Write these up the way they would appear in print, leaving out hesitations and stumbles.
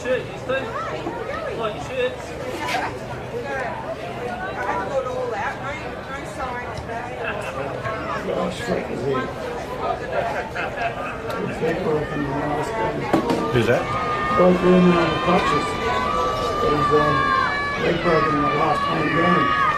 shirt, you Steve? Like your shirts? Who's that? Both women on the crutches. His leg broken in the last home game.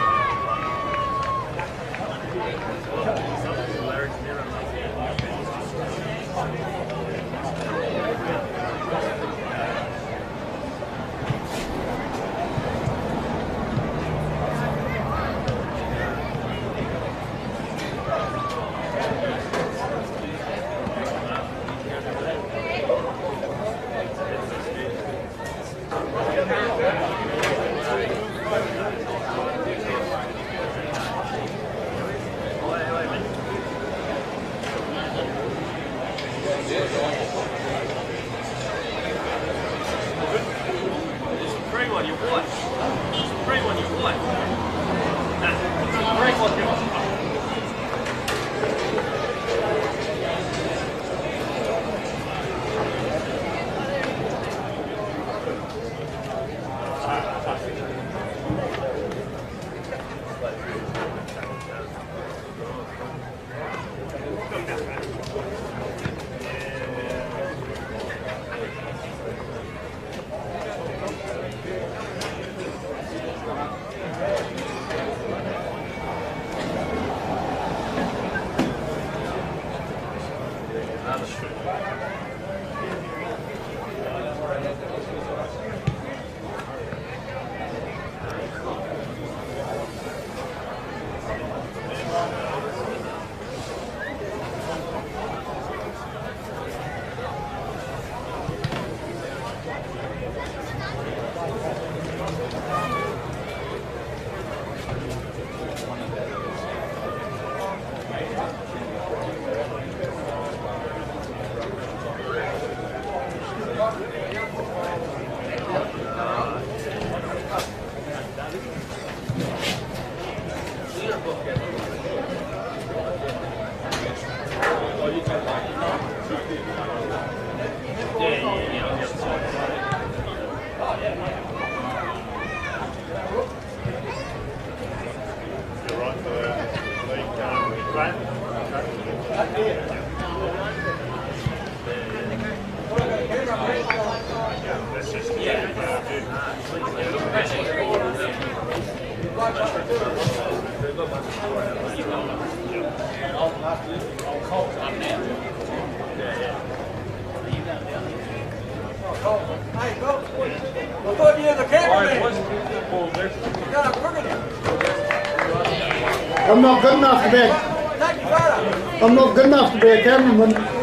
I'm not good enough to be I'm not good enough to be a cameraman.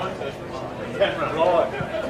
Camera live.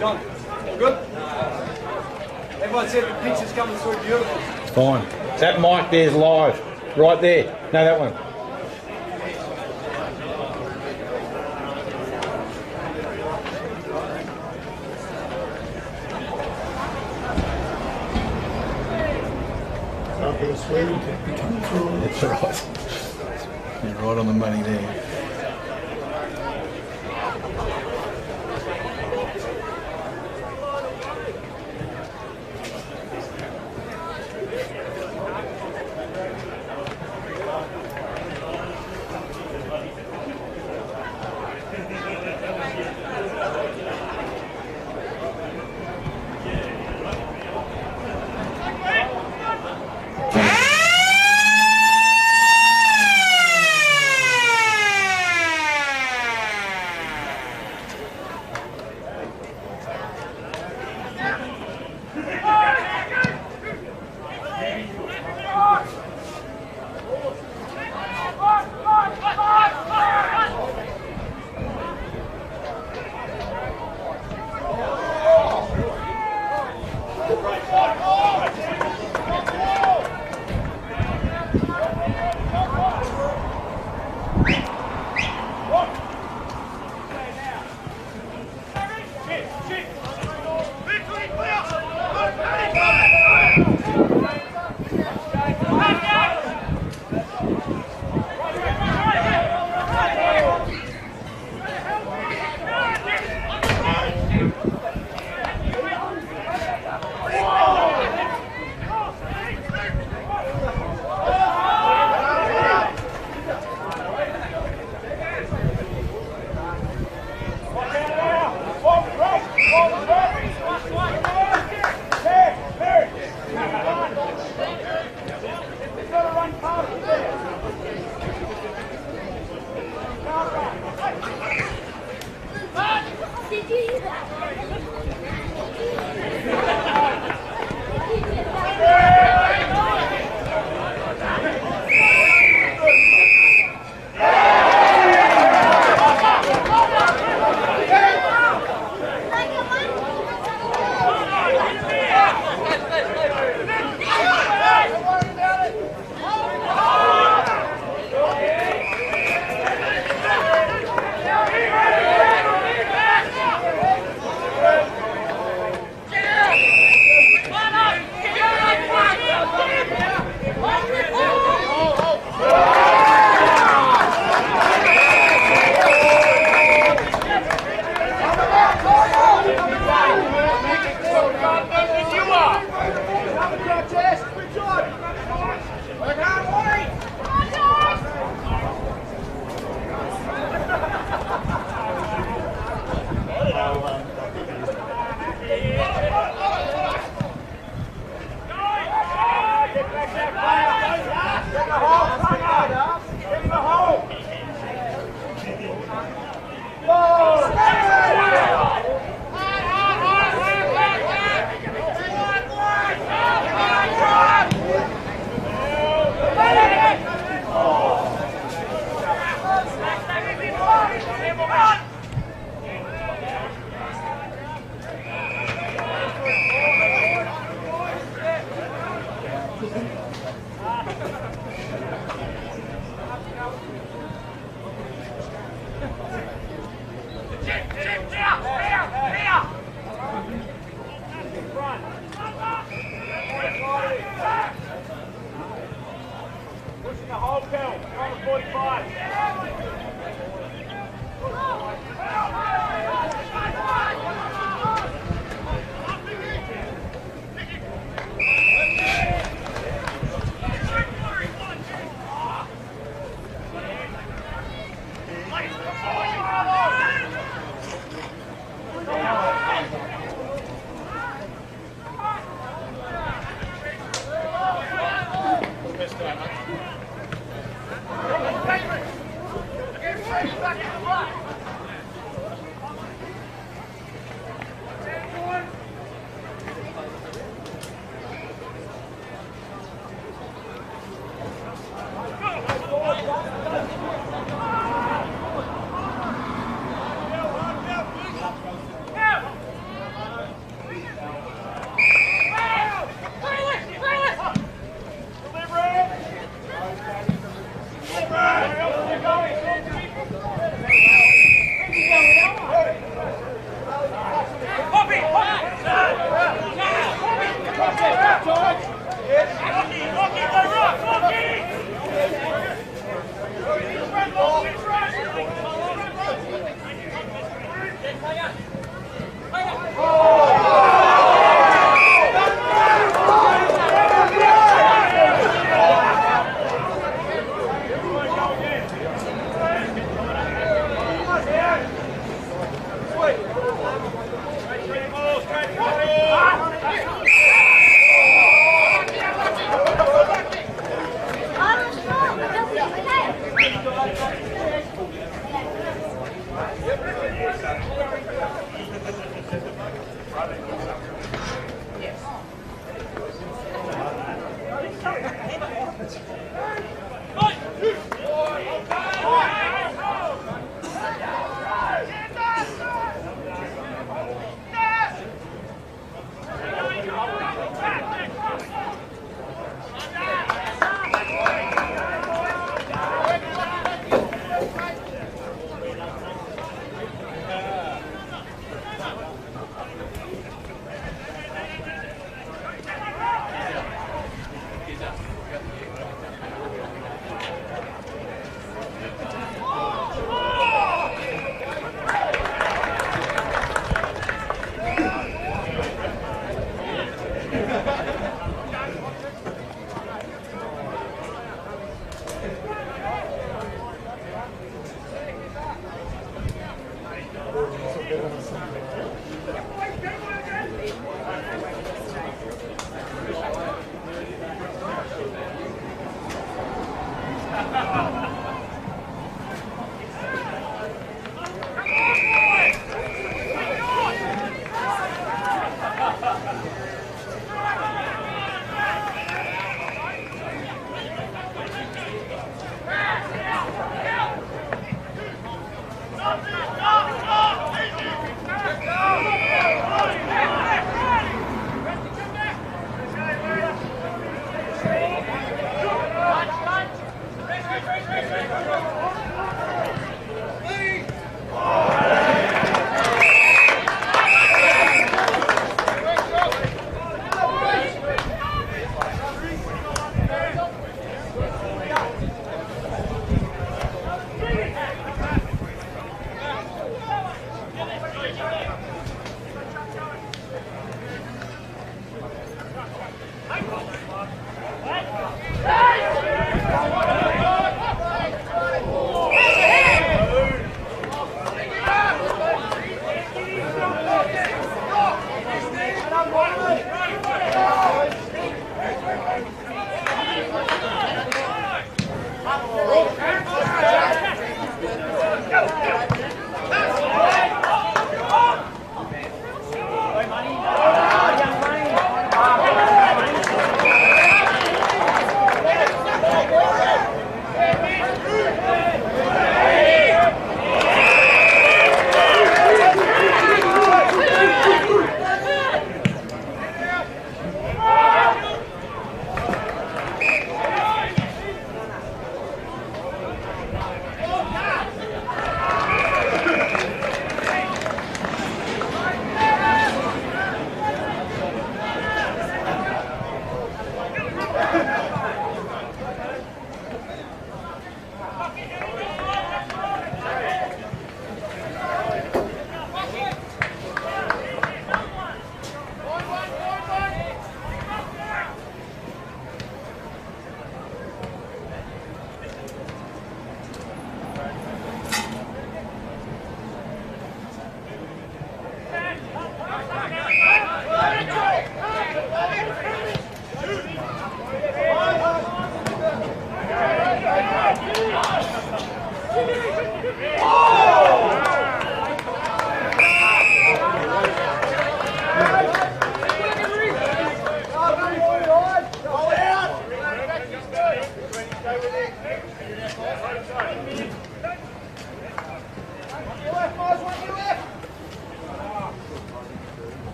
John, all good? Everyone said the picture's coming through beautiful. It's fine. That mic there's live. Right there. No, that one. Up in Sweden, could be coming through. That's right. You're right on the money there.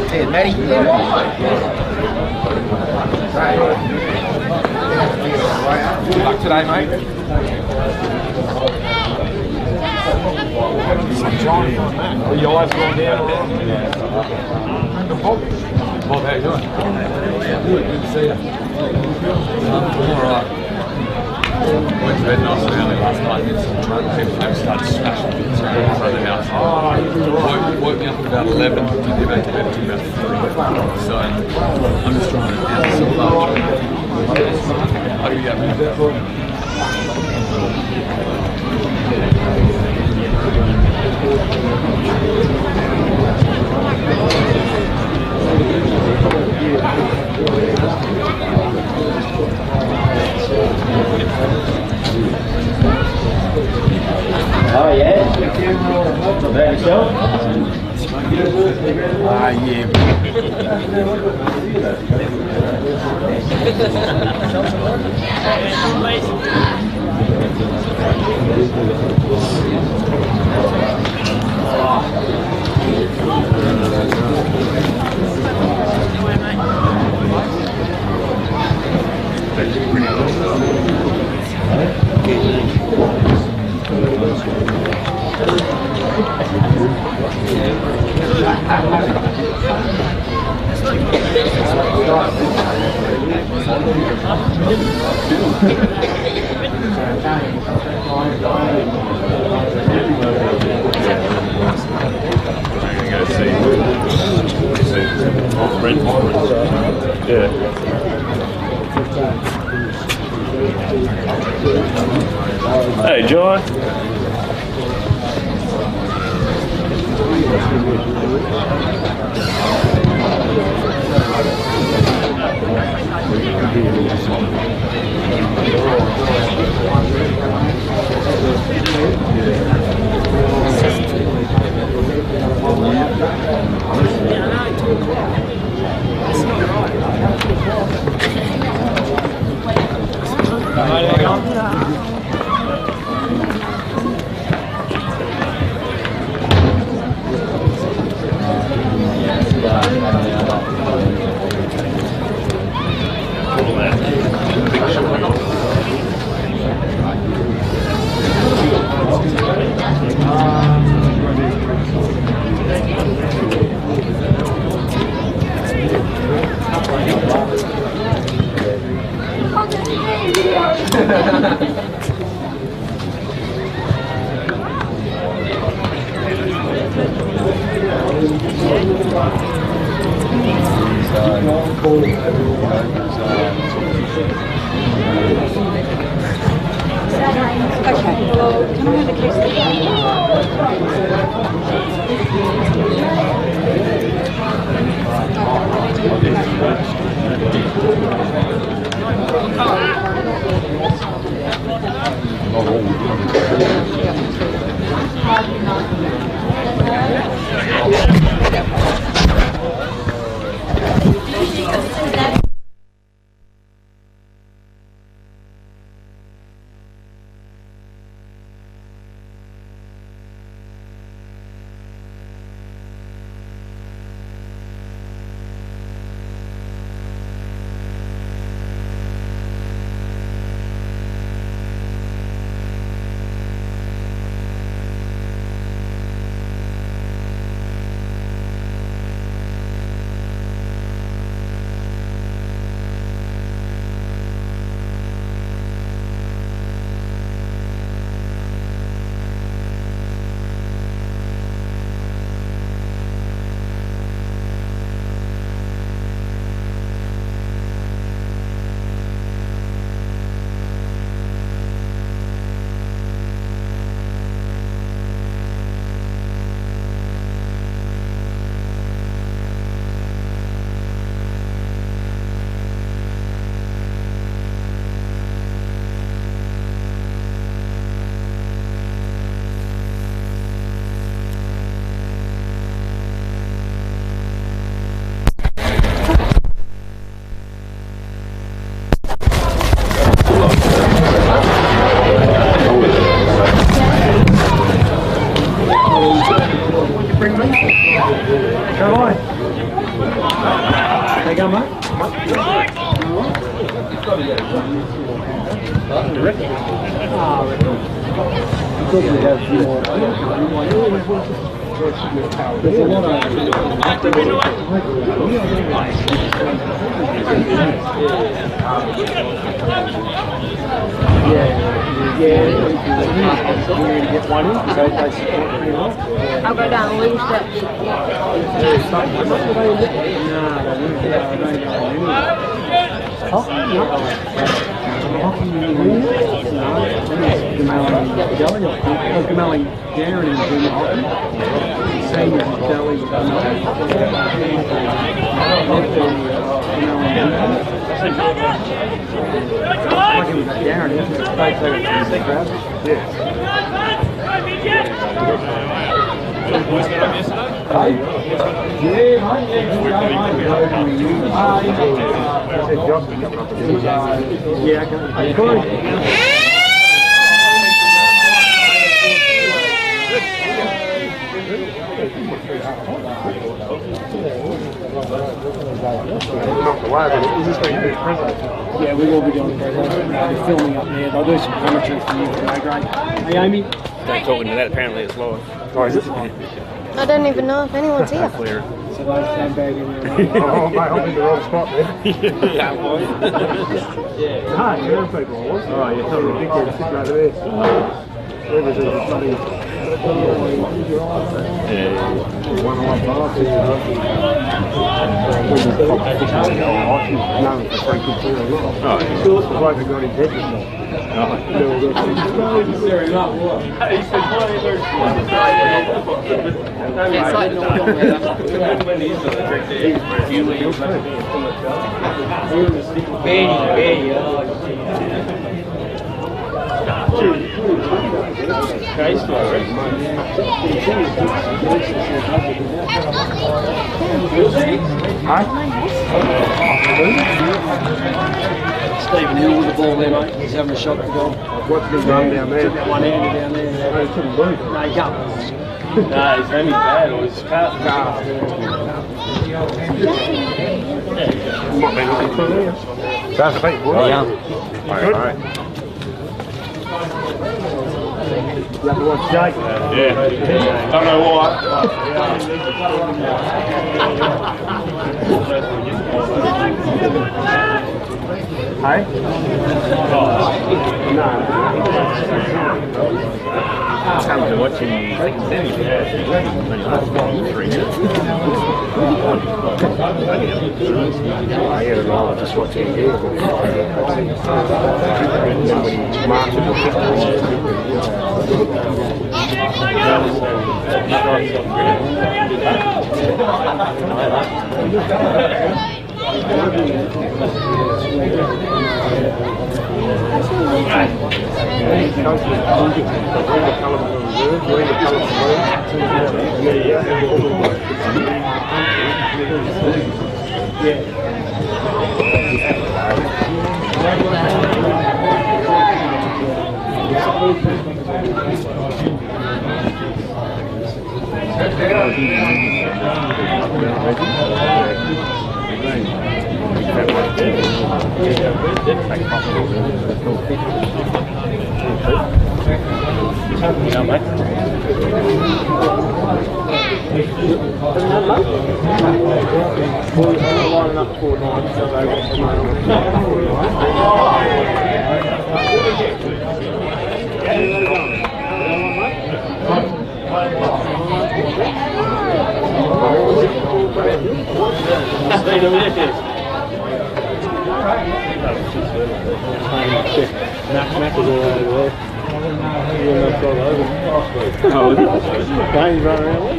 Hey, Matty. Good luck today, mate. Are your eyes going down? Bob, how you doing? Good to see you. All right. Went to bed nice and early last night. Did some people started smashing things around in front of the house. Woke me up at about 11. Didn't get back to bed until about 3. So I'm just trying to get myself up. How do you get me? Oh yeah? Not bad yourself? Yeah. Hey, John. I'll go down and lose that. Yeah, we will be doing the filming up there. They'll do some commentary for you for my grade. Hey, Amy? Don't talk into that, apparently it's live. Oh, is it? I don't even know if anyone's here. Clear. So those sandbag in there. Oh, mate, I'm in the wrong spot there. Yeah, boy. Ah, you're people, I was. Oh, you're totally ridiculous sitting over there. Rivers is a bloody... one-on-one party. Known for free kids here. Oh, yeah. The bloke that got his head this morning. Stephen Hill with the ball there, mate. He's having a shot to go. What's been done down there? Took that one handy down there. No, he couldn't move. No, he can't. Nah, his hand's bad, or his calf. Might be looking for there. That's a big boy. Oh, yeah. Good. You have to watch Jake. Yeah. Don't know why. Hey? No. Come to watch him semi. I had it all, just watching him here. And then when he marched it, Mac is all over there. Dane's running around.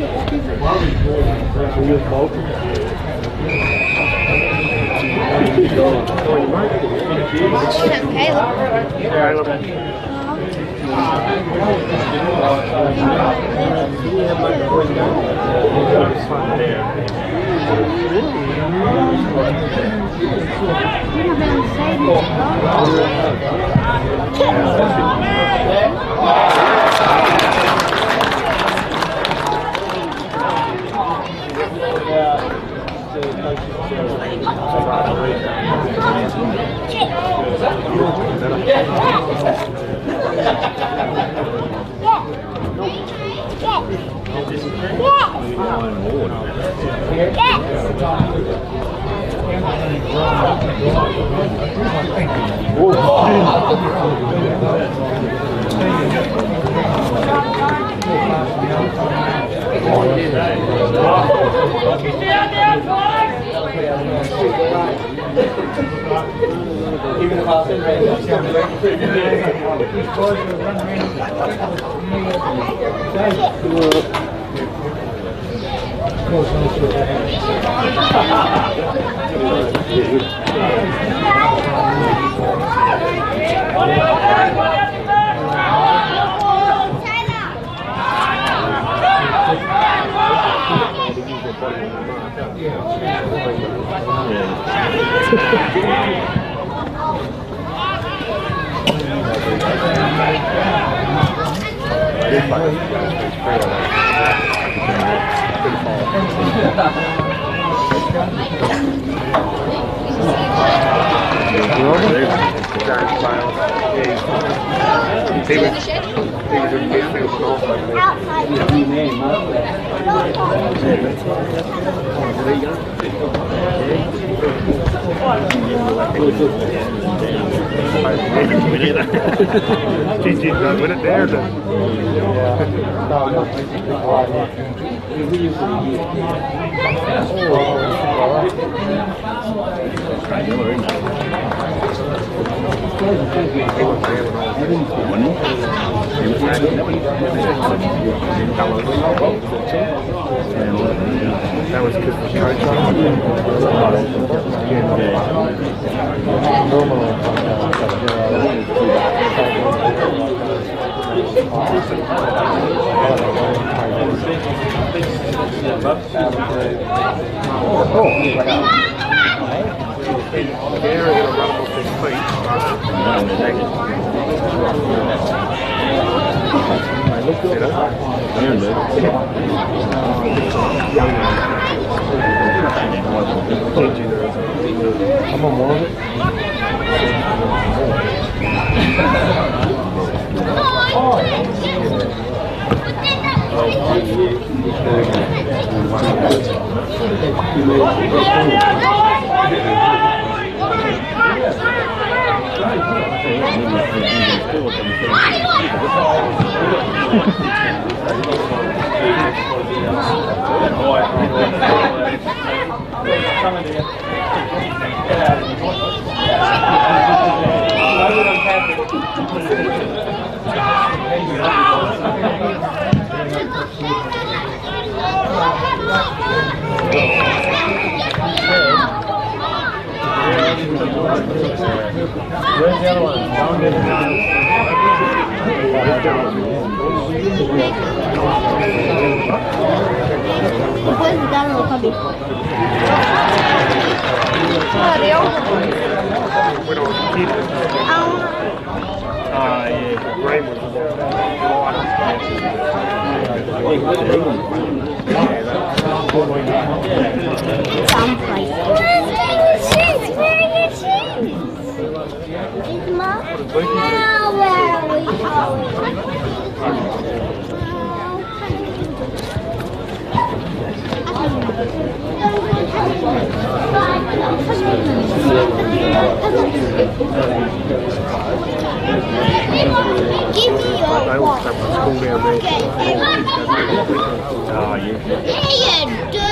GG's done with it there, then. That was because the coach I'm on more of it. Where's the other one? Depois do dano no cabelo. Valeu. Ah, yeah, the brain was Some place. Where's your cheese? Where are your cheese? Is Mom? Now where are we going? Give me your one. Here you do.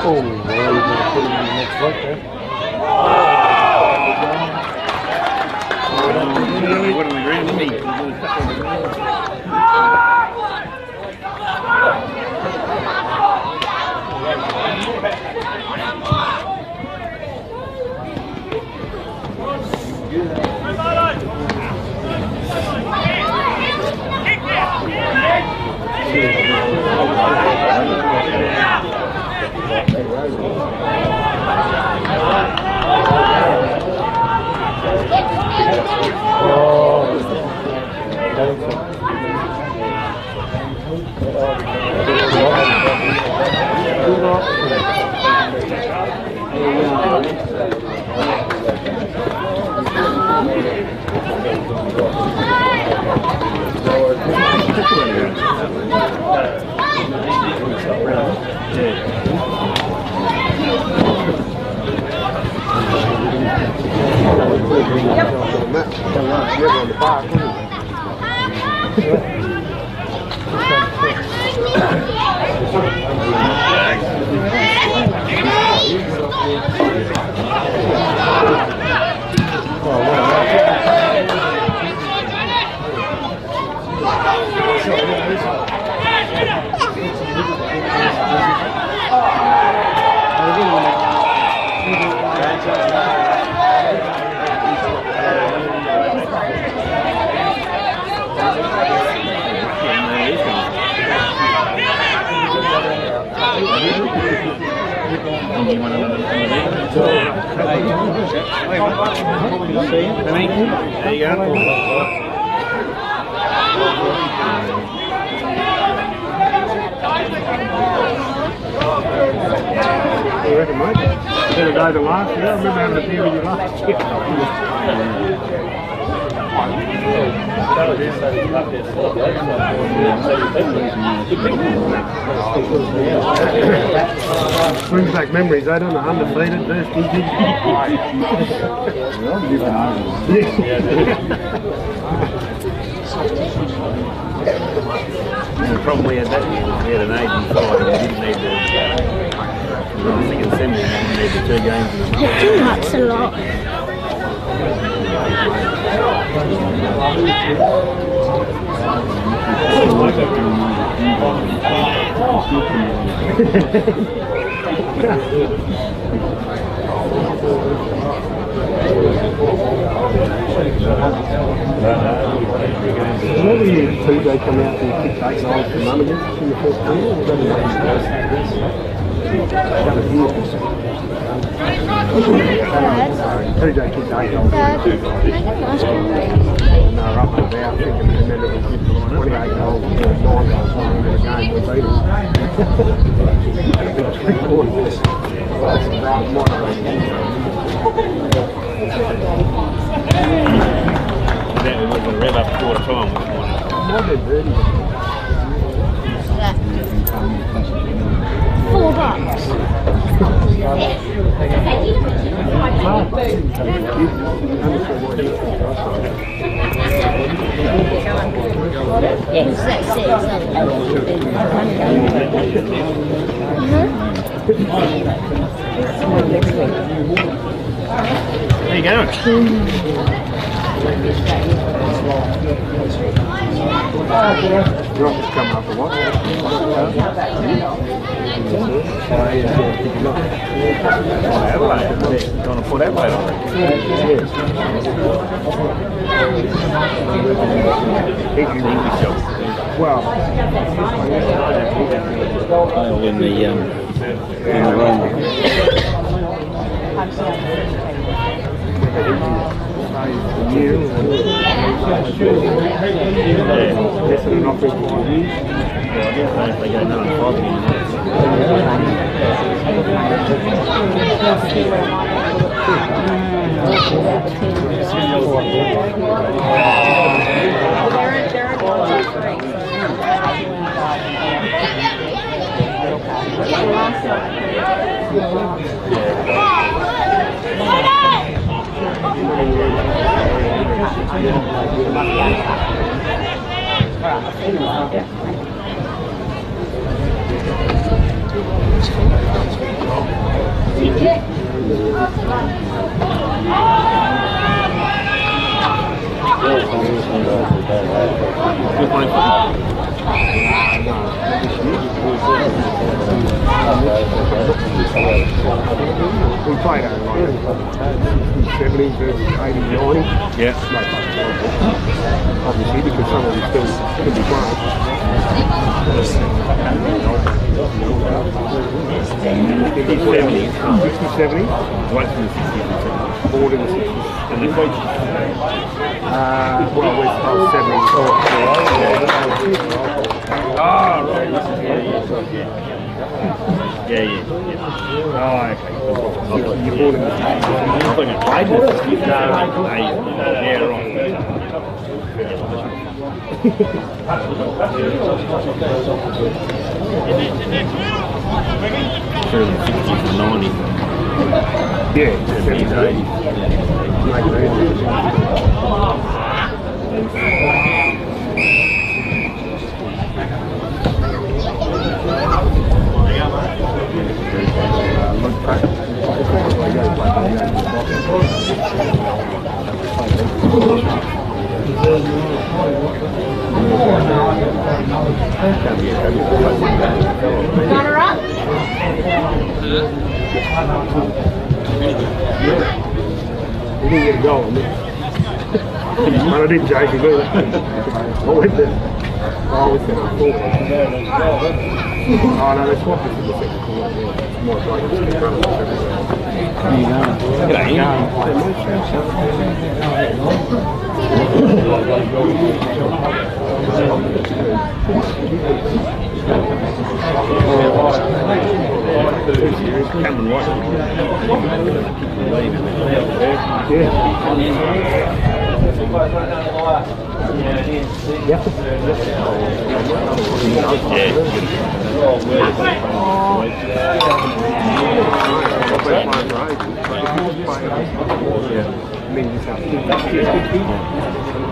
Oh, well, we're going to put him in the next look there. What are we doing to me? There you go. You reckon, mate? Better go than last year. I remember having a beer with you last year. Brings back memories, I don't know, undefeated, first injured. The problem we had that year, we had an 85 and we didn't need the I think it's semi, we didn't need the 2 games in the month. That's a lot. Whenever you TJ come out and kick 8 goals for none against in the first quarter, was that TJ kicked 8 goals. And they were up and about thinking, and then it was 28 goals, 9 goals in the game, we beat them. 3 quarters. Then we were going to rev up quarter time. More than 30. There you go. You're just coming up a lot. Adelaide. Going to put Adelaide on Well, in the room. less than an offer for you. They go no and 5 again. We played it like 70s versus 80s, 90s. Yeah. Obviously, because some of them still could be playing. 60s, 70s. Right from the 60s and 70s. Born in the 60s. And the coach. Well, West Coast 70s. Oh, right. Yeah. Oh, okay. You're born in the 60s. I thought you played with the 60s. Yeah, right. Through the 60s and 90s. Yeah, 70s, 80s. Runner up? You didn't get a goal on me. But I didn't joke you either. I went there. I was there. Oh no, they swapped it for the second quarter. Yeah. It's more like it's keep running everywhere. G'day, Ian. Cameron White.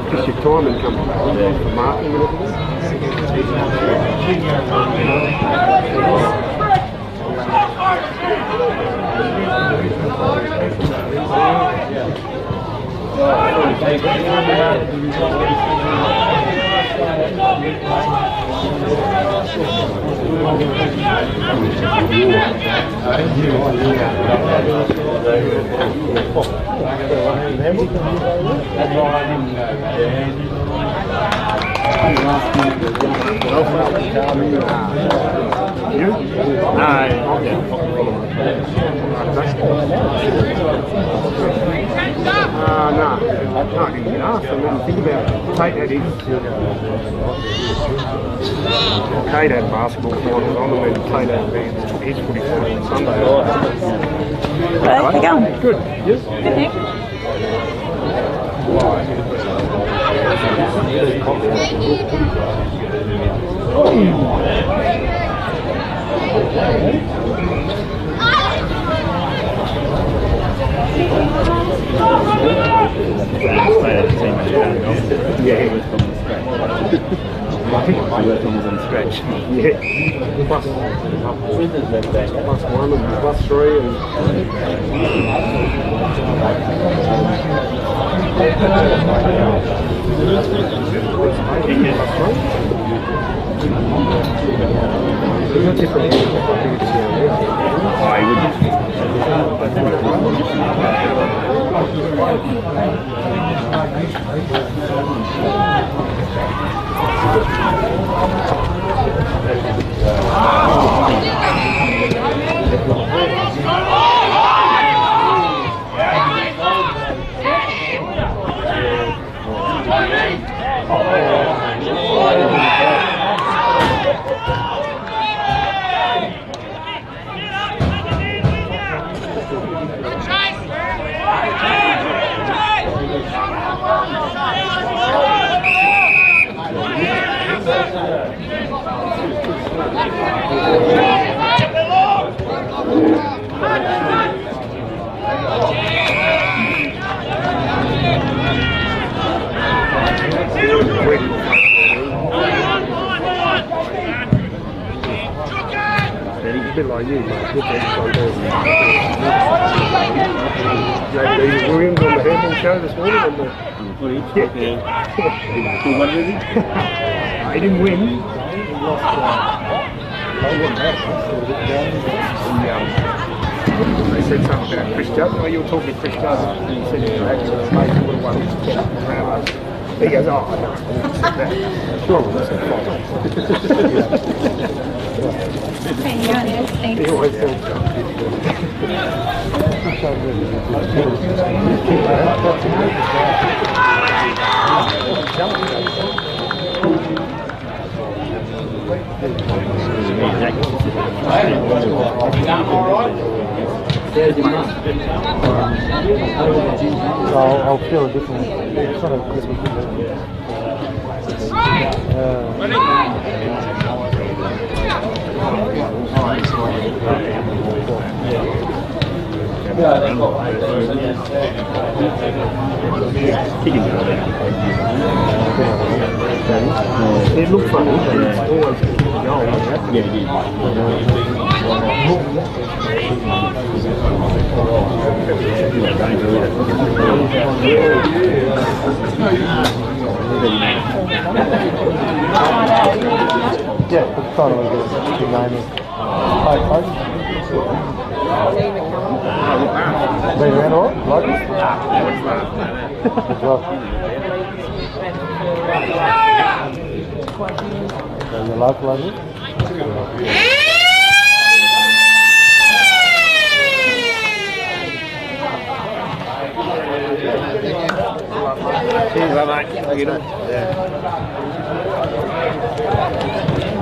Just your time and come for marking and No, I didn't get asked. I didn't think about it. Tate had his. Kate had basketball finals on, and then Tate had his footy final on Sunday. How's it going? Good. Yes? Good, Nick. Yeah, he was from the scratch. He was almost on scratch. Yeah. Plus one and plus three and a bit like you, mate. JB Williams on the handball show this morning on the footage. Yeah. Who won it? He didn't win. He lost. They said something about Chris Judd. Oh, you were talking to Chris Judd. And he said he would have won his 10. He goes, oh, no. Sure, that's fine. Thanks. He always says I'll feel a different. It's not a Christmas thing. It looks funny, but it's always a goal. Yeah, it is. Yeah, it's kind of like a big name of Been around all right? Like it? Good job. So you're local, are you? Cheers, mate. Yeah.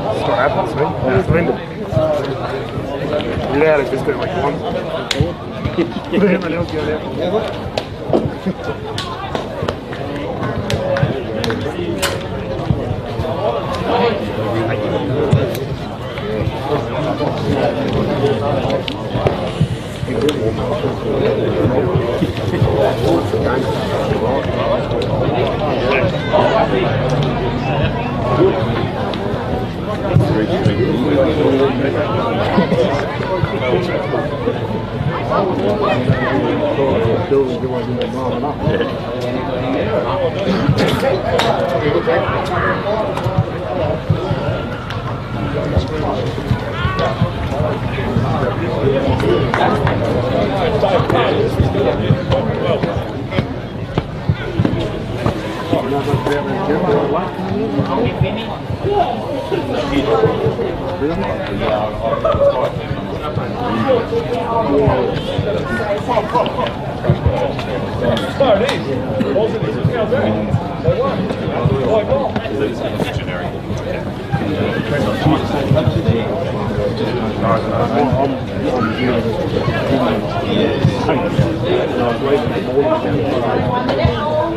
That's what happens, see? That's Linda. You're out if just do what you want. Everyone else go out.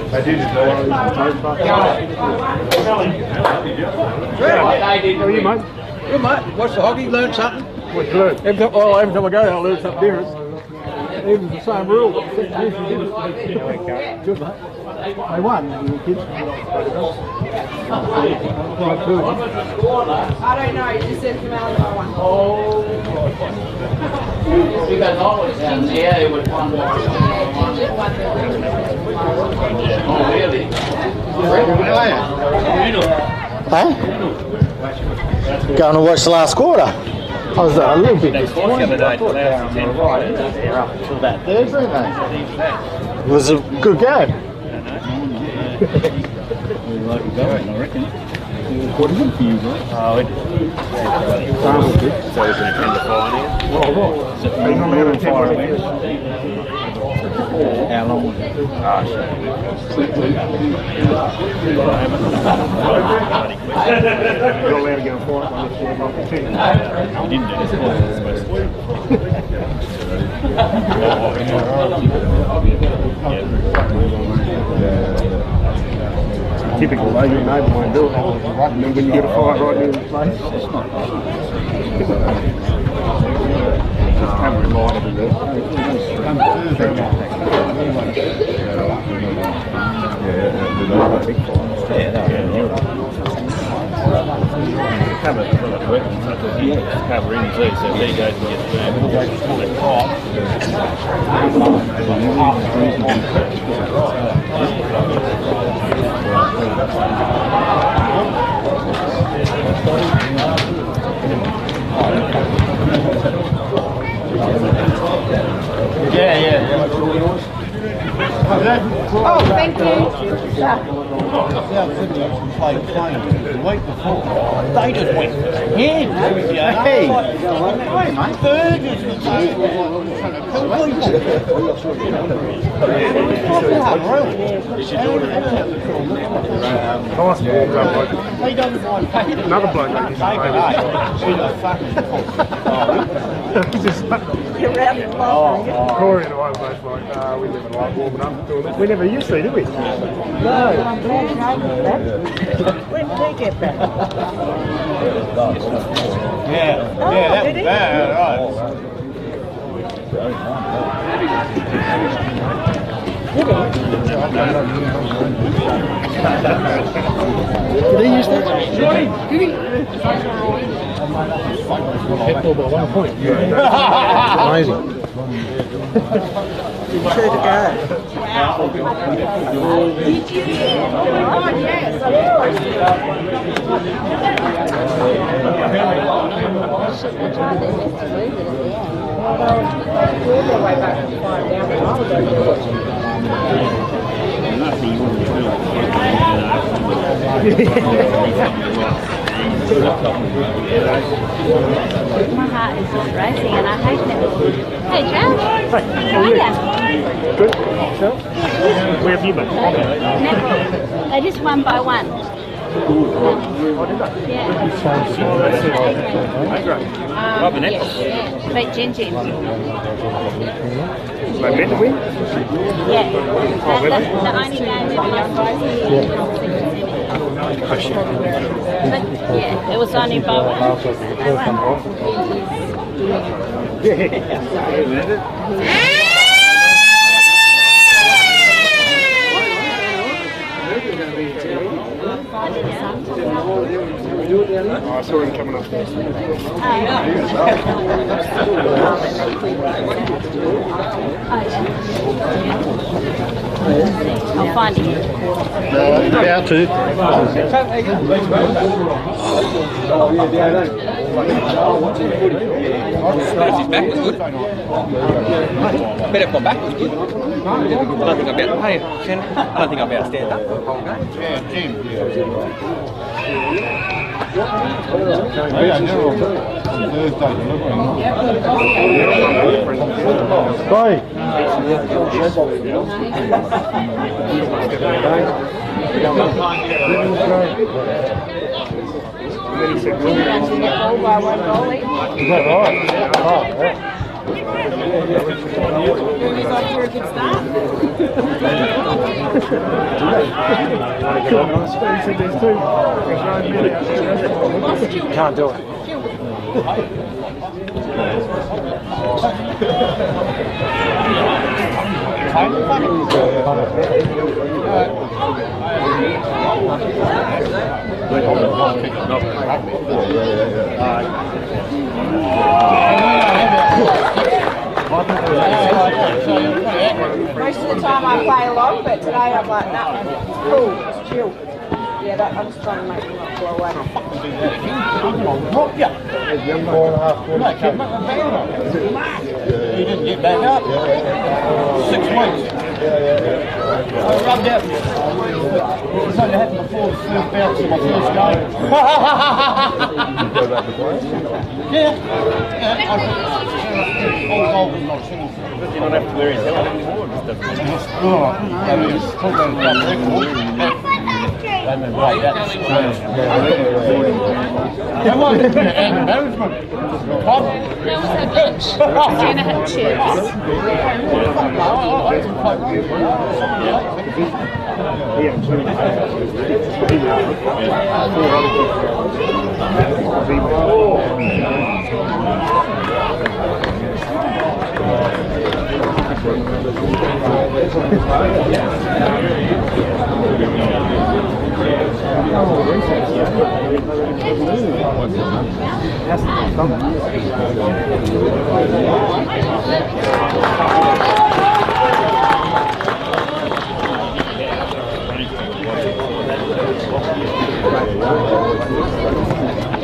I did it. How are you, mate? Good, mate. Watch the hockey, learn something. What'd you learn? Every time I go there, I learn something different. Even the same rule. Good, mate. They won, you kids. I don't know, you just said come out of that one. Because always down there, it would one more. Oh, really? Huh? Going to watch the last quarter. I was a little bit disappointed. I thought they were right there up until that third, weren't they? It was a good game. Like a going, I reckon. What is it for you, right? Oh, it was good. So it's going to tend to fire now? Well, right. So you're not allowed to fire away? How long was it? Ah, shit. You're allowed to go and fire it unless you're not the team. You didn't do this. Typical though, your neighbour won't do it. And then when you get a fire right near the place, it's not just have a reminder to do it. Cover in too, so there goes and gets Oh, thank you. Played the week before. They just went ahead. Hey, mate. Burgers and Nice warm up bloke. He doesn't mind paying. Another bloke that used to play with. He's just You're around the block. Corey and I were both like, we never like warming up doing it. We never used to, did we? No, I'm glad you noticed that. When did he get back? Yeah, Oh, that did was he? bad, right. Did he use that? Did he? Hit ball by 1 point. Amazing. True to go. Did you? Oh, yes. My heart is just racing and I hate it. Hey, Josh. How are you? Good. So, where have you been? Netball. They just one by one. Yeah. Yes. Beat Jin Jin. They meant to win? Yeah. The only game that but yeah, it was only by one. They won. Oh, I saw him coming upstairs. I'll find him. About to. His back was good. Better come back was good. I don't think I'll be able to pay. I don't think I'll be able to stand up the whole game. Yeah, Jim. All by one goal each. Is that right? Oh, yeah. He's off to a good start. Can't do it. Most of the time I play along, but today I'm like, nah, it's cool, it's chill. Yeah, I'm just trying to make them not blow away. He didn't get back up. 6 weeks. I rubbed out. It's only happened before the first bounce of my first game. You go back to play? Yeah. All goal was not single. But you don't have to wear his helmet anymore. I mean, it's talking about record. Come on, management. That was at lunch. Christina had chips.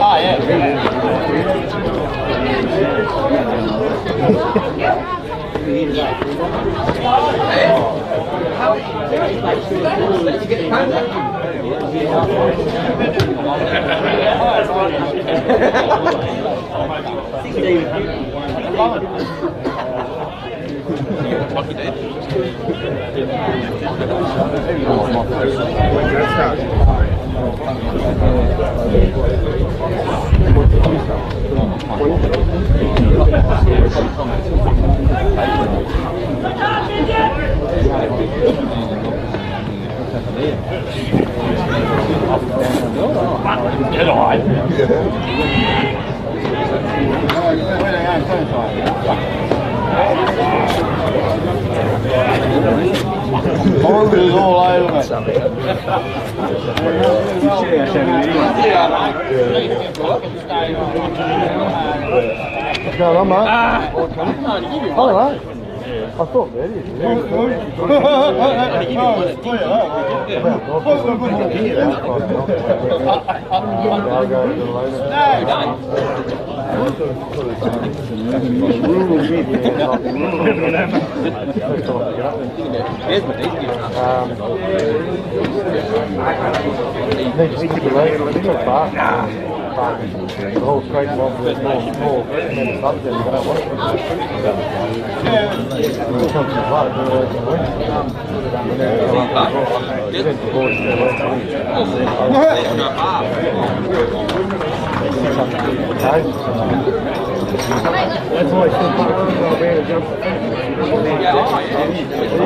Oh, yeah. Horrible all over it. What's going on, mate? All right. I thought that is. The whole straight one was more tremendous upset. But I wasn't. That's why I still put it on the jump. Yeah,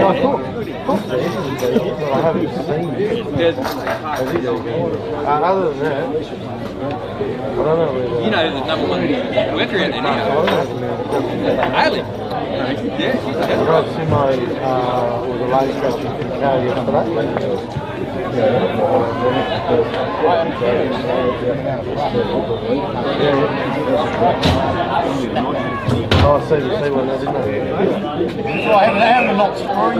I thought so, but I haven't seen it. Other than that, I don't know whether... You know the number one worker out there now. Aileen. Yeah, she's I got Simo with a lane scratch in the car yesterday. Oh, I see the one there, didn't I? So I haven't not screwed.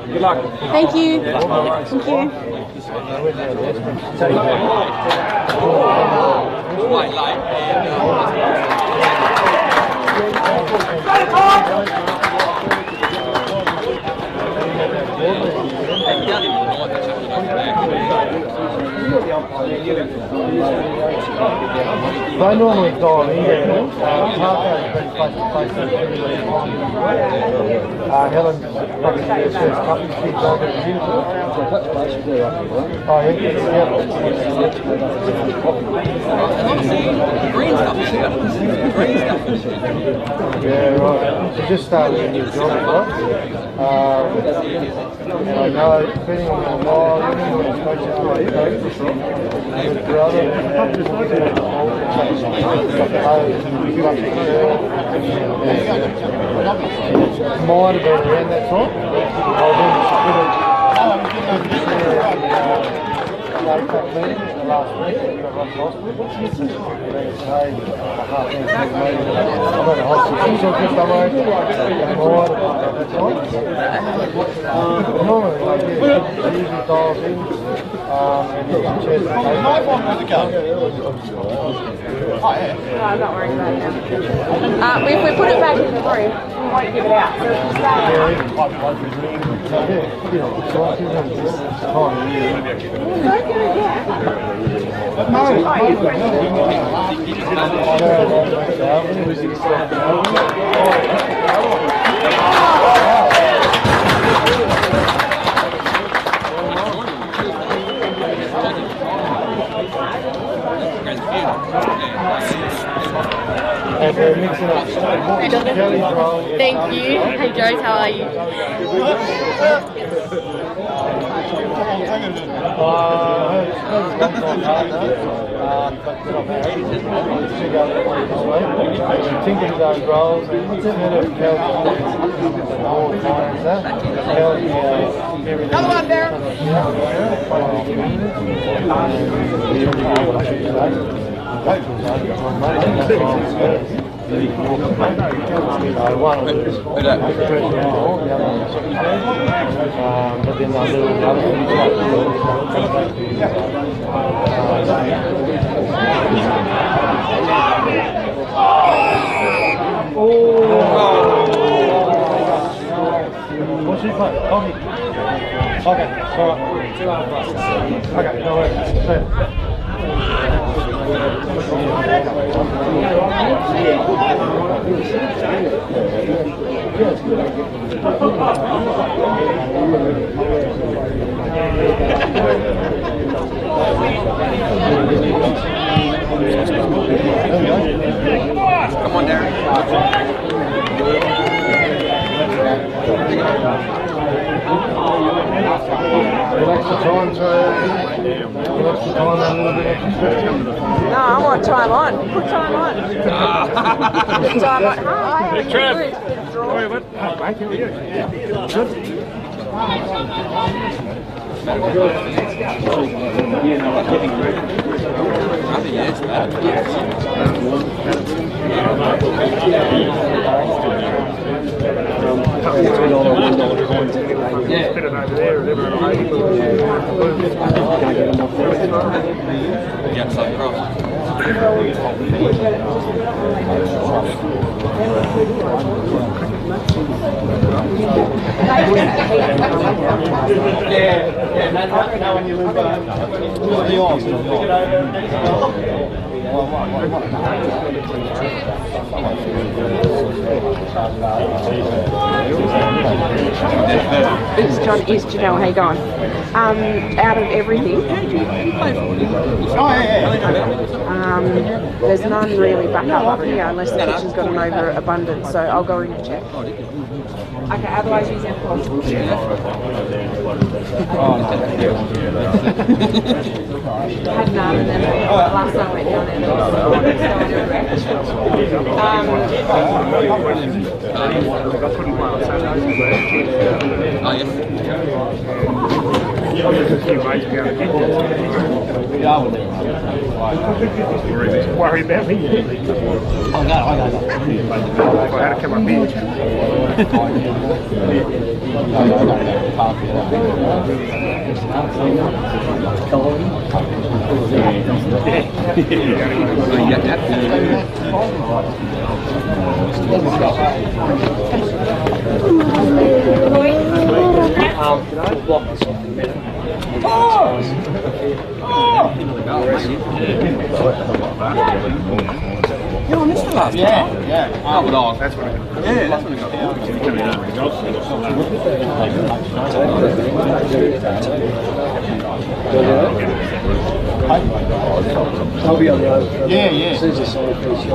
Good luck. Thank you. Thank you. quite late. They normally dial in there. Parker's been face to face with Helen's probably their first couple of kids over at Uniform. Oh, yeah. Green stuff is here. Green stuff is here. Yeah, right. So just started a new job, right? And I know, depending on the law, you know what it's supposed to be. But brother, might have been around that time. Last week, I got run hospital. I'm at a hospital, so just I'm right. Normally, like, usually dials in. No, I'm not worried about it now. If we put it back in the room, we won't give it out. So it's Thank you. Hey Joe, how are you? Tinker's own roles and instead of another one there. but then I do other What's your plan? Okay, alright. Okay, no worries. Come on, Darren. Relax the time, so relax the time a little bit extra. No, I want time on. Put time on. Put time on. Hi. Trev. Sorry, what? Mate, how are you? Good. Spit it over there or whatever. Yeah, so cross. Now when you move back, the arms. It's John. Yes, Janelle, how you going? Out of everything, there's none really back up here unless the kitchen's got an overabundance. So I'll go in and check. Okay, otherwise use our clothes. Had none, and then last time I went down there. Worry about me. I know. I had to come up here. You on this the last time? Yeah. Oh, well, That's what I got. yeah, that's what I got. I'll be on the road. Yeah. As soon as I sign a piece,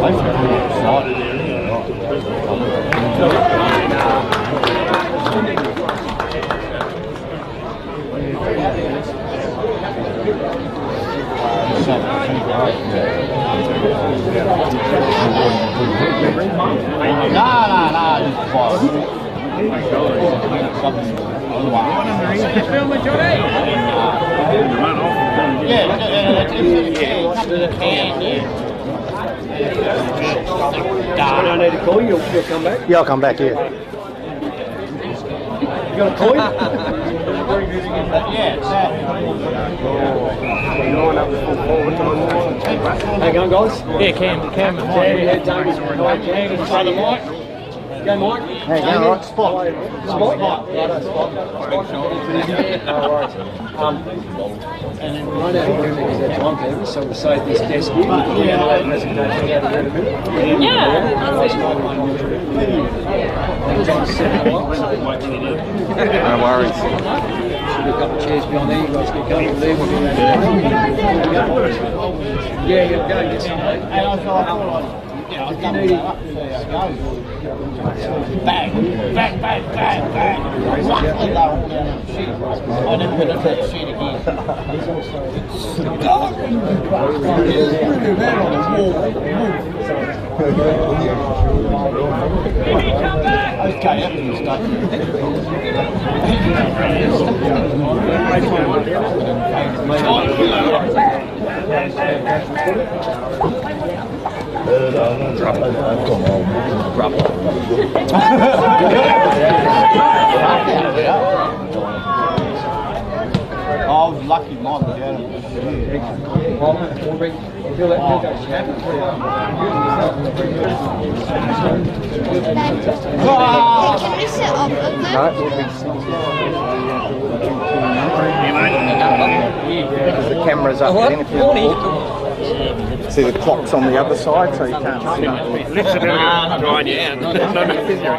I need to call you, you'll come back. Yeah, I'll come back here. You got a coin? Hang on, guys. Yeah, Cam. Yeah, Damon's right. Brother Mike. Go, Mike. Hey, yeah, all right, spot. Spot? Righto, spot. No worries. And then we'll run out of room because that's one thing, so we'll save this desk here. We're going to have a presentation out here in a minute. No worries. A couple of chairs behind there, you guys get comfortable there. Yeah, go and get some. If you need it. Bang. Luckily they're all down on the sheet. I never went into that sheet again. Okay, everything's done. I was lucky mine was out of Can we sit up with them? Because the camera's up there, if you see the clock's on the other side, so you can't see nothing. Listen to Right, yeah. No physio.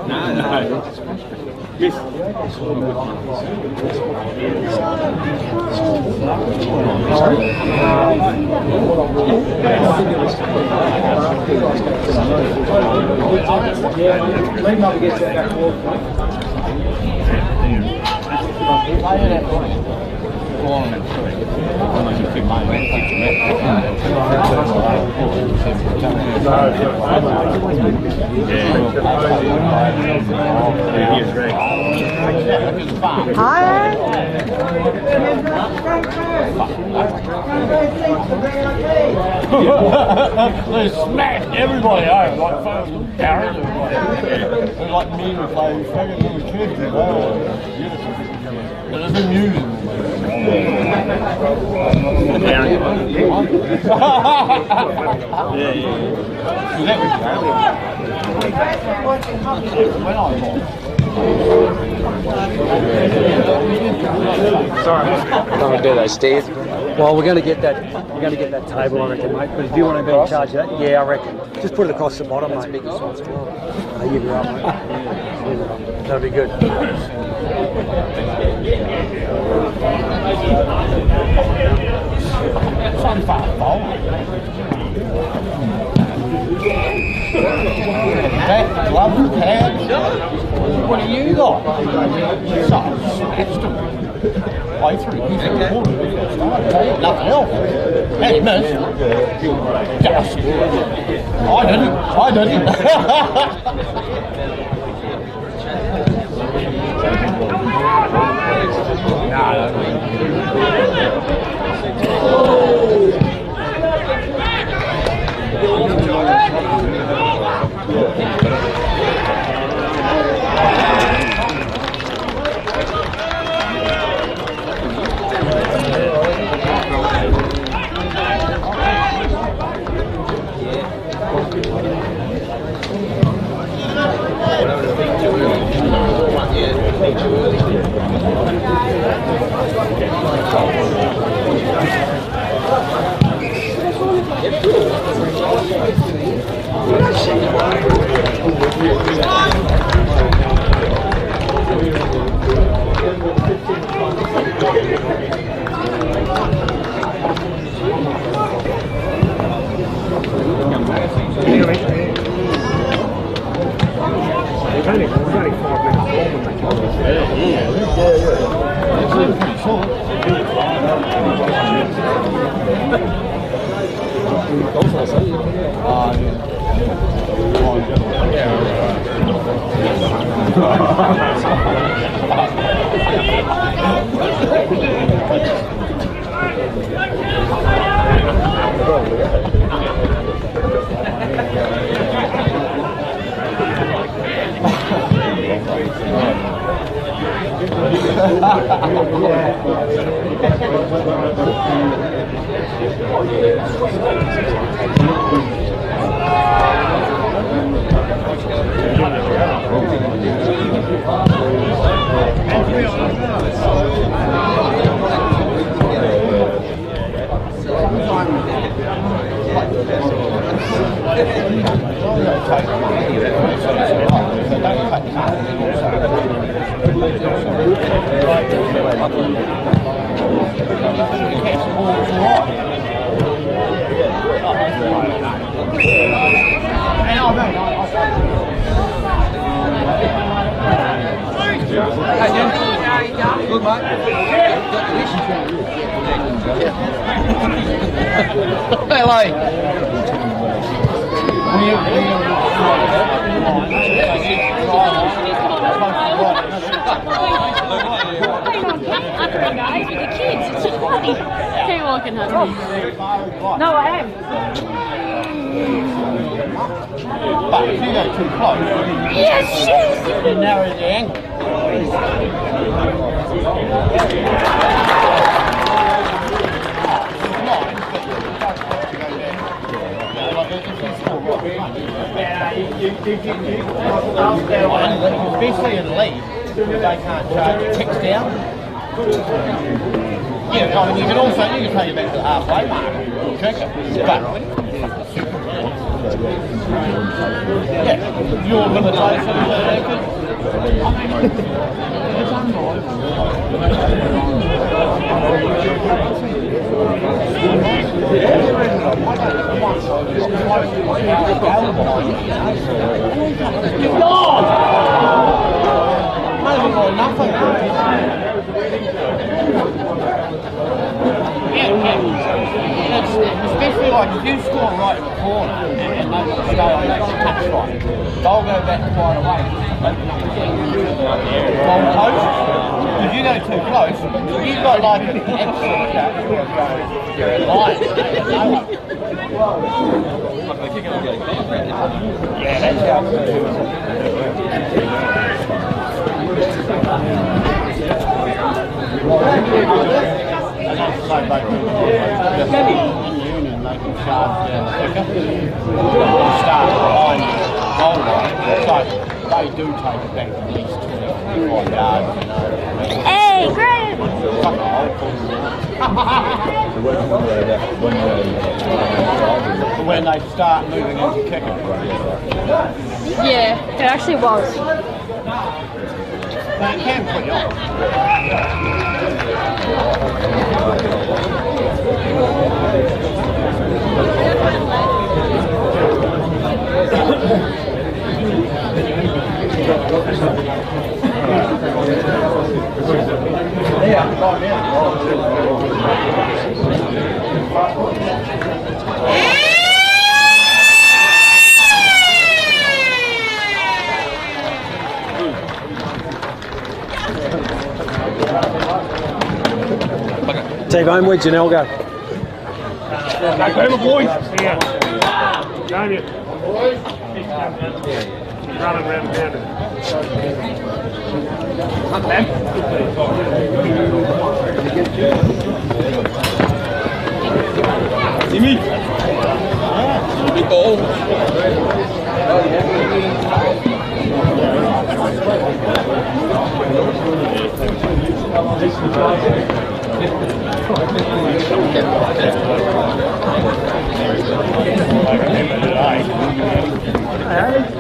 No. Yes. Hi. They smashed everybody over, like fucking Darren, and like me with like fucking little kids, you know. But it's amusing. Don't do those stairs. Well, we're going to get that. We're going to get that table, I reckon, mate. But if you want to be in charge of that, yeah, I reckon. Just put it across the bottom, mate. You'll be right, mate. That'll be good. Gloves and pads. What do you got? Socks. Play through. Nothing else. Hey, miss. Dust. I didn't. Keep walking, honey. No, I am. But if you go too close, Yes, you narrow the angle. Especially in lead, they can't charge it ticks down. Yeah, I mean, you can also take it back to the halfway mark, check it, but yeah, your limitations especially like if you score right in the corner and they want to stay on that touch right, they'll go back quite a way. From close, if you go too close, you've got like an absolute line. Yeah, that's how it's They do take it back at least 25 yards, you know. Hey, Graham! When they start moving into kicking. Yeah, it actually was. They can put you on. Take home, where'd Janelle go? Go, boys. Yeah. Damien. Running around the mountain. Up, man. Jimmy. Big ball.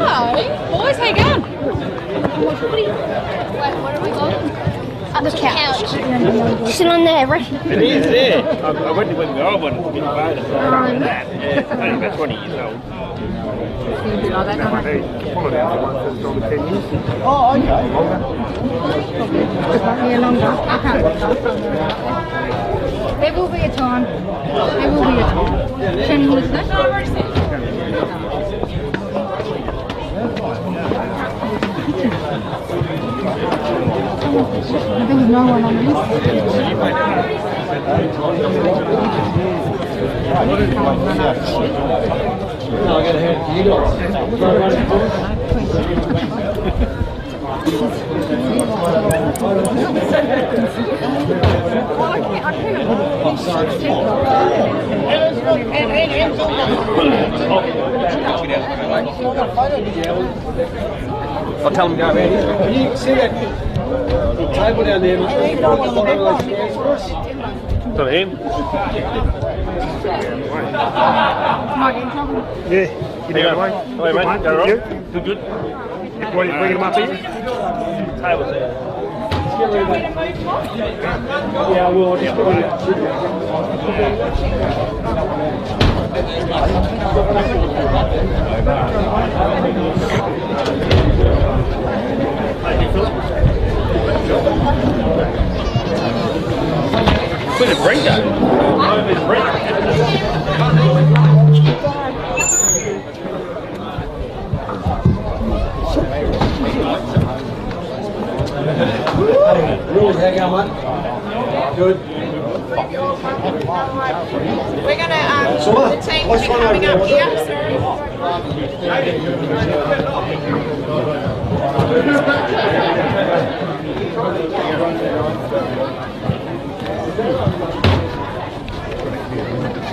Hi, boys, how you going? What are we going? Up the couch. Sit on there, right? It is there. I went to the old one to get invited. Yeah, only about 20 years old. Followed out the one that's on 10 years. Oh, okay. Yeah, longer. I can't. There will be a time. There will be a time. 10 years, isn't it? There was no one on the list. No, I got to hand it to you guys. I'll tell them to go around here. Can you see that table down there? To him? Yeah. You know way. Hey, mate. Go right. Good, good. What are you bringing them up here? Tables there. Yeah, I will. Just put it. Where's the break though? Where's the break? Rules, how you going, mate? Good. We're going to, the team will be coming up here.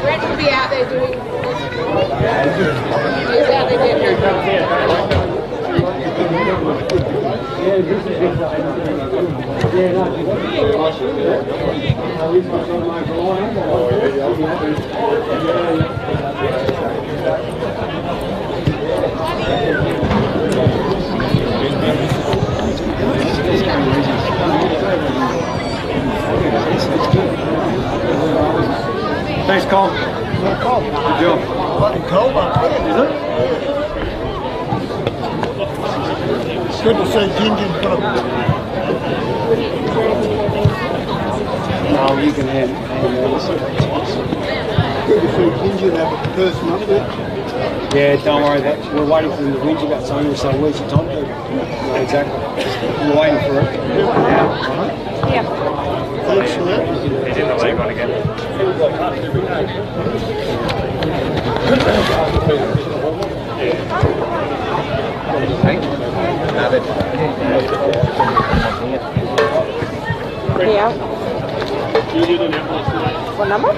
Brett will be out there doing. He's out there getting. Thanks, Cole. Good job. Fucking cold up there, is it? It's good to see Ginger put a... Oh, you can have Good to see Ginger have a person up there. Yeah, don't worry. We're waiting for them to whinge about something. So where's your time? No, exactly. We're waiting for it. Yeah. Thanks for that. He's in the league on again. Yeah. What number?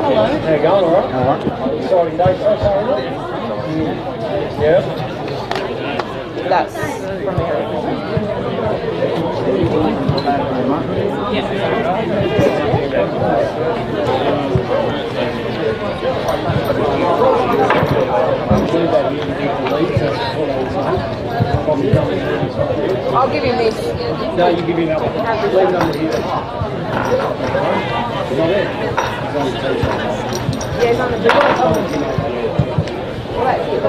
Hello. How you going, all right? All right. Exciting day so far, isn't it? Yeah. That's from Eric. I'll give him this. No, you give me that one. Leave it under here. Yeah, he's on the big one. Well, that's it.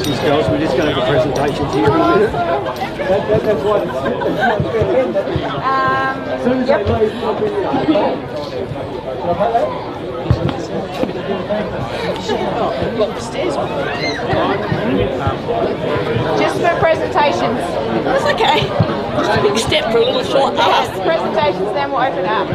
These girls, we're just going to have presentations here in a minute. That's what Just for presentations. That's okay. Just a big step for a little short ass. Presentations, then we'll open up.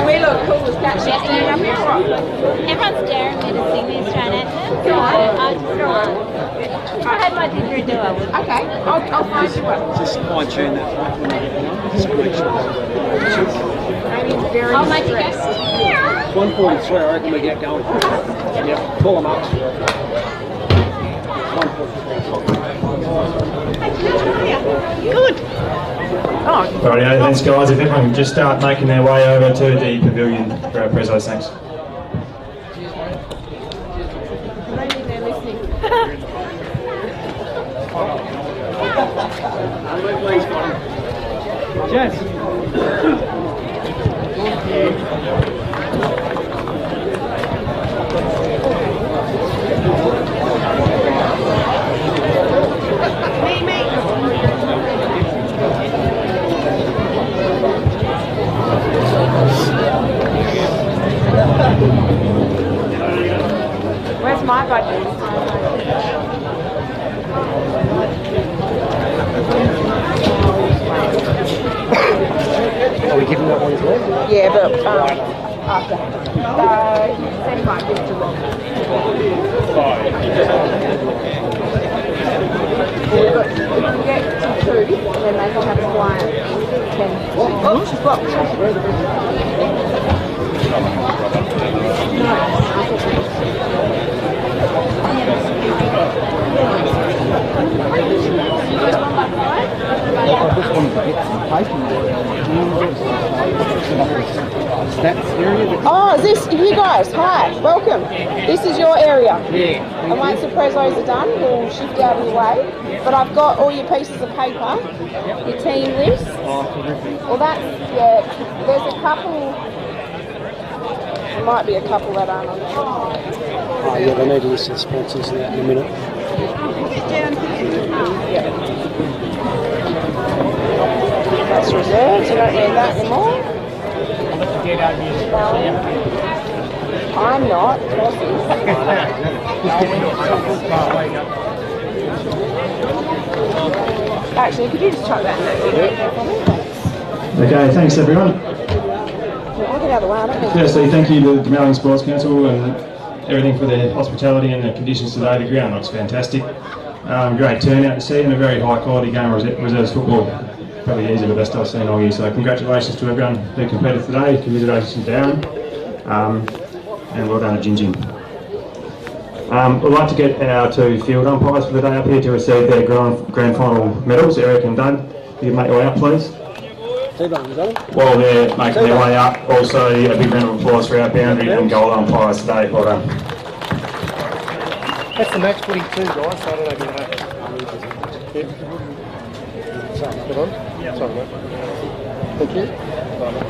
We look cool as cat shit standing up here. Everyone's daring me to sing these trying to. Go on. If I had my didgeridoo, I would. Okay, I'll find you one. Just fine tune that. I'll make a guess. 143, I reckon we get going. Yep, pull them up. 143. Good. Rightio, thanks guys. If everyone can just start making their way over to the pavilion for our prezos, thanks. Jess. Where's my budget? Are we giving that one as well? Yeah, but after. Send my bill to Rob. We've got, we can get to 2 and then they can have a quiet 10. Oh, she's blocked. I just wanted to get some placement. Stats area. Oh, is this you guys? Hi, welcome. This is your area. Yeah. And once the prezos are done, we'll shift out of the way. But I've got all your pieces of paper, your team list. Oh, terrific. Well, that's, yeah, there's a couple, there might be a couple that aren't on the Oh yeah, they need to list the sponsors and that in a minute. Yeah. That's reserved, you don't need that anymore. I'm not. Actually, could you just chuck that in there for me? Okay, thanks everyone. We'll get out of the way, don't we? Firstly, thank you to the Melbourne Sports Council and everything for their hospitality and the conditions today. The ground looks fantastic. Great turnout to see and a very high quality game of reserves football. Probably easily the best I've seen all year. So congratulations to everyone who competed today. Congratulations to Darren. And well done to Gingin. We'd like to get our 2 field umpires for the day up here to receive their grand final medals. Eric and Doug, you can make your way up please. While they're making their way up, also a big round of applause for our boundary and goal umpires today. Well done. That's the match 22, guys. So I don't know if you know. Good on. Sorry, mate. Thank you.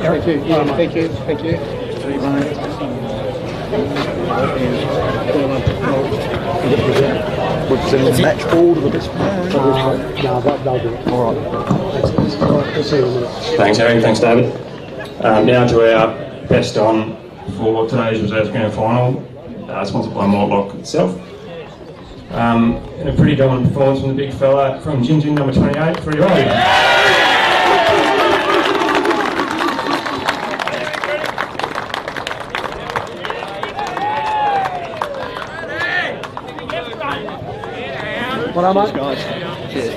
Thank you. Yeah, thank you. Thank you. send the match ball to the best player? No, they'll do it. All right. Thanks, guys. All right, we'll see you in a minute. Thanks, Harry. Thanks, David. Now to our best on for today's reserves grand final, sponsored by Mortlock itself. In a pretty dominant performance from the big fella from Gin number 28, free row. Well done, mate. Guys, cheers.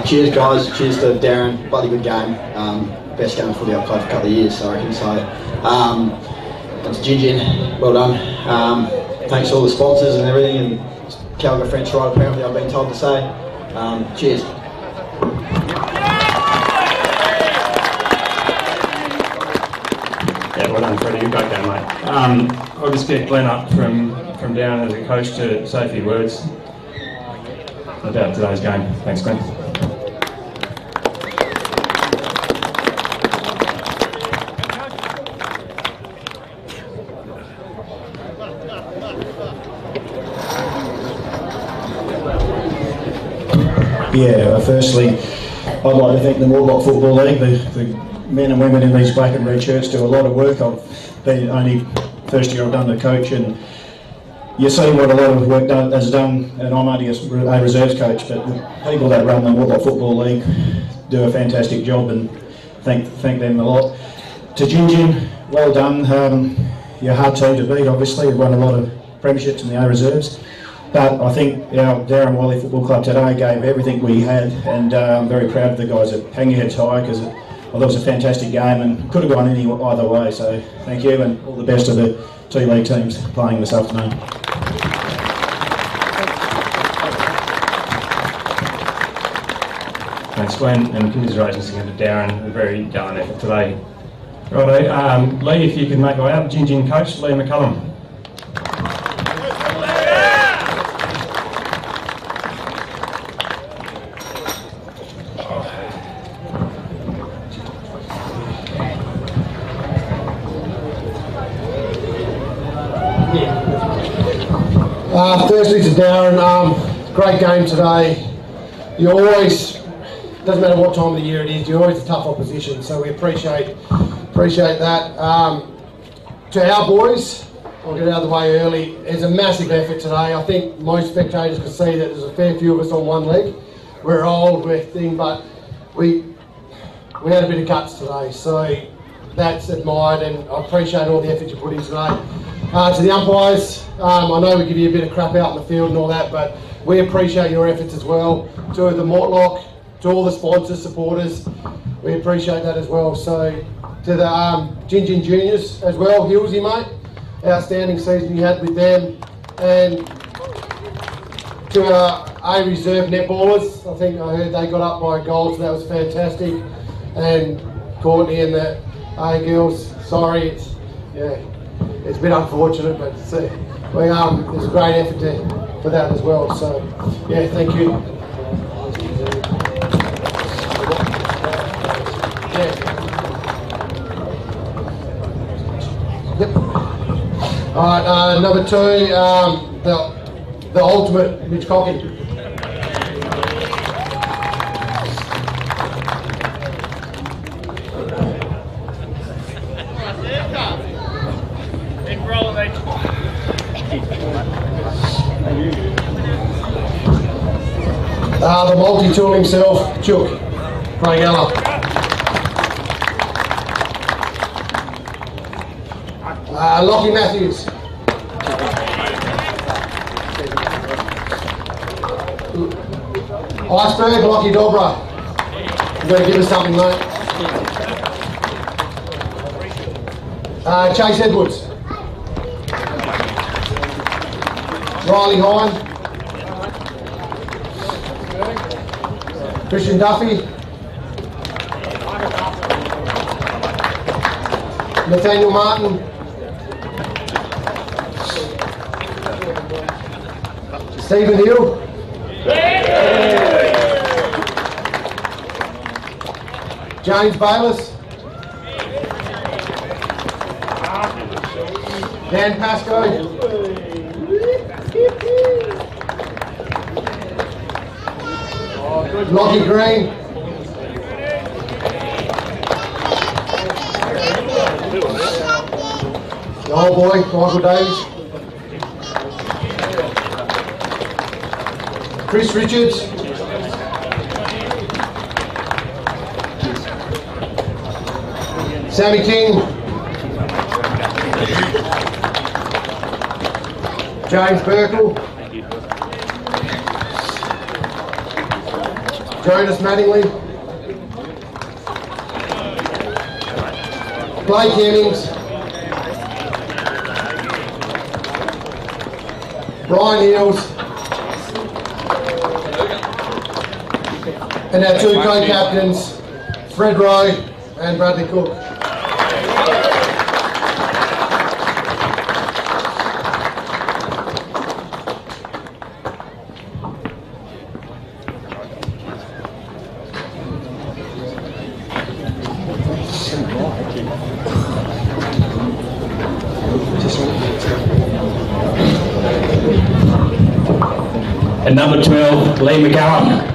Cheers, guys. Cheers to Darren. Bloody good game. Best game of footy I've played for a couple of years, so I reckon. So, that's Gin. Well done. Thanks to all the sponsors and everything, and Calgary French Ride, apparently, I've been told to say. Cheers. Yeah, well done, Freddie. Good game, mate. I'll just get Glenn up from down as a coach to say a few words about today's game. Thanks, Glenn. Yeah, firstly, I'd like to thank the Mortlock Football League. The men and women in these black and red shirts do a lot of work. I've been only first year I've done the coach, and you see what a lot of work has done, and I'm only a reserves coach, but the people that run the Mortlock Football League do a fantastic job, and thank them a lot. To Gin, well done. You're a hard team to beat, obviously. You've won a lot of premierships in the A reserves. But I think our Darren Wiley Football Club today gave everything we had, and I'm very proud of the guys that hang your heads high, because that was a fantastic game and could have gone either way. So thank you, and all the best to the two league teams playing this afternoon. Thanks, Glenn, and commiserations again to Darren. A very gallant effort today. Righto, Lee, if you could make way up. Gin coach, Lee McCullum. Firstly to Darren, great game today. You always, doesn't matter what time of the year it is, you're always a tough opposition, so we appreciate that. To our boys, I'll get out of the way early, it's a massive effort today. I think most spectators can see that there's a fair few of us on one leg. We're old, we're thin, but we had a bit of guts today, so that's admired, and I appreciate all the effort you put in today. To the umpires, I know we give you a bit of crap out in the field and all that, but we appreciate your efforts as well. To the Mortlock, to all the sponsors, supporters, we appreciate that as well. So to the Gin Juniors as well, Hillsy mate, outstanding season you had with them. And to our A reserve netballers, I think I heard they got up by a goal, so that was fantastic. And Courtney and the A girls, sorry, it's a bit unfortunate, but there's a great effort for that as well. So, yeah, thank you. Yep. All right, number two, the ultimate Mitch Cocky. The multi-tool himself, Chook, Craig Ella. Lockie Matthews. Iceberg, Lockie Dobra. You've got to give us something, mate. Chase Edwards. Riley Hine. Christian Duffy. Nathaniel Martin. Stephen Hill. James Bayless. Dan Pascoe. Lockie Green. The old boy, Michael Davies. Chris Richards. Sammy King. James Burkle. Jonas Mattingly. Blake Hemmings. Brian Eels. And our two co-captains, Fred Rowe and Bradley Cook. And number 12, Lee McCallum.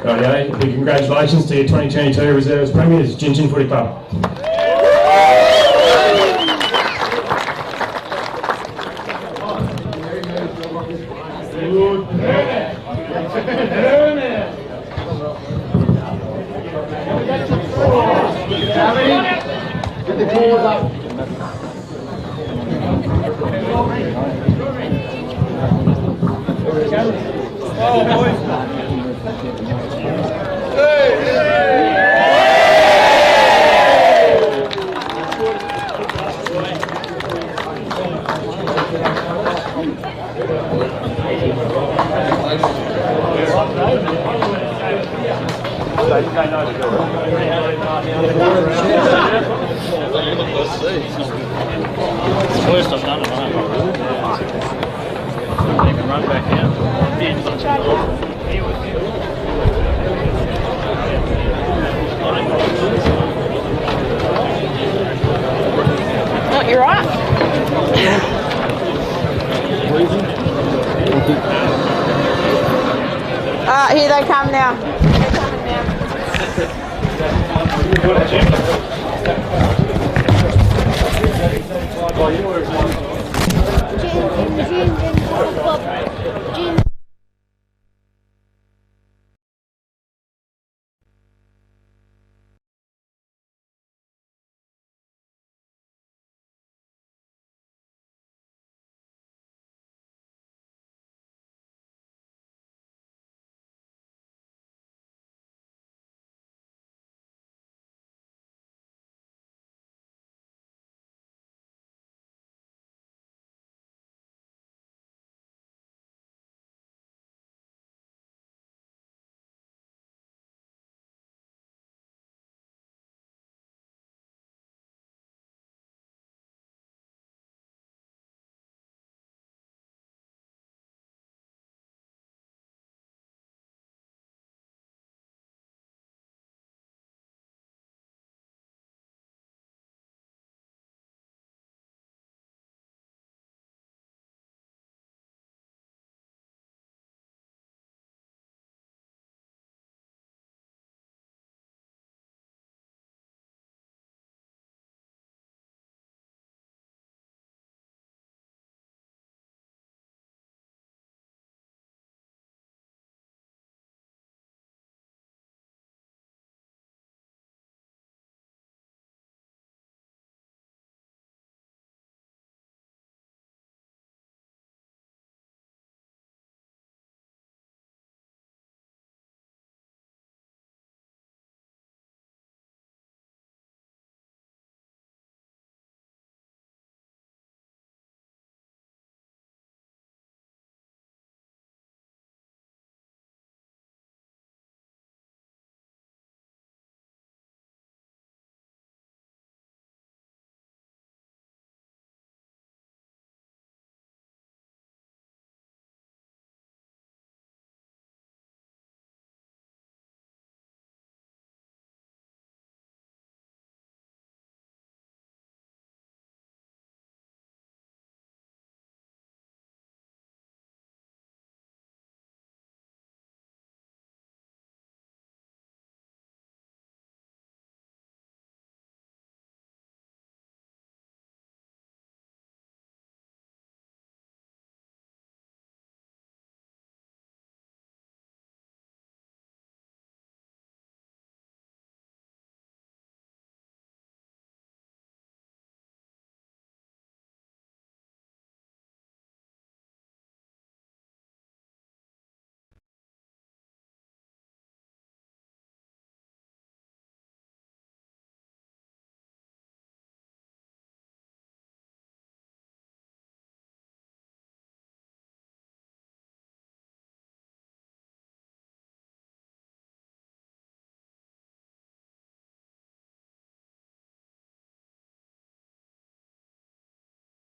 Rightio, big congratulations to your 2022 Reserves Premiers, Gin Footy Club. Get the claws up. First I've done it, I You can run back out. Oh, you're right. Here they come now. They're coming now.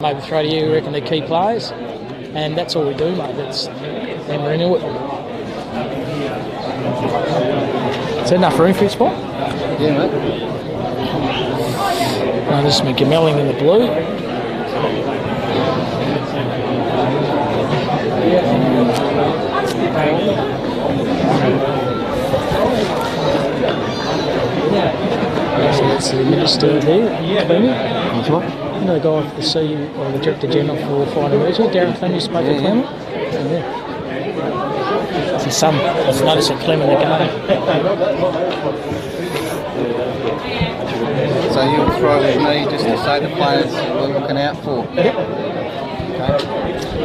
Maybe throw to you, we reckon they're key players, and that's all we do, mate. That's hammer into it. Is there enough room for your spot? Yeah, mate. No, this is McGemelling in the blue. So that's the minister there, Clemmy. You know the guy for the CEO or the Director General for Fire and Emergency, Darren Clemmy, spoke to Clemmy. Yeah. So some has noticed that Clemmy in the game. So you'll throw with me just to say the players we're looking out for. Yep.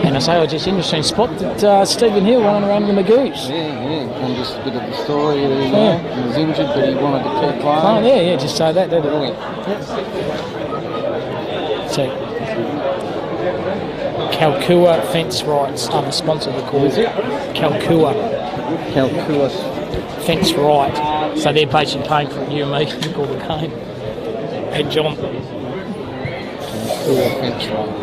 And I say, just interesting spot that Stephen Hill running around in the Magoos. Yeah, and just a bit of the story. He was injured, but he wanted to keep playing. Oh, yeah, just say that, didn't it? Brilliant. Yep. So, Kalkua Fence Rights are the sponsor of the call. Is it? Kalkua Fence Right. So they're basically paying for you and me to call the game. And John. Kalkua Fence Right.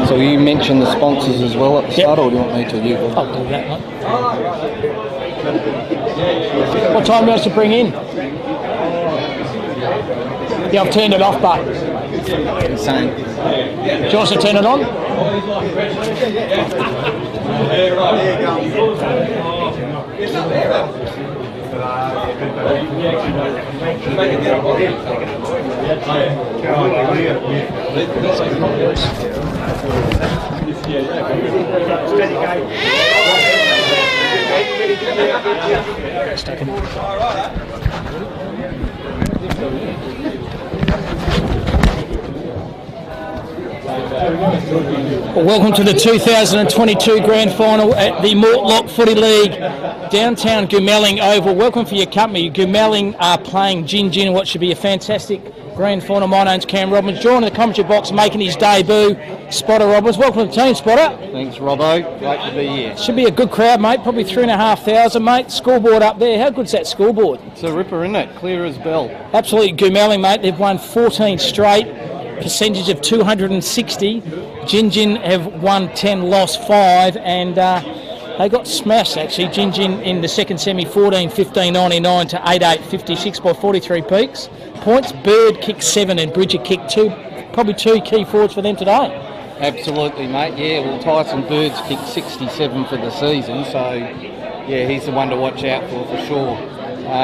So you mentioned the sponsors as well at the start, or do you want me to? I'll do that, mate. What time do you have to bring in? Yeah, I've turned it off, but... Insane. Do you want us to turn it on? Well, welcome to the 2022 Grand Final at the Mortlock Footy League, downtown Goomelling Oval. Welcome for your company. Goomelling are playing Gin Gin in what should be a fantastic Grand Final. My name's Cam Robbins. Joining the commentary box, making his debut, Spotter Robbins. Welcome to the team, Spotter. Thanks, Robbo. Great to be here. Should be a good crowd, mate. Probably 3,500, mate. Scoreboard up there. How good's that scoreboard? It's a ripper, isn't it? Clear as bell. Absolutely, Goomelling, mate. They've won 14 straight. Percentage of 260. Gin Gin have won 10, lost 5, and they got smashed actually. Gin Gin in the second semi 14-15-99 to 8-8-56 by 43 points. Bird kicked 7 and Bridger kicked 2. Probably 2 key forwards for them today. Absolutely, mate. Yeah, well, Tyson Bird's kicked 67 for the season, so yeah, he's the one to watch out for sure.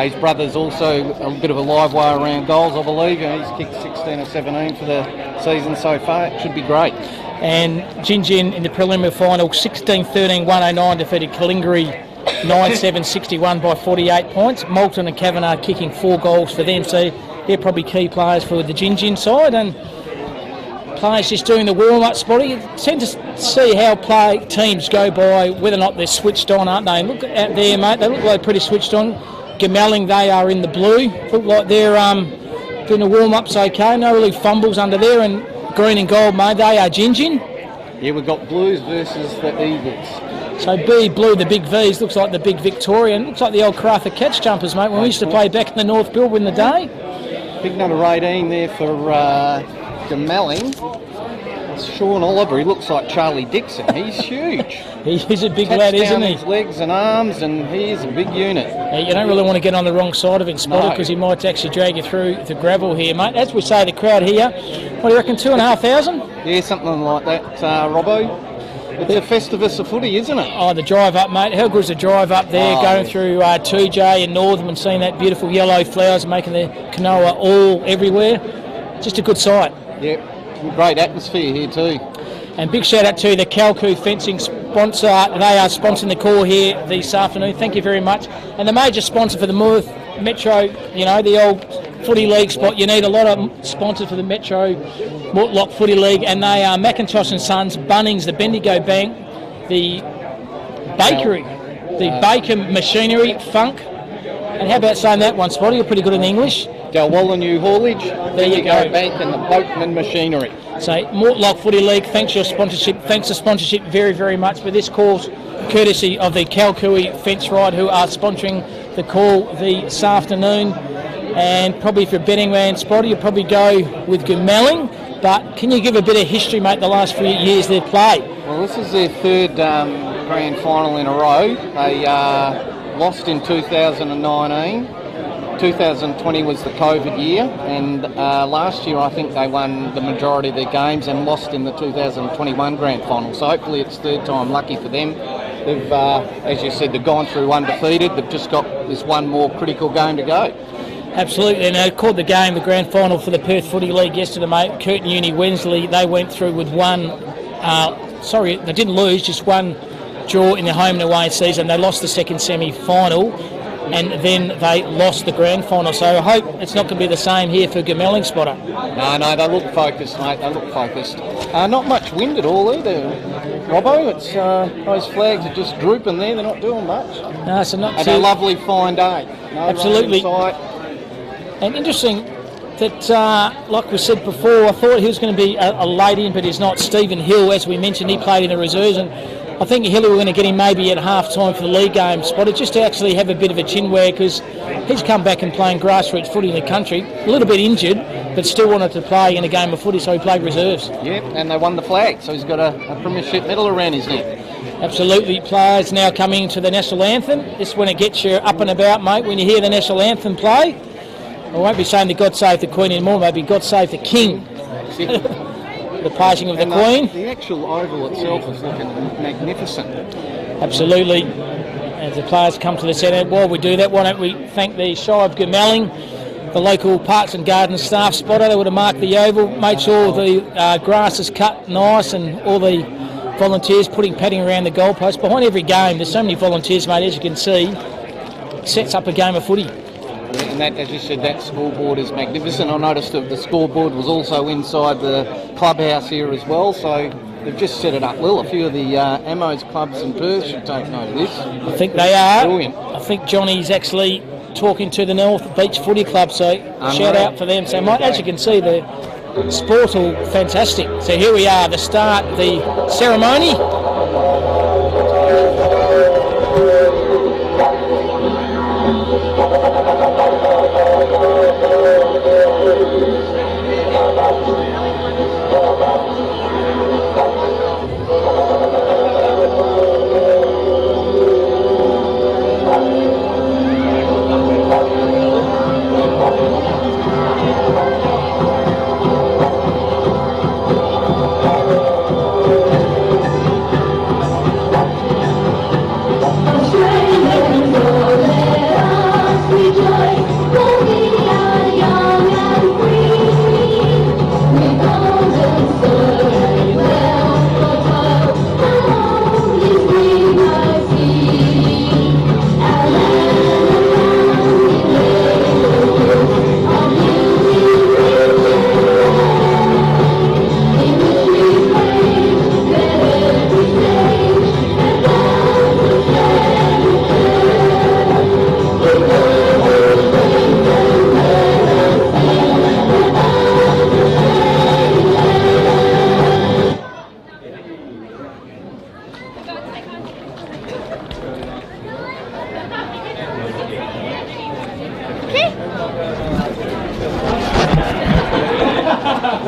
His brother's also a bit of a live wire around goals, I believe, and he's kicked 16 or 17 for the season so far. It should be great. And Gin Gin in the preliminary final, 16-13-109 defeated Kalingaree 9-7-61 by 48 points. Moulton and Kavanagh kicking 4 goals for them, so they're probably key players for the Gin Gin side. And players just doing the warm-up, Spotty. You tend to see how teams go by, whether or not they're switched on, aren't they? And look out there, mate, they look like they're pretty switched on. Goomelling, they are in the blue. Look like they're doing the warm-ups okay. No really fumbles under there. And green and gold, mate, they are Gin Gin. Yeah, we've got Blues versus the Eagles. So B, blue, the big Vs, looks like the big Victorian. Looks like the old Crafther catch jumpers, mate, when we used to play back in the North Bilbao in the day. Big number 18 there for Goomelling. Sean Oliver, he looks like Charlie Dixon. He's huge. He's a big lad, isn't he? His legs and arms, and he is a big unit. Yeah, you don't really want to get on the wrong side of him, Spotter, because he might actually drag you through the gravel here, mate. As we say, the crowd here, what do you reckon, 2,500? Yeah, something like that, Robbo. It's a Festivus of footy, isn't it? Oh, the drive up, mate. How good's the drive up there, going through 2J and Northam and seeing that beautiful yellow flowers making the canoa all everywhere. Just a good sight. Yep, great atmosphere here too. And big shout out to the Kalku fencing sponsor. They are sponsoring the call here this afternoon. Thank you very much. And the major sponsor for the North Metro, you know, the old footy league spot. You need a lot of sponsors for the Metro Mortlock Footy League, and they are Macintosh and Sons, Bunnings, the Bendigo Bank, the bakery, the Bacon Machinery, Funk. And how about saying that one, Spotty? You're pretty good in English. Dalwallinu Haulage, There you go. Bank and the Boatman Machinery. So Mortlock Footy League, thanks for your sponsorship. Thanks for sponsorship very, very much. But this call's courtesy of the Kalkui Fence Ride, who are sponsoring the call this afternoon. And probably if you're a betting man, Spotty, you'll probably go with Goomalling. But can you give a bit of history, mate, the last few years they've played? Well, this is their third grand final in a row. They lost in 2019. 2020 was the COVID year, and last year I think they won the majority of their games and lost in the 2021 grand final. So hopefully it's third time lucky for them. They've, as you said, they've gone through undefeated. They've just got this one more critical game to go. Absolutely, and they called the game, the grand final for the Perth Footy League yesterday, mate. Curtin Uni Wensley, they went through with one, they didn't lose, just one draw in the home and away season. They lost the second semi-final, and then they lost the grand final. So I hope it's not going to be the same here for Goomalling, Spotter. No, they look focused, mate. They look focused. Not much wind at all either, Robbo. It's those flags are just drooping there. They're not doing much. No, so not and a lovely fine day. No absolutely. rain in sight. And interesting that, like we said before, I thought he was going to be a late in, but he's not. Stephen Hill, as we mentioned, he played in the reserves, and I think Hill were going to get him maybe at half-time for the league game, Spotted, just to actually have a bit of a chin wag, because he's come back and playing grassroots footy in the country, a little bit injured, but still wanted to play in a game of footy, so he played reserves. Yep, and they won the flag, so he's got a premiership medal around his neck. Absolutely. Players now coming into the national anthem. This is when it gets you up and about, mate, when you hear the national anthem play. I won't be saying the God Save the Queen anymore, maybe God Save the King. The passing of the Queen. The actual oval itself is looking magnificent. Absolutely. As the players come to the centre, while we do that, why don't we thank the Shire of Goomalling, the local Parks and Gardens staff, Spotter. They would have marked the oval, made sure the grass is cut nice, and all the volunteers padding around the goalpost. Behind every game, there's so many volunteers, mate, as you can see. Sets up a game of footy. And that, as you said, that scoreboard is magnificent. I noticed that the scoreboard was also inside the clubhouse here as well, so they've just set it up well. A few of the Amos clubs in Perth should take note of this. I think they are. Brilliant. I think Johnny's actually talking to the North Beach Footy Club, so shout out for them. So, mate, as you can see, the sport all fantastic. So here we are, the start, the ceremony.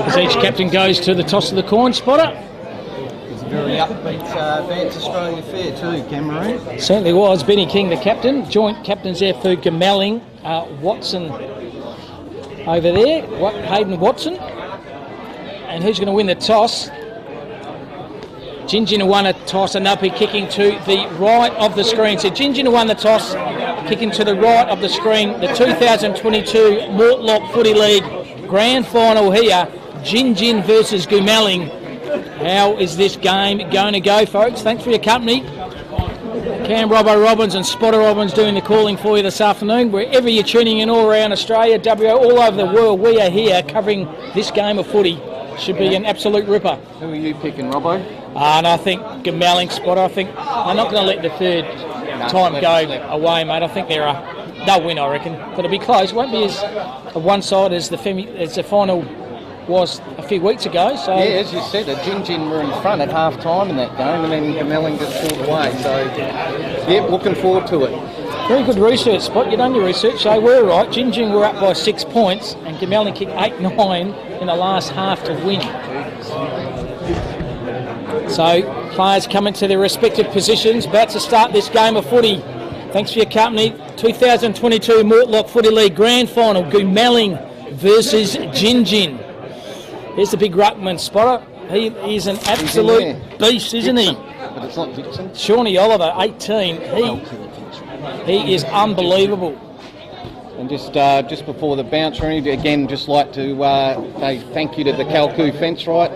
As each captain goes to the toss of the coin, Spotter. It's a very upbeat Advance Australia fair too, Cameroon. Certainly was. Benny King, the captain. Joint captains there for Goomalling. Watson over there. Hayden Watson. And who's going to win the toss? Gingin won a toss, and they'll be kicking to the right of the screen. So Gingin won the toss, kicking to the right of the screen. The 2022 Mortlock Footy League Grand Final here. Gingin versus Goomalling. How is this game going to go, folks? Thanks for your company. Cam Robbo Robbins and Spotter Robbins doing the calling for you this afternoon. Wherever you're tuning in all around Australia, WA, all over the world, we are here covering this game of footy. Should be an absolute ripper. Who are you picking, Robbo? And I think Goomalling, Spotter. I think I'm not going to let the third time go away, mate. I think they're a they'll win, I reckon. But it'll be close. It won't be as one-sided as the final was a few weeks ago. So yeah, as you said, Gin were in front at half time in that game, and then Gamelling just pulled away. So, yeah, looking forward to it. Very good research, Spot. You've done your research. They were right. Gin were up by 6 points, and Gamelling kicked 8-9 in the last half to win. So, players coming to their respective positions, about to start this game of footy. Thanks for your company. 2022 Mortlock Footy League Grand Final, Gamelling versus Gin. Here's the big ruckman, Spotter. He is an absolute beast, isn't he? But it's not Dixon. Shawnee Oliver, 18. He is unbelievable. And just before the bounce, again, just like to say thank you to the Calcoo Fence Right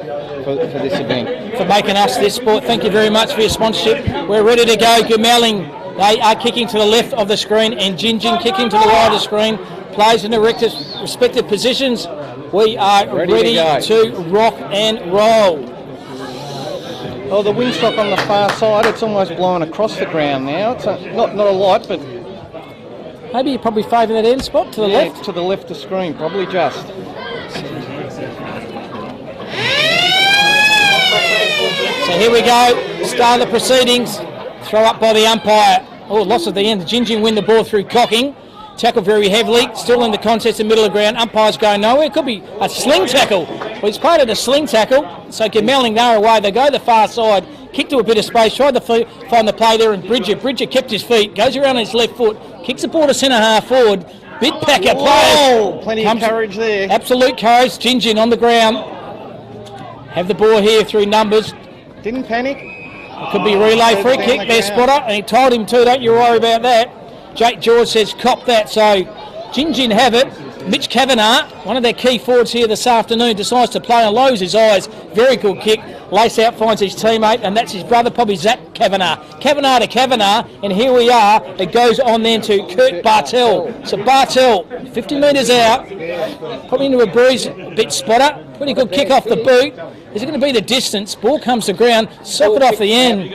for this event. For making us this sport. Thank you very much for your sponsorship. We're ready to go. Gamelling, they are kicking to the left of the screen, and Gin kicking to the right of the screen. Plays in the respective positions. We are ready to rock and roll. Oh, the windsock on the far side, it's almost blowing across the ground now. It's not a lot, but... Maybe you probably favour that end spot to the left? To the left of the screen, probably just. So here we go, start of the proceedings. Throw up by the umpire. Oh, loss at the end. Gin win the ball through Cocking. Tackle very heavily, still in the contest in the middle of the ground. Umpire's going nowhere. It could be a sling tackle. Well, he's played it a sling tackle. So Gamelling, they're away. They go the far side, kick to a bit of space, tried to find the play there, and Bridger kept his feet, goes around his left foot, kicks the ball to centre half forward. Bit packer players. Plenty of courage there. Absolute courage. Gin on the ground. Have the ball here through numbers. Didn't panic. It could be relay free kick there, Spotter. And he told him to, don't you worry about that. Jake George says, cop that. So, Gin have it. Mitch Kavanagh, one of their key forwards here this afternoon, decides to play and lowers his eyes. Very good kick. Lace out finds his teammate, and that's his brother, probably Zach Kavanagh. Kavanagh to Kavanagh, and here we are. It goes on then to Kurt Bartell. So Bartell, 50 metres out, probably into a bruise, a bit, Spotter. Pretty good kick off the boot. Is it going to be the distance? Ball comes to ground, socket off the end.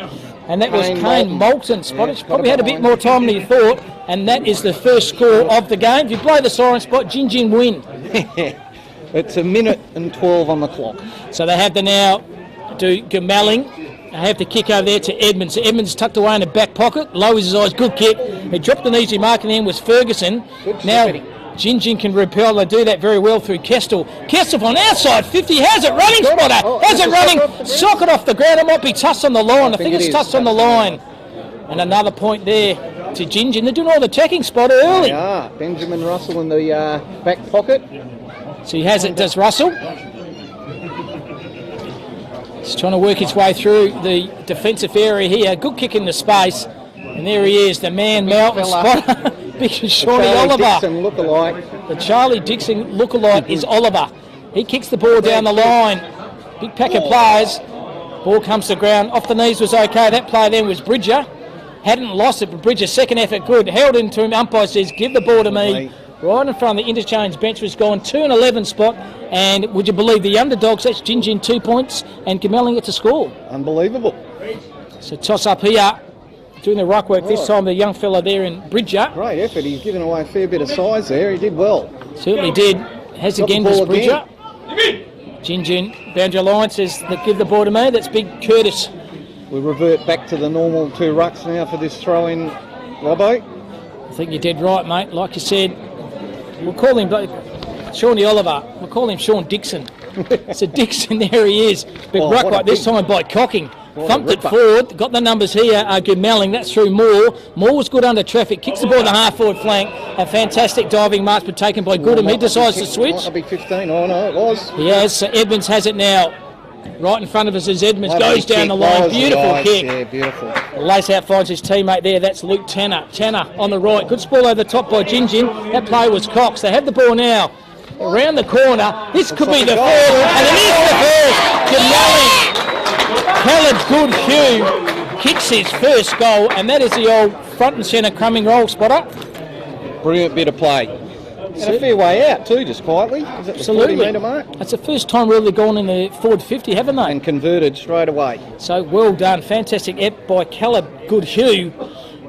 And that was Kane Moulton. Spot. Probably had a bit more time than you thought. And that is the first score of the game. If you blow the siren, Spot, Gin win. It's 1:12 on the clock. So they have to now do Gamelling. They have to kick over there to Edmonds. So Edmonds tucked away in the back pocket. Lowers his eyes. Good kick. He dropped an easy mark, and then was Ferguson. Now Gin can repel. They do that very well through Kestel. Kestel on outside 50. How's it running, Spotter? How's it running? Socket off the ground. It might be touched on the line. I think it's touched on the line. And another point there to Gin. They're doing all the attacking, Spotter, early. Yeah, Benjamin Russell in the back pocket. So he has it, does Russell. He's trying to work his way through the defensive area here. Good kick into space. And there he is, the man, Mountain Spotter. Big Shawnee Oliver. Dixon lookalike. The Charlie Dixon lookalike is Oliver. He kicks the ball down the line. Big pack of players. Ball comes to ground. Off the knees was okay. That play then was Bridger. Hadn't lost it, but Bridger, second effort good. Held into him. Umpire says, give the ball to me. Right in front of the interchange bench was gone. 2-11 Spot. And would you believe the underdogs, that's Gin 2 points and Gamelling to score. Unbelievable. So toss up here. Doing the ruck work this time, the young fella there in Bridger. Great effort. He's given away a fair bit of size there. He did well. Certainly did. Has again was Bridger. Gin, boundary line says, give the ball to me. That's big Curtis. We revert back to the normal 2 rucks now for this throw-in, Robbo. I think you did right, mate. Like you said, we'll call him Shawnee Oliver. We'll call him Sean Dixon. So Dixon, there he is. But ruck right this time by Cocking. Thumped it forward, got the numbers here, Gamelling, that's through Moore. Moore was good under traffic, kicks the ball in the half-forward flank. A fantastic diving march, but taken by Goodham. He decides to switch. Might be 15, oh no, it was. He has, so Edmonds has it now. Right in front of us as Edmonds goes down the line. Beautiful kick. Yeah, beautiful. Lace out finds his teammate there, that's Luke Tanner. Tanner on the right, good spoil over the top by Gin. That play was Cox. They have the ball now. Around the corner, this could be the third, and it is the first. Gamelling. Caleb Goodhue kicks his first goal, and that is the old front and centre coming roll, Spotter. Brilliant bit of play. And a fair way out too, just quietly. Is it the 40 metre mark? That's the first time really gone in the forward 50, haven't they? And converted straight away. So well done. Fantastic ep by Caleb Goodhue.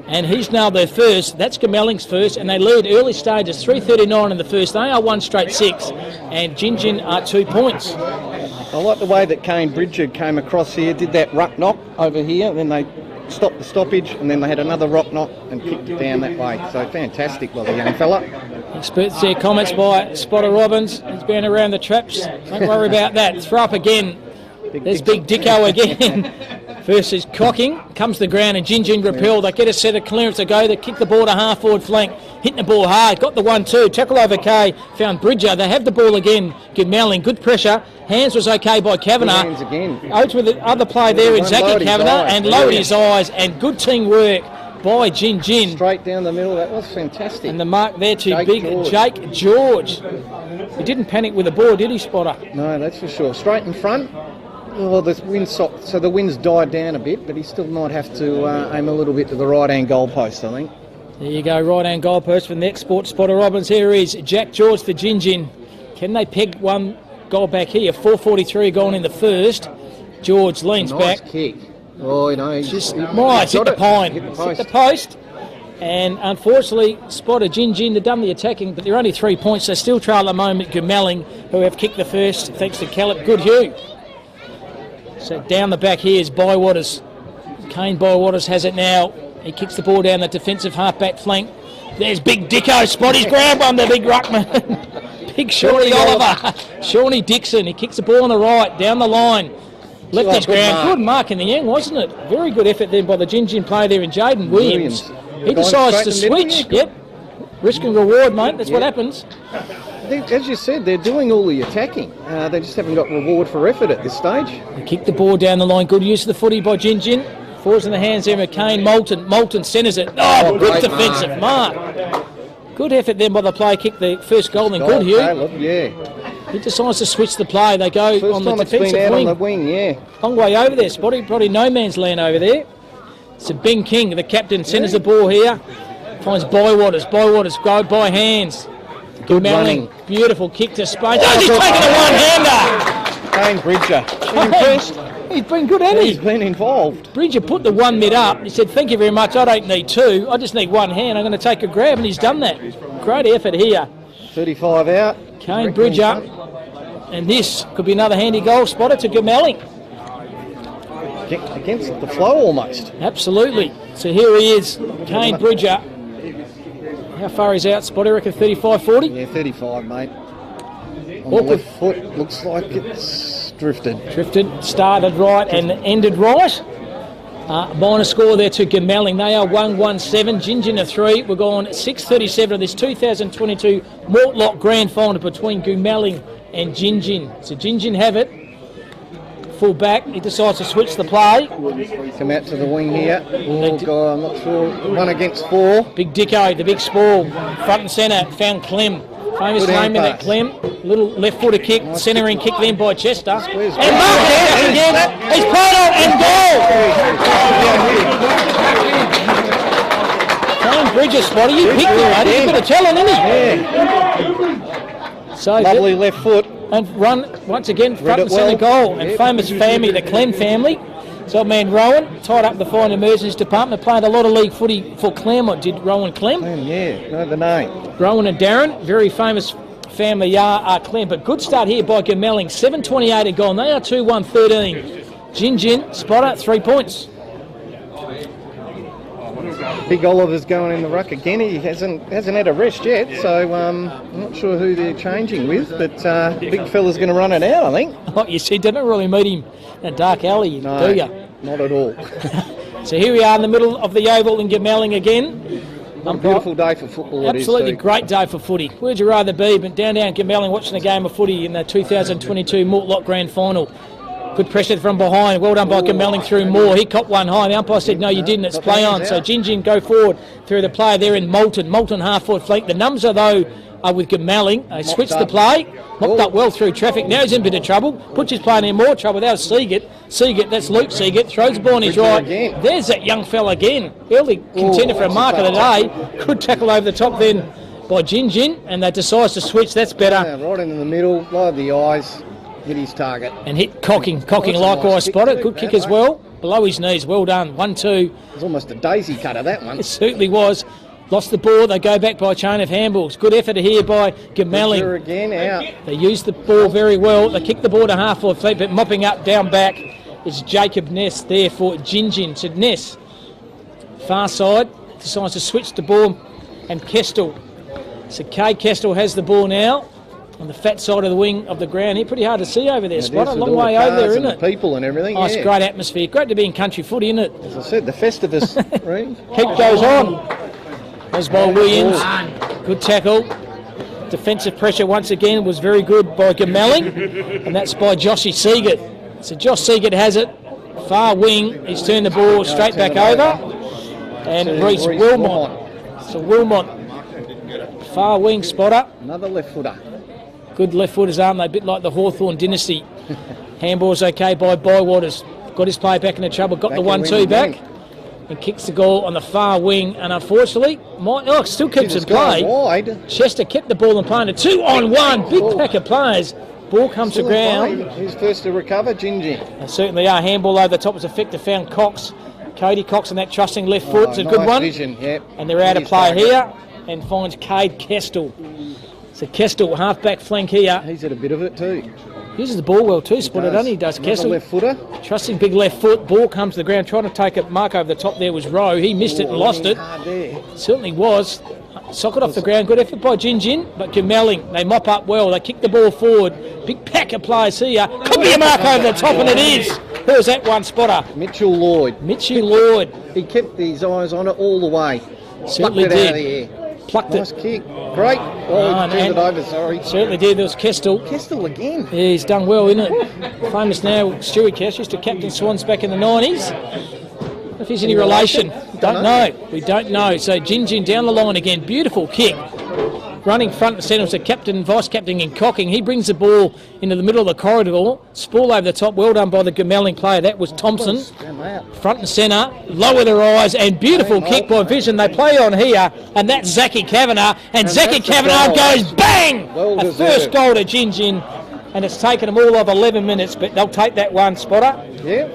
and he's nailed their first. That's Gemelling's first, and they lead early stages, 3:39 in the first. They are 1 straight 6, and Gin are 2 points. I like the way that Kane Bridger came across here, did that ruck knock over here, and then they stopped the stoppage, and then they had another rock knock and kicked it down that way. So fantastic by the young fella. Experts there, comments by Spotter Robbins. He's been around the traps. Don't worry about that. Throw up again. There's Big Dicko again. First is Cocking, comes to the ground, and Gin repelled. They get a set of clearance to go. They kick the ball to half forward flank, hitting the ball hard. Got the 1-2, tackle over Kay, found Bridger. They have the ball again. Melling, good pressure. Hands was okay by Kavanagh. Hands again. Oates with the other play there in Zachy Kavanagh, and lowered his eyes, and good teamwork by Gin. Straight down the middle, that was fantastic. And the mark there to Jake George. He didn't panic with the ball, did he, Spotter? No, that's for sure. Straight in front. Oh, the wind so the wind's died down a bit, but he still might have to aim a little bit to the right-hand goalpost, I think. There you go, right-hand goalpost for the next sport. Spotter Robbins. Here is Jack George for Gin. Can they peg one goal back here? 4:43 gone in the first. George leans nice back. Kick. Oh, you know, Hit the pine. Hit the post. And unfortunately, Spotter Gin have done the attacking, but they're only 3 points. They still trail at the moment. Gemelling, who have kicked the first, thanks to Callip Goodhue. So down the back here is Bywaters. Kane Bywaters has it now. He kicks the ball down the defensive half-back flank. There's Big Dicko. Spotty's ground one, the big ruckman. Big Shawnee Oliver. Shawnee Dixon. He kicks the ball on the right, down the line. Left his ground. Good mark in the end, wasn't it? Very good effort then by the Gin player there in Jaden Williams. He decides to switch. Yep. Risk and reward, mate. That's what happens. As you said, they're doing all the attacking. They just haven't got reward for effort at this stage. They kick the ball down the line. Good use of the footy by Gin. Falls in the hands there of McCain. Moulton centres it. Oh, good defensive mark. Good effort then by the player. Kicked the first goal. And Goodhue. Yeah. He decides to switch the play. They go First on the time it's defensive been out wing. on the wing, yeah. Long way over there, Spotty. Probably no man's land over there. So Ben King, the captain, centres the ball here. Finds Bywaters. Bywaters go by hands. Good running. running. Beautiful kick to space. Oh, he's taking a one-hander. Kane Bridger. He's been good, hasn't he? He's been involved. Bridger put the 1 mid up. He said, thank you very much. I don't need two. I just need one hand. I'm going to take a grab, and he's done that. Great effort here. 35 out. Kane Bridger. And this could be another handy goal. Spotter to Gemelling. Against the flow almost. Absolutely. So here he is, Kane Bridger. How far is out, Spotter? Reckon 35, 40? Yeah, 35, mate. On the left foot, looks like it's drifted. Started right and ended right. Minor score there to Gemelling. They are 1-1-7. Gin 3. We're going 6:37 of this 2022 Mortlock Grand Final between Gemelling and Gin. So Gin have it. Full back, he decides to switch the play. Come out to the wing here. Oh, God, I'm not sure. 1 against 4. Big Dicko, the big spall. Front and centre, found Clem. Famous name in that Clem. Little left footer kick, centering kick then by Chester. And Mark Anderson again. He's played on and goal. Kane Bridger, Spotty, you picked him, mate. He's a bit of talent, isn't he? So lovely left foot. And run once again front and centre goal. And famous family, the Clem family. So man Rowan tied up the Fire and Emergencies Department, played a lot of league footy for Claremont. Did Rowan Clem? Yeah, know the name. Rowan and Darren, very famous family are Clem. But good start here by Gemelling. 7:28 gone. They are 2-1-13. Gin, Spotter, 3 points. Big Oliver's going in the ruck again. He hasn't had a rest yet, so I'm not sure who they're changing with, but big fella's going to run it out, I think. Like you said, didn't really meet him in a dark alley, no, do you? Not at all. So here we are in the middle of the oval in Gemelling again. A beautiful day for football. Absolutely great day for footy. Where'd you rather be? But down Gemelling watching a game of footy in the 2022 Mortlock Grand Final. Good pressure from behind. Well done by Gemelling through Moore. He copped one high. The umpire said, no, you didn't. It's play on. So Gin go forward through the player there in Moulton. Moulton half-forward flank. The numbers are, though, with Gemelling. They switched the play. Mopped up well through traffic. Now he's in a bit of trouble. Puts his player in more trouble. That was Seagate. That's Luke Seagate. Throws the ball on his right. There's that young fella again. Early contender for a mark of the day. Good tackle over the top then by Gin. And they decides to switch. That's better. Yeah, right in the middle. Light the eyes. Hit his target. And hit Cocking likewise, Spotter. Good kick as well. below his knees. Well done. 1-2. It was almost a daisy cutter, that one. It certainly was. Lost the ball. They go back by a chain of handballs. Good effort here by Gemelling. Butcher again out. They used the ball very well. They kicked the ball to half-forward feet, but mopping up down back is Jacob Ness there for Gingin. So Ness, far side, decides to switch the ball, and Kestel. So Kay Kestel has the ball now on the fat side of the wing of the ground here. Pretty hard to see over there, Spot. A long way over there, isn't it? People and everything. Oh, it's a great atmosphere. Great to be in country footy, isn't it? As I said, the Festivus. Keep goes on. As by Williams. Good tackle. Defensive pressure once again was very good by Gemelling, and that's by Joshy Seagate. So Josh Seagate has it. Far wing. He's turned the ball straight back over. And Reece Wilmot. So Wilmot, far wing spotter. Another left footer. Good left footers, aren't they? A bit like the Hawthorn dynasty. Handball's okay by Bywaters. Got his play back into trouble. Got the 1-2 back. And kicks the goal on the far wing. And unfortunately, still keeps in play. Wide. Chester kept the ball and playing a 2-on-1. Big pack of players. Ball comes to ground. Who's first to recover? Gingin. They certainly are. Handball over the top was effective. Found Cox. Cody Cox on that trusting left foot. It's a good one. Vision, yep. And they're out of play here. And finds Cade Kestel. So Kestel, half-back flank here. He's had a bit of it too. Uses the ball well too, Spotted, doesn't he? Does Kestel. Left footer. Trusting big left foot. Ball comes to the ground. Trying to take a mark over the top there was Rowe. He missed it and lost it. Certainly was. Socket off the ground. Good effort by Gingin. But Gemelling, they mop up well. They kick the ball forward. Big pack of players here. Could be a mark over the top, and it is. Who's that one, Spotter? Mitchell Lloyd. He kept his eyes on it all the way. Certainly Plucked it did. out of the air. Plucked nice it. kick. Great. Oh, he turned it over, sorry. Certainly did. There was Kestel. Kestel again. Yeah, he's done well, isn't it? Famous now, Stewie Kess used to captain Swans back in the 90s. If he's any relation, don't know. We don't know. So Gingin down the line again. Beautiful kick. Running front and centre was the captain, vice captain in Cocking. He brings the ball into the middle of the corridor. Spool over the top. Well done by the Gemelling player. That was Thompson. Front and centre. Lower their eyes. And beautiful kick by Vision. They play on here. And that's Zachy Kavanagh. And Zachy Kavanagh goes bang! A first goal to Gingin. And it's taken them all of 11 minutes. But they'll take that one, Spotter. Yeah.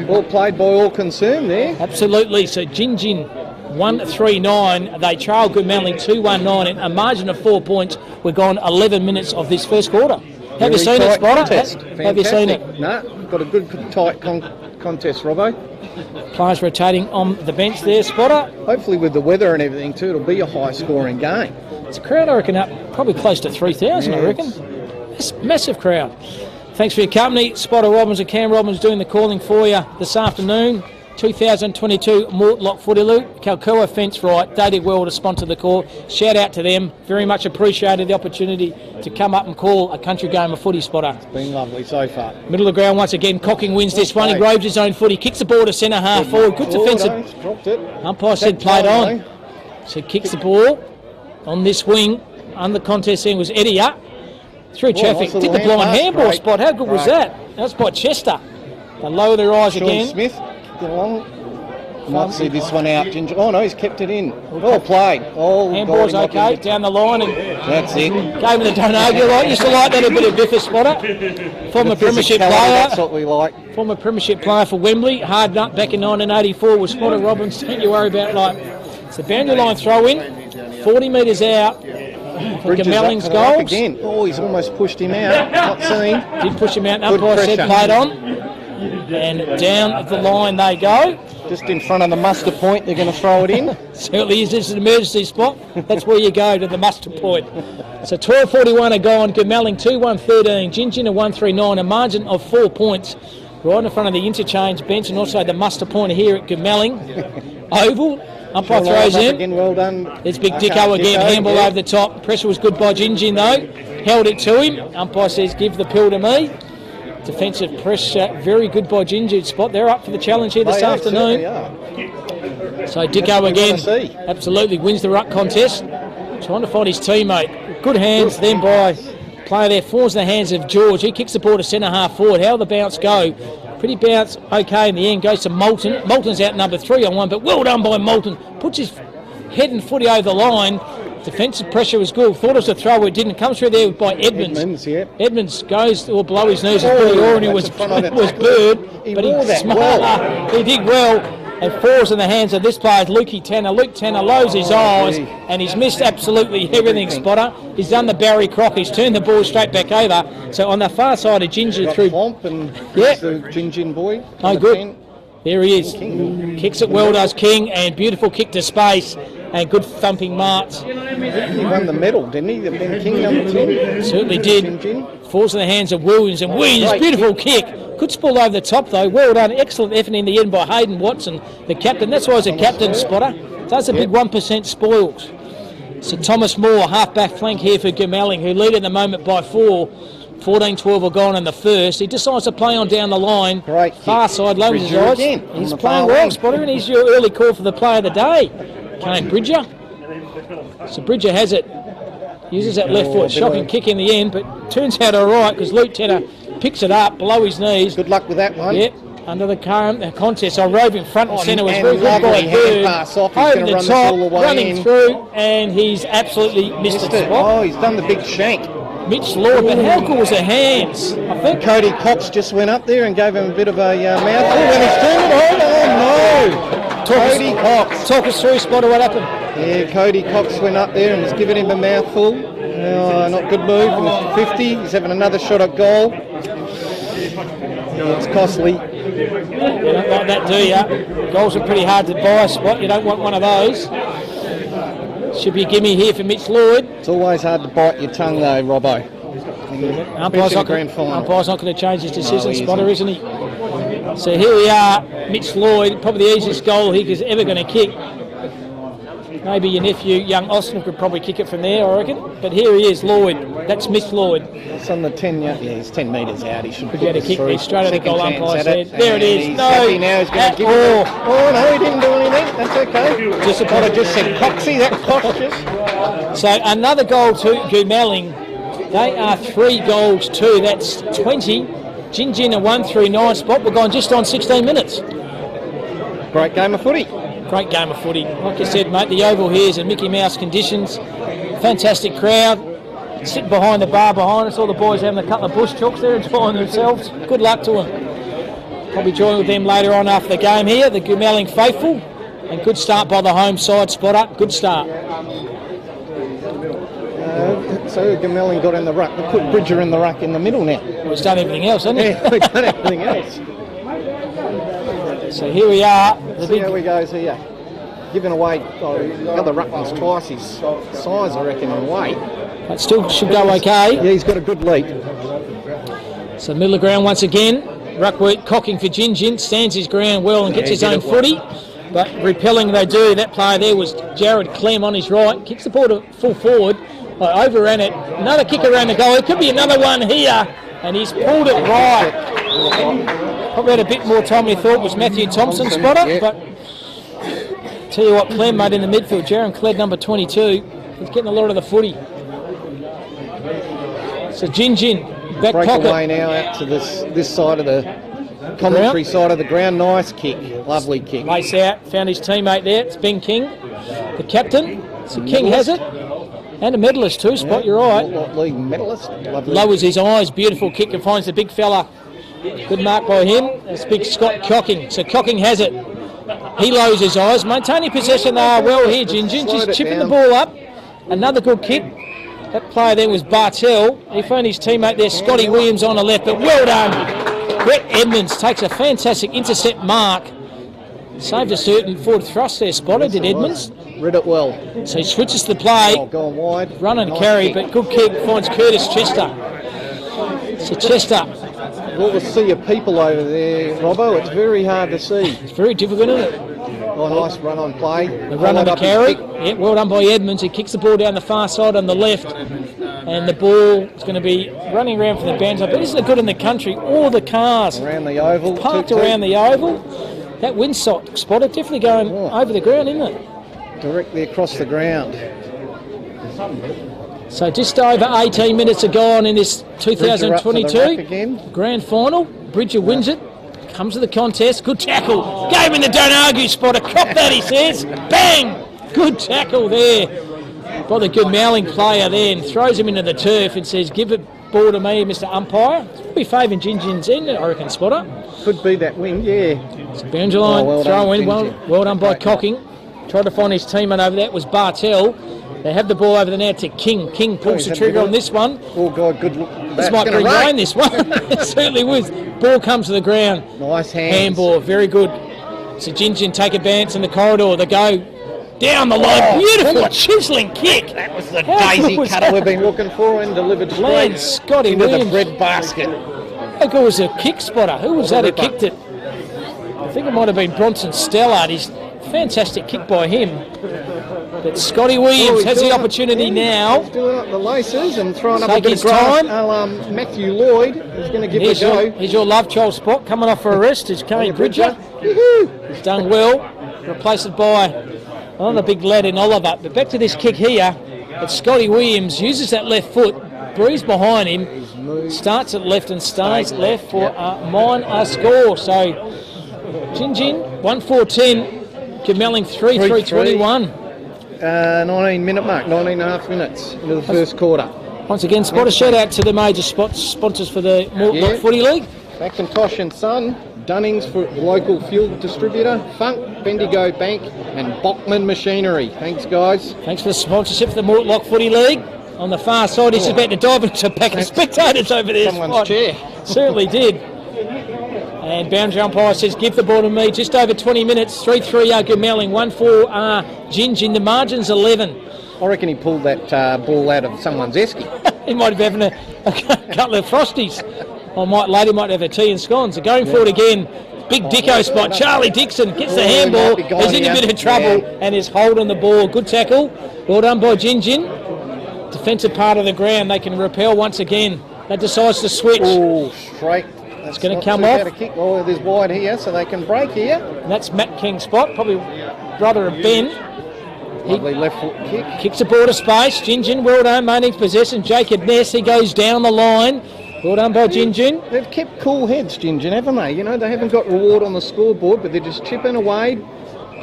Well played by all concerned there. Absolutely. So Gingin 1-3-9. They trail Gemelling 2-1-9 and a margin of 4 points. We're gone 11 minutes of this first quarter. Have you seen it, Spotter? Have you seen it? No, got a good tight contest, Robbo. Players rotating on the bench there, Spotter. Hopefully with the weather and everything too, it'll be a high scoring game. It's a crowd, I reckon, up probably close to 3,000, I reckon. It's a massive crowd. Thanks for your company. Spotter Robbins and Cam Robbins doing the calling for you this afternoon. 2022 Mortlock Footy Loop. Kalkua Fence Right. They did well to sponsor the call. Shout out to them. Very much appreciated the opportunity to come up and call a country game of footy, Spotter. It's been lovely so far. Middle of the ground once again. Cocking wins this one. He groves his own foot. He kicks the ball to centre half forward. Good defensive. Dropped it. Umpire said played on. So kicks the ball on this wing. On the contest end was Eddie up. Through traffic. Did the blind handball, Spot. How good was that? That was by Chester. They lower their eyes again. Smith. Get along. Might see this one out, Ginger. Oh no, he's kept it in. Well played. Oh, handball's okay. Down the line. And that's it. Gave him the don't argue. Used to like that a bit of Biffa, Spotter. Former premiership player. That's what we like. Former premiership player for Wembley. Hard nut back in 1984 with Spotter Robbins. Don't you worry about it's the boundary line throw in. 40 metres out. For Gemelling's goals. Again. Oh, he's almost pushed him out. Not seen. Did push him out. Umpire said played on. And down the line they go. Just in front of the muster point, they're going to throw it in. Certainly is. This is an emergency spot. That's where you go, to the muster point. So 12:41 are gone. Gemelling 2-1-13. Gingin 1-3-9. A margin of 4 points. Right in front of the interchange bench and also the muster point here at Gemelling. Oval. Umpire throws in. Again, well done. There's Big Dicko again. Handball over the top. Pressure was good by Gingin though. Held it to him. Umpire says give the pill to me. Defensive pressure, very good by Gingin, Spot. They're up for the challenge here this afternoon. So Dicko again, absolutely wins the ruck contest. Trying to find his teammate. Good hands then by player there. Falls in the hands of George. He kicks the ball to centre half forward. How the bounce go? Pretty bounce, okay in the end. Goes to Moulton. Moulton's out number 3 on one, but well done by Moulton. Puts his head and footy over the line. Defensive pressure was good. Thought it was a throw. It didn't come through there by Edmonds. Edmonds goes below his knees. It was Bird, but he He did well and falls in the hands of this player, Lukey Tanner. Luke Tanner lowers his eyes and he's missed absolutely everything, Spotter. He's done the Barry Crock. He's turned the ball straight back over. So on the far side of Ginger through... and the Gingin boy. Oh, good. There he is. Kicks it well, does King, and beautiful kick to space. And good thumping marks. He won the medal, didn't he? The Ben King number 10. Certainly did. Falls in the hands of Williams, and Williams, beautiful kick. Good spool over the top though. Well done. Excellent effort in the end by Hayden Watson, the captain. That's why he's a captain, Spotter. Does a big 1% spoils. So Thomas Moore, half-back flank here for Gemelling, who lead at the moment by 4. 14-12 are gone in the first. He decides to play on down the line. Great far side, lowers his eyes. He's playing well, Spotter, and he's your early call for the player of the day. Kane Bridger. So Bridger has it. Uses that left foot. Shocking kick in the end, but turns out all right because Luke Tanner picks it up below his knees. Good luck with that one. Yep. Under the contest. So roving front and centre was very good lovely by Bird. pass off. He's Over going to the run top, this all the way running in. through, and he's absolutely missed it. Oh, he's done the big shank. Mitch Lord, but how good was the hands? I think Cody Cox just went up there and gave him a bit of a mouthful when he's turned it over. Oh no! Cody Cox. Talk us through, Spotter, what happened? Yeah, Cody Cox went up there and was giving him a mouthful. Not good move. And it's 50. He's having another shot at goal. It's costly. You don't like that, do you? Goals are pretty hard to buy, Spot. You don't want one of those. Should be a gimme here for Mitch Lloyd. It's always hard to bite your tongue though, Robbo. Umpire's not going to change his decision, Spotter, isn't he? So here we are, Mitch Lloyd, probably the easiest goal he is ever going to kick. Maybe your nephew, young Austin, could probably kick it from there, I reckon. But here he is, Lloyd. That's Mitch Lloyd. It's on the 10, yeah, he's 10 metres out. He should be able to kick this straight at the goal umpire's head. There There it is. He's no, happy now. He's going to give it. Oh no, he didn't do anything. That's okay. Just said Coxie, that Cox. So another goal to Goomelling. They are 3 goals to. That's 20. Gingin a 1-3-9 spot. We're going just on 16 minutes. Great game of footy. Great game of footy. Like I said, mate, the Oval here is in Mickey Mouse conditions. Fantastic crowd. Sitting behind the bar behind us. All the boys having a couple of bush chalks there, enjoying themselves. Good luck to them. Probably join with them later on after the game here. The Goomelling faithful. And good start by the home side. Spot up. Good start. So Gemelling got in the ruck. We put Bridger in the ruck in the middle now. Well, he's done everything else, hasn't he? Yeah, we've done everything else. So here we are. See how he goes here. Giving away the other ruckman's twice his size, I reckon, in weight. But still should go okay. Yeah, he's got a good lead. So middle of ground once again. Ruckworth cocking for Gingin. Stands his ground well and gets his own footy. But repelling they do. That player there was Jared Clem on his right. Kicks the ball to full forward. Overran it. Another kick around the goal. It could be another one here. And he's pulled it right. Probably had a bit more time than he thought was Matthew Thompson, Spotter. But tell you what, Clem made in the midfield. Jaron Cled, number 22. He's getting a lot of the footy. So Gingin, back break pocket. Away now out to this side of the commentary side of the ground. Nice kick. Lovely kick. Lace out. Found his teammate there. It's Ben King, the captain. So King has it. And a medalist too, Spot, you're right. League medalist. Lovely. Lowers his eyes, beautiful kick and finds the big fella. Good mark by him. That's big Scott Cocking. So Cocking has it. He lowers his eyes. Maintaining possession they are well here, Gingin. Just chipping the ball up. Another good kick. That player there was Bartell. He found his teammate there, Scotty Williams, on the left, but well done. Brett Edmonds takes a fantastic intercept mark. Saved a certain forward thrust there, Spotter, did Edmonds. Read it well. So he switches the play. Going wide. Run and carry, but good kick finds Curtis Chester. So Chester. Well, to see your people over there, Robbo, it's very hard to see. It's very difficult, isn't it? Oh, nice run on play. The run on the carry. Yeah, well done by Edmonds. He kicks the ball down the far side on the left. And the ball is going to be running around for the bands. But isn't it good in the country? All the cars around the oval. Parked around the oval. That windsock, Spotter, definitely going over the ground, isn't it? Directly across the ground. So just over 18 minutes are gone in this 2022 grand final. Bridger wins it. Comes to the contest. Good tackle. Game in the don't argue, Spotter. Cop that, he says. Bang! Good tackle there. by the Goomalling player then, throws him into the turf and says, give it ball to me, Mr. Umpire. It's probably favouring Gingin's end, I reckon, Spotter. Could be that win, yeah. It's a boundary line, well throw done, in, well done by Cocking. Tried to find his teammate over there, it was Bartell. They have the ball over there now to King. King pulls the trigger on this one. Oh, God, good look. This might bring rain, this one. It certainly was. Ball comes to the ground. Nice hands. Handball, very good. So Gingin take a bounce in the corridor. They go down the line. Beautiful chiselling kick. That was the daisy cutter we've been looking for and delivered straight Scotty into Williams. the bread basket. I think it was a kick spotter. Who was that who kicked it? I think it might have been Bronson Stellard. His fantastic kick by him. But Scotty Williams has the opportunity now. He's doing up the laces and throwing up a Take bit his of grass. time. Matthew Lloyd is going to give it a go. Here's your love child spot coming off for a rest. Is Kane Bridger. He's done well. Replaced by another big lad in Oliver. But back to this kick here. But Scotty Williams uses that left foot, breathes behind him, starts at left and stays left for a minor score. So Gingin 1-4-10, Goomalling 3-3-21. 19-minute mark, 19 and a half minutes into the first quarter. Once again, Spotter, shout out to the major sponsors for the Mortlock Footy League. McIntosh and Son, Dunnings for local fuel distributor, Funk, Bendigo Bank and Bockman Machinery. Thanks, guys. Thanks for the sponsorship for the Mortlock Footy League. On the far side, he's about to dive into a pack of spectators over there. Someone's chair. Certainly did. And boundary umpire says, give the ball to me. Just over 20 minutes. 3-3 Goomalling, 1-4 Gingin. The margin's 11. I reckon he pulled that ball out of someone's esky. He might be having a couple of frosties. Lady might have a tea and scones. So going forward again. Big Dicko spot. Charlie Dixon gets the handball. He's in a bit of trouble and is holding the ball. Good tackle. Well done by Gingin. Defensive part of the ground. They can repel once again. That decides to switch. Oh, straight. It's going to come off. Kick. Oh, there's wide here, so they can break here. And that's Matt King's spot, probably brother of Ben. Lovely left foot kick. Kicks the ball to space. Gingin, well done, maintaining possession. Jacob Ness, he goes down the line. Well done by Gingin. They've kept cool heads, Gingin, haven't they? You know, they haven't got reward on the scoreboard, but they're just chipping away.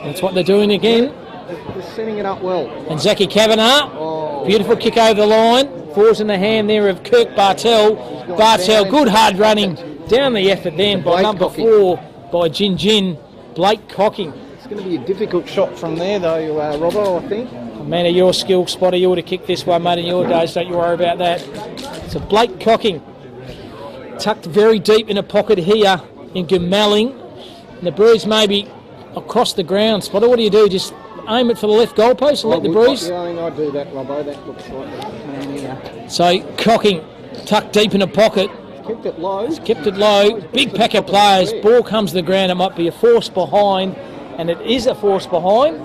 That's what they're doing again. They're setting it up well. And Zachy Kavanagh, beautiful kick over the line. Falls in the hand there of Kirk Bartell. Bartell, good hard running. Down the effort then by number 4 by Gingin, Blake Cocking. It's going to be a difficult shot from there though, Robbo, I think. Man of your skill, Spotter, you ought to kick this one, mate, in your days. Don't you worry about that. So Blake Cocking, tucked very deep in a pocket here in Goomalling. And the breeze maybe across the ground. Spotter, what do you do? Just aim it for the left goalpost and let the breeze? Yeah, I do that, Robbo. That looks like So Cocking, tucked deep in a pocket. Kept it low. Kept it low. Big pack of players. Ball comes to the ground. It might be a force behind. And it is a force behind.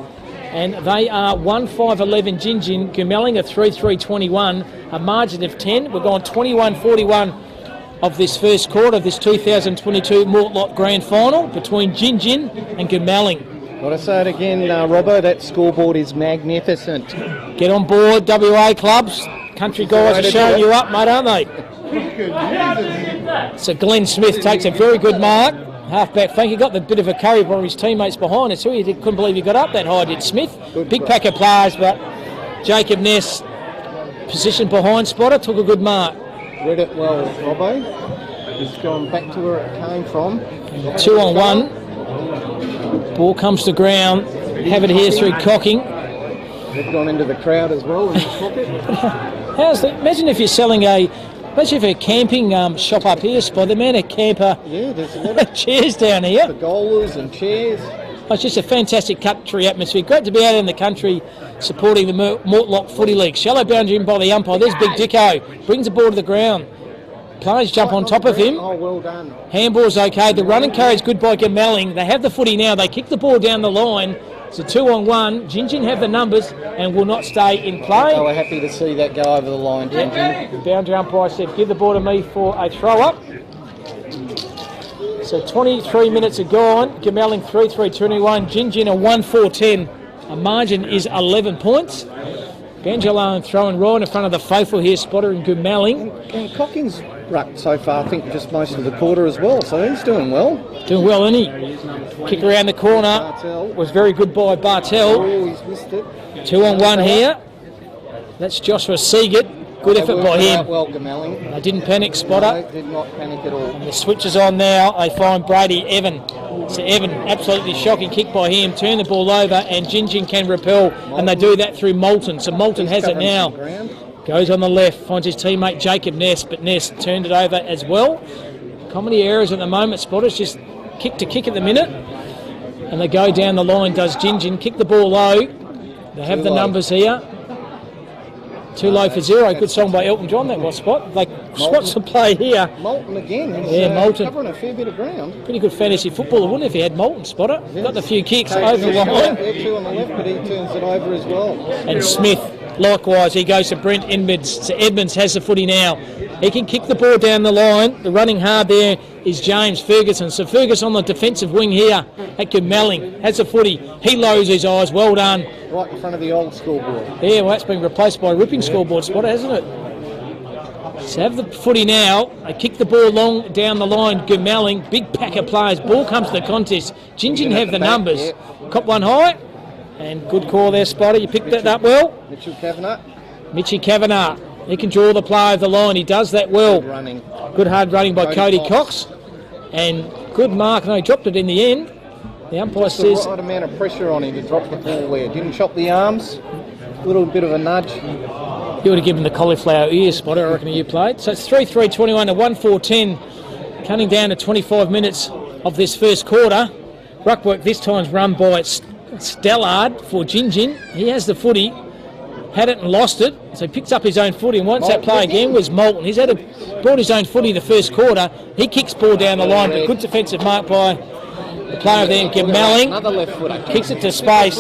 And they are 1-5-11 Gingin. Goomalling a 3-3-21. A margin of 10. We're going 21-41 of this first quarter of this 2022 Mortlock Grand Final between Gingin and Goomalling. Got to say it again, Robbo, that scoreboard is magnificent. Get on board, WA clubs. Country guys are showing you up, mate, aren't they? So Glenn Smith takes a very good mark. Halfback flank. He got the bit of a curry by his teammates behind us. He couldn't believe he got up that high, did Smith. Big pack of players, but Jacob Ness, position behind Spotter, took a good mark. Read it well, Robbo. He's gone back to where it came from. 2 on 1. Ball comes to ground. Have it here through Cocking. They've gone into the crowd as well in the pocket. How's that? Imagine if you're selling imagine if a camping shop up here, Spot, the amount of camper there's a lot of chairs down here. Pergolas and chairs. Oh, it's just a fantastic country atmosphere. Great to be out in the country supporting the Mortlock Footy League. Shallow boundary in by the umpire. There's Big Dicko. Brings the ball to the ground. Players jump on top of him. Oh, well done. Handball's okay. The run and carry is good by Goomalling. They have the footy now. They kick the ball down the line. It's a 2 on 1. Gingin have the numbers and will not stay in play. They were happy to see that go over the line, Gingin. Yeah. The boundary umpire said, give the ball to me for a throw-up. So 23 minutes are gone. Goomalling 3-3-21. Gingin a 1-4-10. A margin is 11 points. Banjalone throwing right in front of the faithful here, Spotter and Goomalling. And Cocking's rucked so far, I think, just most of the quarter as well, so he's doing well. Doing well, isn't he? Kick around the corner. Bartell. Was very good by Bartell. Oh, he's missed it. 2 on 1 here. That's Joshua Seagate. Good effort by him. Well, Gamelling. They didn't panic, Spotter. No, did not panic at all. And the switch is on now. They find Brady Evan. So Evan, absolutely shocking kick by him. Turn the ball over and Jinjin can repel. And they do that through Moulton. So Moulton has it now. Goes on the left, finds his teammate Jacob Ness, but Ness turned it over as well. Comedy errors at the moment. Spotters just kick to kick at the minute. And they go down the line, does Jinjin. Kick the ball low. They have the numbers here. Too low for zero. Good song by Elton John, that was, Spot. They swats the play here. Moulton again. He's, Moulton. Covering a fair bit of ground. Pretty good fantasy footballer, wouldn't he, if he had Moulton, Spotter? Yes. Got a few kicks over the line. Two on the left, but he turns it over as well. And Smith, likewise, he goes to Brent Edmonds. So Edmonds has the footy now. He can kick the ball down the line. The running hard there is James Ferguson. So Ferguson on the defensive wing here at Gmelling has the footy. He lowers his eyes. Well done. Right in front of the old scoreboard. Yeah, well, that's been replaced by a ripping scoreboard, Spotter, hasn't it? So have the footy now. They kick the ball long down the line. Gmelling, big pack of players. Ball comes to the contest. Jinjin have the numbers. Yeah. Cop one high. And good call there, Spotter. You picked that up well. Mitchell Kavanagh. Mitchie Kavanagh. He can draw the play over the line. He does that well. Good running. Good hard running by Cody Cox. And good mark. No, he dropped it in the end. The umpire says... the right amount of pressure on him to drop the ball there. Didn't chop the arms. A little bit of a nudge. You would have given the cauliflower ear, Spotter, I reckon you played. So it's 3-3-21 to 1-4-10. Cutting down to 25 minutes of this first quarter. Ruckwork this time's run by Stellard for Jinjin. He has the footy. Had it and lost it, so he picks up his own footy, and once that play again was Moulton. He's brought his own footy the first quarter. He kicks ball down the line, but good defensive mark by the player there, Gmelling. Another left footer. Kicks it to space.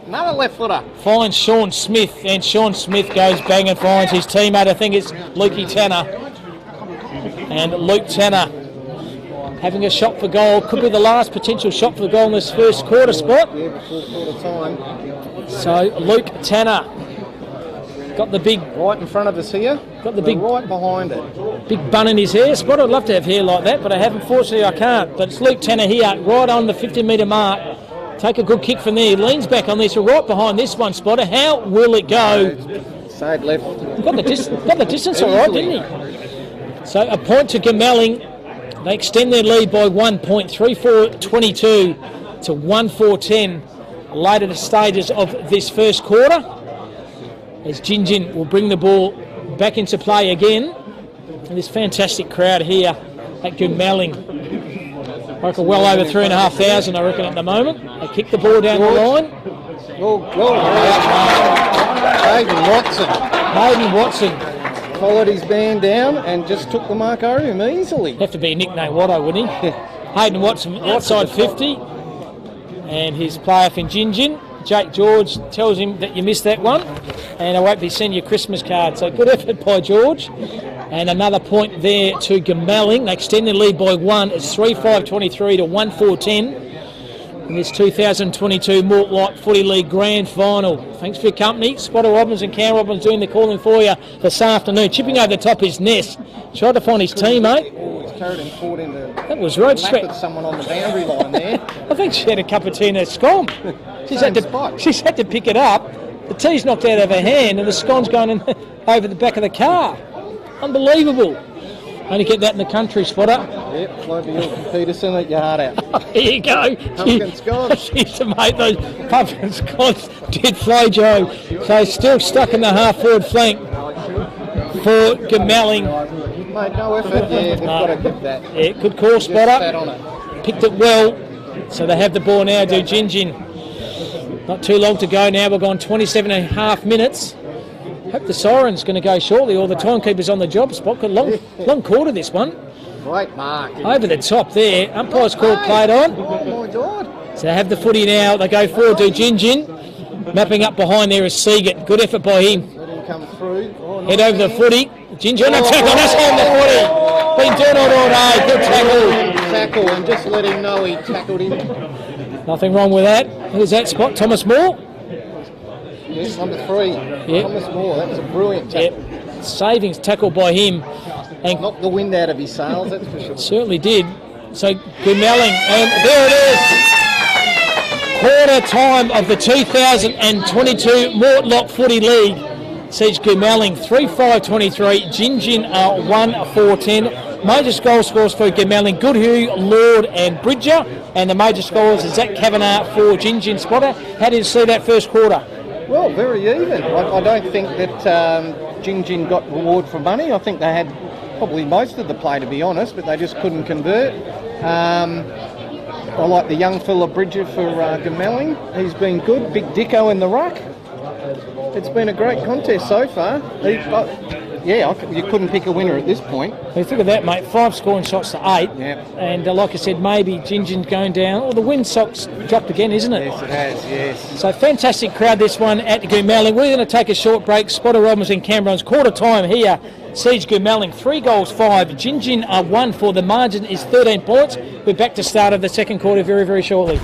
Another left footer. Finds Sean Smith, and Sean Smith goes bang and finds his teammate. I think it's Lukey Tanner. And Luke Tanner having a shot for goal. Could be the last potential shot for goal in this first quarter, Spot. Yeah, before quarter time. So Luke Tanner. Got the big... Right in front of us here. Got the big... Right behind it. Big bun in his hair. Spot, I'd love to have hair like that, but I haven't. Fortunately, I can't. But it's Luke Tanner here, right on the 50-metre mark. Take a good kick from there. Leans back on this, right behind this one, Spotter. How will it go? Side left. Got the distance all right, didn't he? So a point to Gmelling. They extend their lead by 1 point, 3-4-22 to 1-4-10 later stages of this first quarter. As Jinjin will bring the ball back into play again. And this fantastic crowd here at Gmelling. I reckon well over 3,500, I reckon, at the moment. They kick the ball down the line. Hayden Watson. Followed his band down and just took the mark over him easily. Have to be a nickname Watto, wouldn't he? Hayden Watson outside 50. And his player for Jinjin. Jake George tells him that you missed that one and I won't be sending you a Christmas card. So good effort by George. And another point there to Gmelling. They extend their lead by 1. It's 3-5-23 to 1-4-10 in this 2022 Mortlock Footy League Grand Final. Thanks for your company. Spotter Robbins and Cam Robbins doing the calling for you this afternoon. Chipping over the top is Ness. Tried to find his teammate. He's carried him forward into... That was right straight. With someone on the boundary line there. I think she had a cup of tea in her scone. She's had to pick it up. The tea's knocked out of her hand and the scone's going in over the back of the car. Unbelievable. Only get that in the country, Spotter. Yep, Clover York and Peterson at your heart out. Here you go. Pumpkin scones. She used to make those pumpkin scones. Did flow, Joe. So still stuck in the half-forward flank for Gmelling. Mate, no effort. Yeah, they've got to give that. Yeah, good call, Spotter. Picked it well. So they have the ball now, do Jinjin. Not too long to go now. We're gone 27.5 minutes. Hope the siren's going to go shortly, or the timekeeper's on the job. Spot. Got long quarter this one. Great mark. Over the top there. Umpire's call played on. Oh my God. So they have the footy now. They go forward to Jinjin. Mapping up behind there is Seagate. Good effort by him. Let him come through. Head over the footy. Jinjin on the tackle. That's on the footy. Been doing it all day. Good tackle. Tackle and just let him know he tackled him. Nothing wrong with that. Who's that, Spot? Thomas Moore? Yes, number 3. Yep. Thomas Moore. That was a brilliant tackle. Yep. Savings tackle by him. And knocked the wind out of his sails, that's for sure. Certainly did. So Gmelling, and there it is. Quarter time of the 2022 Mortlock Footy League. Siege Goomalling 3-5-23, Gingin 1-4-10. Major goal scores for Goomalling, Goodhue, Lord and Bridger, and the major scores is Zach Kavanagh for Gingin. Spotter, how did you see that first quarter? Well, very even. I don't think that Gingin got reward for money. I think they had probably most of the play, to be honest, but they just couldn't convert. I like the young fella Bridger for Goomalling. He's been good. Big Dicko in the ruck. It's been a great contest so far. You couldn't pick a winner at this point. Well, think of that, mate. 5 scoring shots to 8. Yeah. And like I said, maybe Gingin going down. Oh, the wind sock's dropped again, isn't it? Yes, it has, yes. So fantastic crowd, this one at Goomalling. We're going to take a short break. Spotter Robbins and Cameron's quarter time here. Siege Goomalling 3 goals 5. Gingin 1 for the margin is 13 points. We're back to start of the second quarter very, very shortly.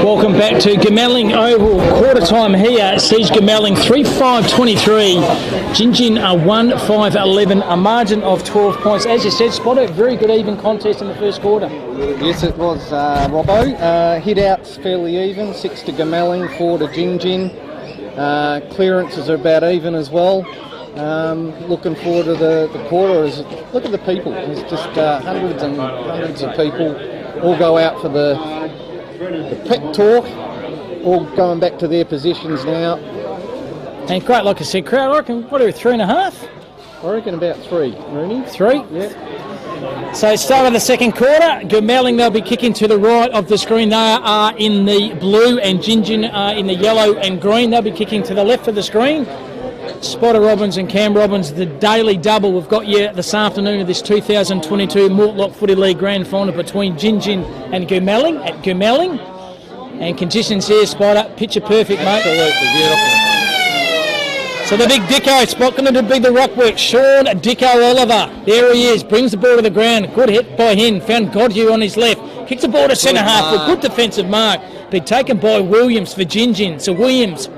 Welcome back to Gamelling Oval. Quarter time here sees Gamelling 3-5-23. Gingin 1-5-11. A margin of 12 points. As you said, Spot, a very good even contest in the first quarter. Yes, it was, Robbo. Hit outs fairly even. 6 to Gamelling, 4 to Gingin. Clearances are about even as well. Looking forward to the quarter. Look at the people. There's just hundreds and hundreds of people all go out for the pep talk, all going back to their positions now. And great, like I said, crowd, I reckon, what are we, 3.5? I reckon about 3, Rooney. 3? Yeah. So start of the second quarter, Gamelling, they'll be kicking to the right of the screen. They are in the blue and Gingin are in the yellow and green. They'll be kicking to the left of the screen. Spotter Robbins and Cam Robbins, the daily double we've got you this afternoon of this 2022 Mortlock Footy League Grand Final between Gingin and Gamelling at Gamelling. And conditions here, Spotter, picture perfect, mate. Absolutely beautiful. So the big Dicko Spot going to be the rock work. Sean Dicko Oliver, there he is, brings the ball to the ground. Good hit by him, found Godhue on his left. Kicks the ball to centre half for a good defensive mark. Been taken by Williams for Gingin. So Williams,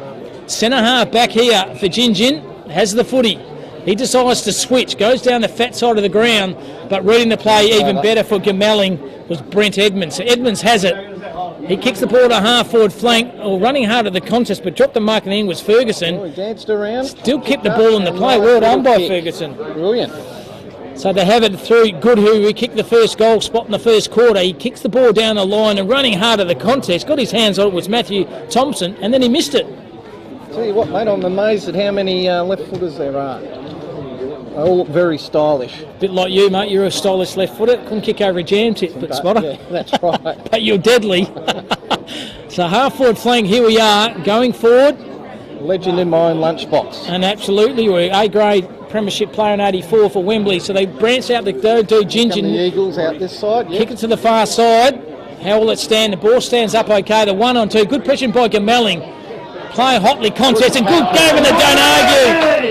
centre half back here for Gingin, has the footy. He decides to switch, goes down the fat side of the ground, but reading the play even better for Gamelling was Brent Edmonds. So Edmonds has it. He kicks the ball to half forward flank, or running hard at the contest, but dropped the mark in the end was Ferguson. Oh, he danced around. Still kept the ball in the play. Well done by Ferguson. Brilliant. So they have it through Goodhue, who kicked the first goal spot in the first quarter. He kicks the ball down the line and running hard at the contest. Got his hands on it was Matthew Thompson, and then he missed it. Tell you what, mate, I'm amazed at how many left footers there are. They all look very stylish. Bit like you, mate. You're a stylish left footer. Couldn't kick over a jam tip, but Spotter. Yeah, that's right. But you're deadly. So half forward flank, here we are, going forward. Legend in my own lunchbox. And absolutely, we're A-grade premiership player in 84 for Wembley. So they branch out the do Gingin. The Eagles out this side, yeah. Kick it to the far side. How will it stand? The ball stands up okay. The 1-on-2. Good pressure by Gamelling. Play hotly contest and good game and they don't argue.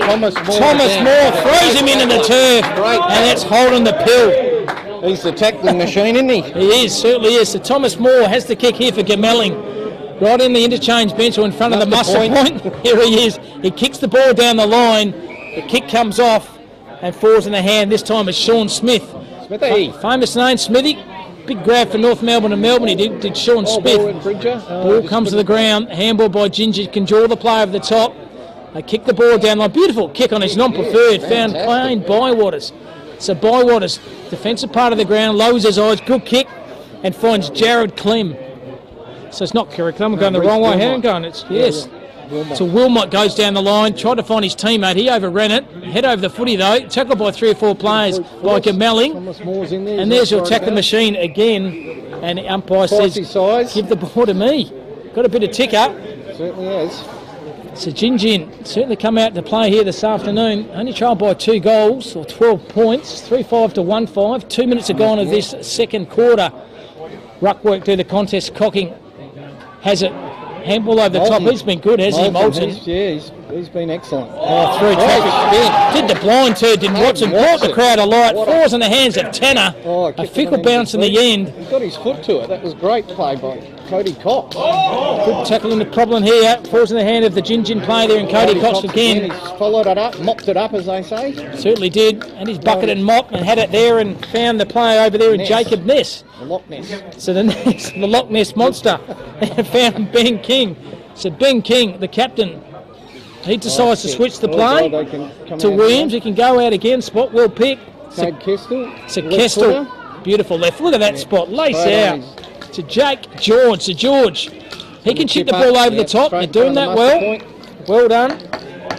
Thomas Moore throws him into the turf and that's holding the pill. He's the tackling machine, isn't he? He is, certainly is. So Thomas Moore has the kick here for Gamelling. Right in the interchange bench or in front of the muster point. Here he is. He kicks the ball down the line. The kick comes off and falls in the hand. This time it's Sean Smith. Smithy. Famous name, Smithy. Big grab for North Melbourne and Melbourne. He did Sean Smith. Ball comes to the ground. Handball by Ginger. Can draw the play over the top. They kick the ball down. Like beautiful kick on his non-preferred. Found plain Bywaters. So Bywaters, defensive part of the ground, lowers his eyes. Good kick and finds Jared Clem. So it's not correct. I'm going the wrong way. How am I going? It's yes. So Wilmot goes down the line, tried to find his teammate. He overran it. Head over the footy though. Tackled by 3 or 4 players by Gamelling. And there's your tackle machine again. And the umpire says, give the ball to me. Got a bit of tick up. Certainly has. So Gingin certainly come out to play here this afternoon. Only trailed by 2 goals or 12 points. 3-5 to 1-5. 2 minutes have gone of this second quarter. Ruckwork through the contest. Cocking has it. Handball over the top. He's been good, hasn't he, Moulton? He's been excellent. Oh, through traffic. Did the blind turd, didn't watch him. Brought the crowd alight. Falls in the hands of Tanner. A fickle bounce in the end. He got his foot to it. That was great play by Cody Cox. Good tackle in the problem here. Falls in the hand of the Gingin player there, and Cody Cox again. He's followed it up, mopped it up, as they say. Certainly did. And he's bucket and mop and had it there and found the player over there in Jacob Ness. The Loch Ness. So the Loch Ness monster. Found Ben King. So Ben King, the captain, he decides to switch the play to Williams. He can go out again. Spot well picked. So Kestel, beautiful left. Look at that spot. Lace out to Jake George. So George, he can chip the ball over the top. They're doing that well. Well done.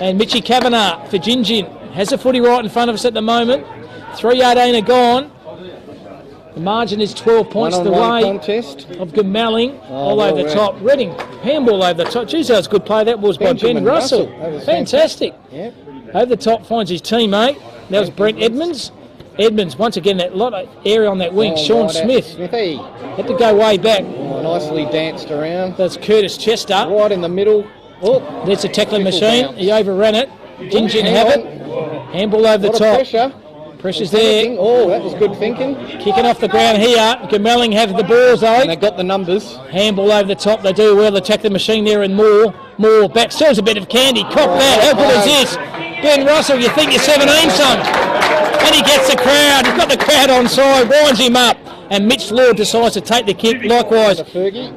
And Mitchie Kavanagh for Gingin has the footy right in front of us at the moment. 3:18 are gone. The margin is 12 points the way of Gamelling. All over the top. Reading, handball over the top. Geez, that was a good play. That was by Ben Russell. Fantastic. Over the top finds his teammate. That was Brent Edmonds. Edmonds, once again, that lot of area on that wing. Sean Smith had to go way back. Nicely danced around. That's Curtis Chester. Right in the middle. Oh, there's a tackling machine. He overran it. Gingin have it. Handball over the top. Pressure's there. Oh, that was good thinking. Kicking off the ground here. Gemelling have the balls though. And they got the numbers. Handball over the top. They do well. Attack the machine there and more back. Still a bit of candy. Cop that. How good is this? Ben Russell, you think you're 17, son? And he gets the crowd. He's got the crowd on side. Winds him up. And Mitch Lord decides to take the kick. Likewise,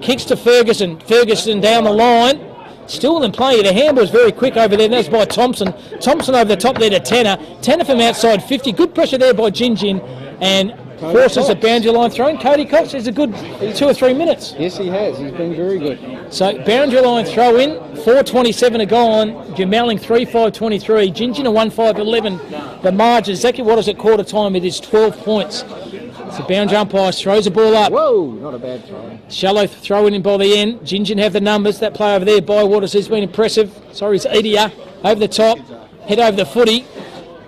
kicks to Ferguson. Ferguson down the line. Still in play. The handball's very quick over there. That's by Thompson. Thompson over the top there to Tanner. Tanner from outside 50. Good pressure there by Gin and forces a boundary line throw. Cody Cox has a good 2 or 3 minutes. Yes, he has. He's been very good. So boundary line throw in. 4:27 to gone. Gemelling 3-5-23. Gin a 1-5-11. The margin, exactly what is at quarter time? It is 12 points. So boundary umpire throws the ball up. Whoa, not a bad throw. Shallow throw in by the end. Gin have the numbers. That play over there by Waters has been impressive. Sorry, it's Edia over the top. Head over the footy.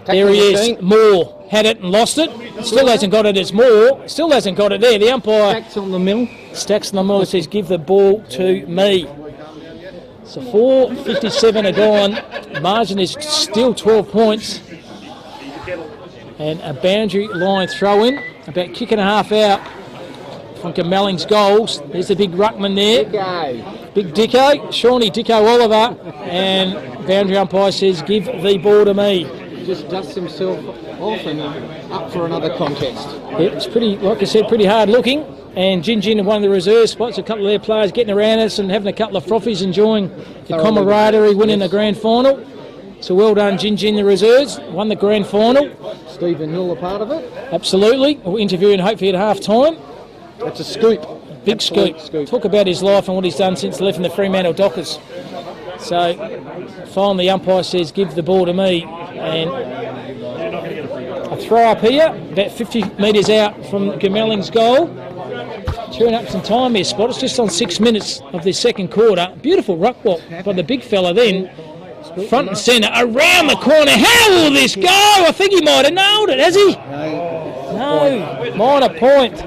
There he is. Moore had it and lost it. Still hasn't got it. It's Moore. Still hasn't got it there. The umpire. Stacks on the mill. Stacks on the mill. Says, give the ball to me. So 4:57 to gone. Margin is still 12 points. And a boundary line throw in. About kick and a half out from Gemelling's goals. There's the big ruckman there. Big Dicko, Shawnee Dicko Oliver. And boundary umpire says, give the ball to me. He just dusts himself off and up for another contest. Yeah, it's pretty, like I said, pretty hard looking. And Gin in one of the reserve spots, a couple of their players getting around us and having a couple of frothies, enjoying the camaraderie, winning the grand final. So well done, Gin, the reserves. Won the grand final. Stephen Hill a part of it? Absolutely. We'll interview him hopefully at half time. That's a scoop. Big scoop. Talk about his life and what he's done since leaving the Fremantle Dockers. So finally the umpire says, give the ball to me. And a throw up here, about 50 metres out from Gemelling's goal. Chewing up some time here, Spot. It's just on 6 minutes of this second quarter. Beautiful ruck walk by the big fella then. Front and centre, around the corner. How will this go? I think he might have nailed it, has he? No. Minor point.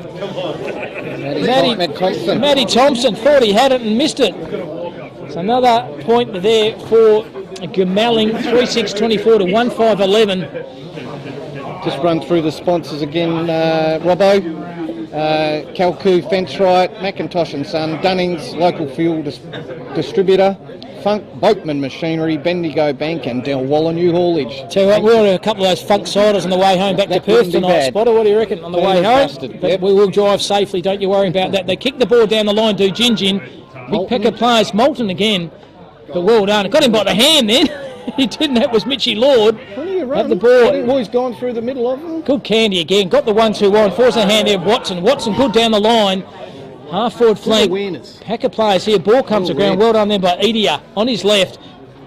Matty Thompson thought he had it and missed it. So another point there for Gemelling, 3-6-24 to 1-5-11. Just run through the sponsors again, Robbo. Kalku Fence Right, McIntosh and Son, Dunnings Local Fuel Distributor, Funk Boatman Machinery, Bendigo Bank and Del Walla New Haulage. Tell you what, we ordered a couple of those funk ciders on the way home back to Perth tonight, Spotter. What do you reckon on the way home? But we will drive safely, don't you worry about that. They kick the ball down the line, do Gin. Big pack of players, Moulton again. But well done. It got him by the hand then. He didn't. That was Mitchy Lord. Had the ball. Boys gone through the middle of them. Good candy again. Got the 1-2 on. Forced a hand there. Watson good down the line. Half forward flank. Pack of players here. Ball comes to ground. Well done there by Edia on his left.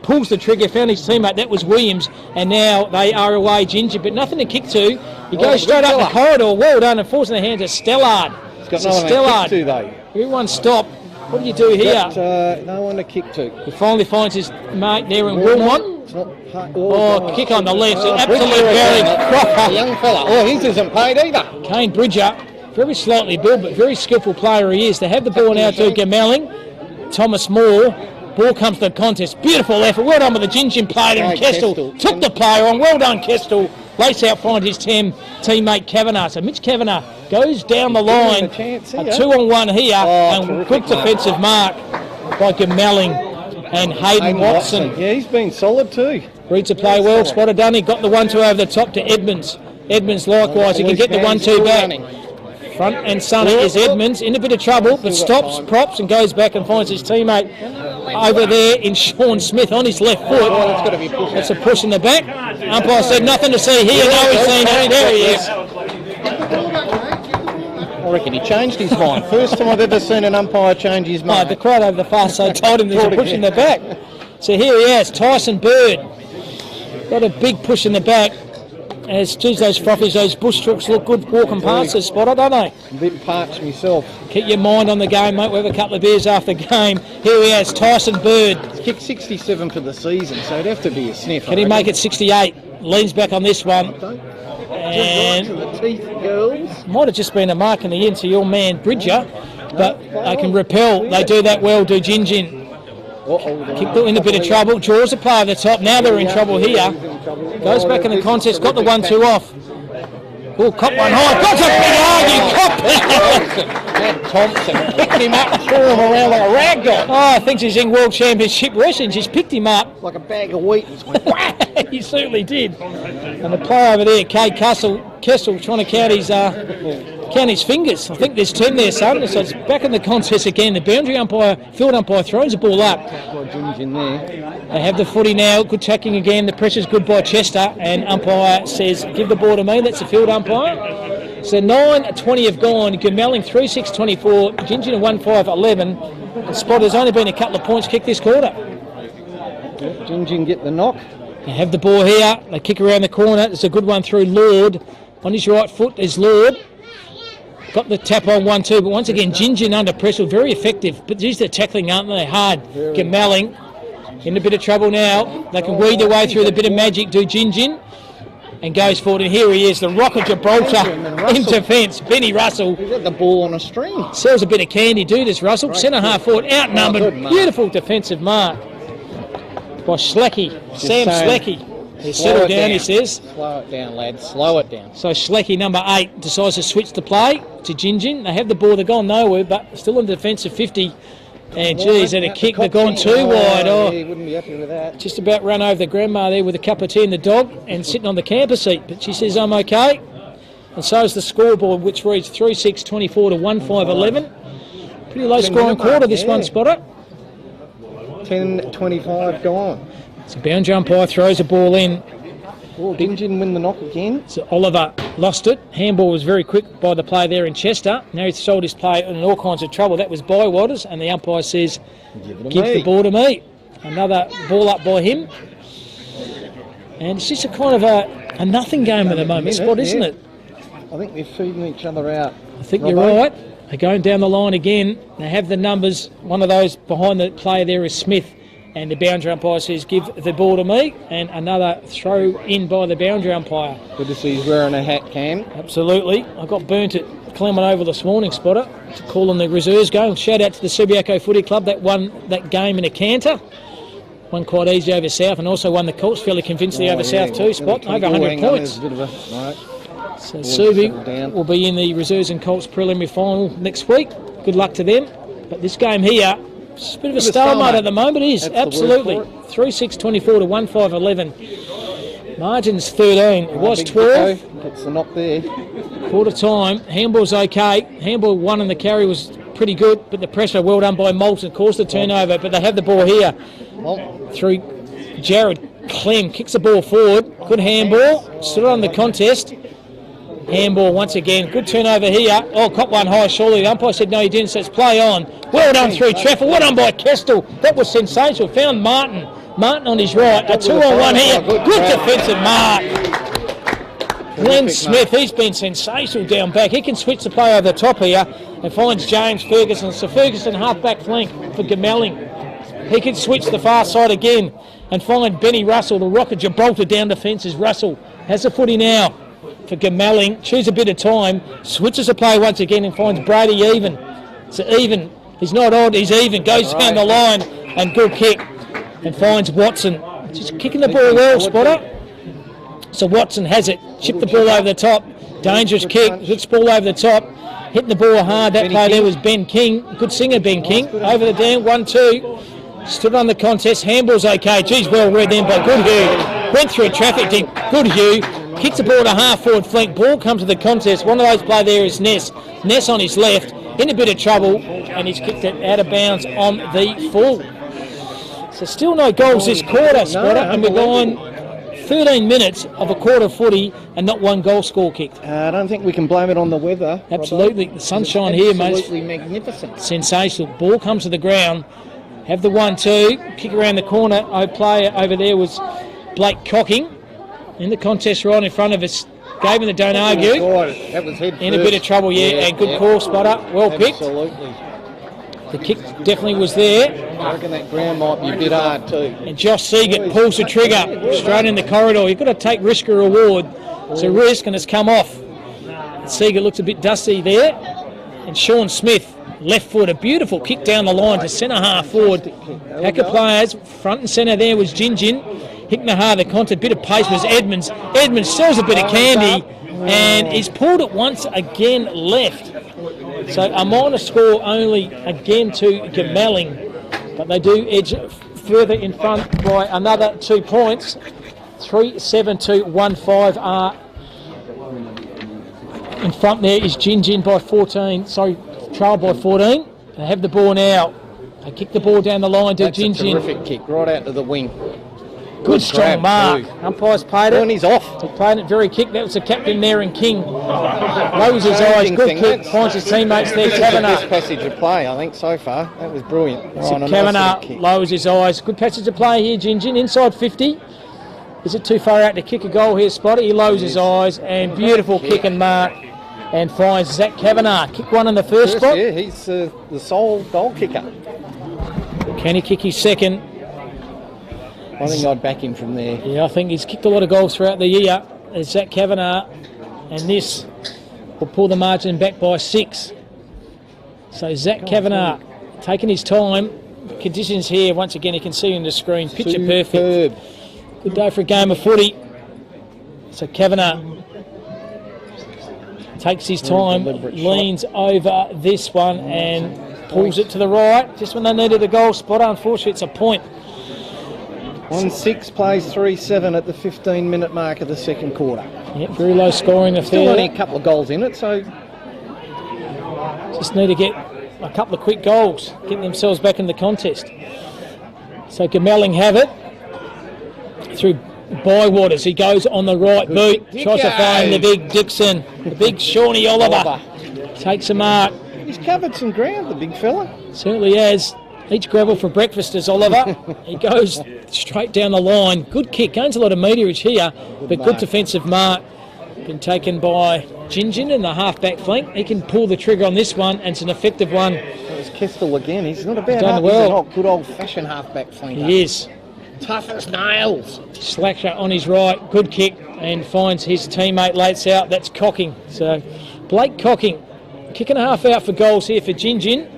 Pulls the trigger. Found his teammate. That was Williams. And now they are away, Ginger. But nothing to kick to. He goes straight up the corridor. Well done. And forcing the hand to Stellard. It's got no one to kick to though. Everyone stop. What do you do here? Got, no one to kick to. He finally finds his mate there in Wilmot. Kick on the left. Absolutely very proper. Young fella. Oh, his isn't paid either. Kane Bridger, very slightly built, but very skillful player he is. They have the ball now to Gemelling. Thomas Moore. Ball comes to the contest. Beautiful effort. Well done with the Gin player there. And Kestel took the player on. Well done, Kestel. Lace out finds his teammate Kavanagh. So Mitch Kavanagh goes down the line. A 2-on-1 here. And quick defensive mark by Gemelling and Hayden Watson. Yeah, he's been solid too. Reads the play well. Spotter done. He got the 1-2 over the top to Edmonds. Edmonds likewise. He can get the 1-2 back. Front and Sonny is Edmonds in a bit of trouble, but stops, props, and goes back and finds his teammate over there in Sean Smith on his left foot. That's a push in the back. Umpire said nothing to see here. No, he's seen it. There he is. I reckon he changed his mind. First time I've ever seen an umpire change his mind. The crowd over the far side told him there's a push in the back. So here he is, Tyson Bird. Got a big push in the back. As geez, those frothies, those bush trucks look good walking past this Spotter, don't they? A bit parched myself. Keep your mind on the game, mate. We'll have a couple of beers after the game. Here he is, Tyson Bird. He's kicked 67 for the season, so it'd have to be a sniff. Can he make it 68? Leans back on this one. And to the teeth, girls. Might have just been a mark in the end to your man Bridger, but they can repel. They do that well, do Gin. Kicked in a bit of trouble. Draws a play over the top. Now they're in trouble here. Goes back in the contest. Got the 1-2 off. Oh, cop one high. Got a big argue. Cop And Thompson picked him up and threw him around like a rag doll. Oh, I think he's in World Championship Wrestling. Just picked him up. Like a bag of wheat. He certainly did. And the player over there, Kay Kessel, trying to count his fingers. I think there's 10 there, son. So it's back in the contest again. The boundary umpire, field umpire, throws the ball up. In there. They have the footy now. Good tackling again. The pressure's good by Chester. And umpire says, give the ball to me. That's the field umpire. So 9:20 have gone. Gemelling 3-6-24. Gingin 1-5-11. And Spotter's only been a couple of points kicked this quarter. Gingin get the knock. They have the ball here. They kick around the corner. It's a good one through Lord. On his right foot is Lord. Got the tap on 1-2, but once again, Gingin under pressure, very effective. But geez, they're tackling, aren't they? Hard. Gemelling in a bit of trouble now. They can weed their way through the bit of magic, do Gingin. And goes forward, and here he is, the Rock of Gibraltar in defence. Benny Russell. He's got the ball on a string. Sells a bit of candy, do this, Russell. Centre half forward, outnumbered. Beautiful defensive mark by Schlecky. Sam Schlecky. He's settled down, he says. Slow it down, lads. Slow it down. So Schlecky, number 8, decides to switch the play to Gingin. They have the ball, they're gone nowhere, but still in the defensive 50. And geez, and a kick, they've gone too wide. Oh, he wouldn't be happy with that. Just about run over the grandma there with a cup of tea and the dog and sitting on the camper seat. But she says, I'm okay. And so is the scoreboard, which reads 3-6-24 to 1-5-11. Pretty low scoring quarter, this one, Spotter. 10:25 gone. So boundary umpire throws the ball in. Oh, Gingin win the knock again. So Oliver lost it. Handball was very quick by the play there in Chester. Now he's sold his play in all kinds of trouble. That was Bywaters, and the umpire says, give the ball to me. Another ball up by him. And it's just a kind of a nothing game at the moment, Spot, isn't it? I think they're feeding each other out. I think you're right. They're going down the line again. They have the numbers. One of those behind the player there is Smith. And the boundary umpire says, give the ball to me. And another throw in by the boundary umpire. Good to see he's wearing a hat, Cam. Absolutely. I got burnt at Clermont Oval this morning, Spotter, to call on the reserves going. Shout out to the Subiaco Footy Club that won that game in a canter. Won quite easy over South and also won the Colts fairly convincingly over South too, Spot. Over 100 points. So Subi will be in the reserves and Colts preliminary final next week. Good luck to them. But this game here, it's a bit of a stalemate at the moment. It is, absolutely. 3-6-24 to 1-5-11. Margin's 13. It was 12. Gets the knock there. Quarter time. Handball's okay. Handball won and the carry was pretty good, but the pressure well done by Moulton caused the turnover. But they have the ball here through Jared Clem. Kicks the ball forward. Good handball. Stood on the contest. Handball once again. Good turnover here. Oh, caught one high, surely. The umpire said no, he didn't, so it's play on. Well done through Treffel. Well done by Kestel. That was sensational. Found Martin. Martin on his right. A 2-on-1 here. Good defensive mark. Glenn Smith, he's been sensational down back. He can switch the play over the top here and finds James Ferguson. So Ferguson half-back flank for Gemelling. He can switch the far side again and find Benny Russell, the Rock of Gibraltar down the fences. Russell has the footy now for Gemelling. Choose a bit of time. Switches the play once again and finds Brady even. So even. He's not odd, he's even. Goes down the line and good kick. And finds Watson. Just kicking the ball well, Spotter. So Watson has it. Chipped the ball over the top. Dangerous kick. Hits ball over the top. Hitting the ball hard. That play there was Ben King. Good singer, Ben King. Over the dam. 1-2. Stood on the contest. Handball's okay. Geez, well read then by Goodhue. Went through traffic. Goodhue. Kicks the ball to half-forward flank. Ball comes to the contest. One of those play there is Ness. Ness on his left. In a bit of trouble. And he's kicked it out of bounds on the full. So still no goals this quarter, Spotter. And we're going 13 minutes of a quarter footy and not one goal score kicked. I don't think we can blame it on the weather. Absolutely. The sunshine here, mate. Absolutely magnificent. Sensational. Ball comes to the ground. Have the 1-2. Kick around the corner. Player over there was Blake Cocking. In the contest right in front of us. Gave him the don't argue. That was head in a bit of trouble, and good call, Spotter. Well picked. Absolutely. The kick definitely was there. I reckon that ground might be a bit hard too. And Josh Seagate pulls the trigger straight in the corridor. You've got to take risk or reward. It's a risk and it's come off. Seagate looks a bit dusty there. And Sean Smith, left foot, a beautiful kick down the line to centre half forward. Pack of players, front and centre there was Gingin. Hicknaha, the contact, bit of pace was Edmonds. Edmonds sells a bit of candy. and he's pulled it once again left. So a minor score only again to Gemelling, but they do edge further in front by another 2 points. 3-7-2-1-5 are in front. There is Gin by 14, sorry, trail by 14. They have the ball now. They kick the ball down the line to Gin. Terrific kick, right out to the wing. Good strong mark. Too. Umpire's paid it. And he's off. He played it very kick. That was the captain there and King. Lowers his eyes. Good kick. Finds his teammates there. Kavanagh. Best passage of play, I think, so far. That was brilliant. So Kavanagh lowers his eyes. Good passage of play here, Gin. Inside 50. Is it too far out to kick a goal here, Spotter? He lowers his eyes. And beautiful kick and mark. And finds Zach Kavanagh. Kick one in the first spot. Yeah, he's the sole goal kicker. Can he kick his second? I think I'd back him from there. Yeah, I think he's kicked a lot of goals throughout the year. There's Zach Kavanagh, and this will pull the margin back by 6. So Zach Kavanagh taking his time. Conditions here, once again, you can see on the screen, picture perfect. Good day for a game of footy. So Kavanagh takes his time, leans over this one and pulls it to the right. Just when they needed a goal spot, unfortunately it's a point. 1-6 plays 3-7 at the 15-minute mark of the second quarter. Yep, very low scoring affair. Still only a couple of goals in it, so just need to get a couple of quick goals, getting themselves back in the contest. So Gemelling have it through Bywaters. He goes on the right boot, tries to find the big Dixon, the big Shawnee Oliver. Takes a mark. He's covered some ground, the big fella. Certainly has. Eats gravel for breakfast as Oliver. He goes straight down the line. Good kick. Gains a lot of meterage here, but good defensive mark. Been taken by Gin in the half-back flank. He can pull the trigger on this one, and it's an effective one. That was Kestel again. He's not a bad Done half. well. He's a good old-fashioned half-back flanker. He is. Tough as nails. Slacker on his right. Good kick, and finds his teammate Lates out. That's Cocking. So Blake Cocking. Kick and a half out for goals here for Gin.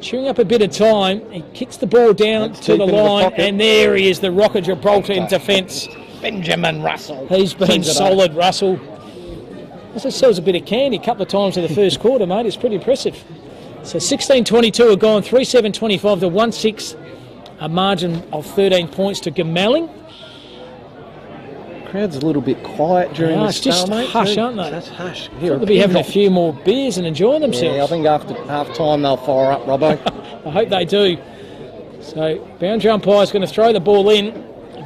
Chewing up a bit of time, he kicks the ball down to the line, and there he is, the Rock of Gibraltar in defence. Benjamin Russell. He's been solid, Russell. Also sells a bit of candy a couple of times in the first quarter, mate. It's pretty impressive. So 16-22 have gone 3-7-25 to 1-6, a margin of 13 points to Gemelling. Crowd's a little bit quiet during this just stalemate. hush, aren't they? That's hush. They'll be having a few more beers and enjoying themselves. Yeah, I think after half-time they'll fire up, Robbo. I hope they do. So boundary umpire's going to throw the ball in,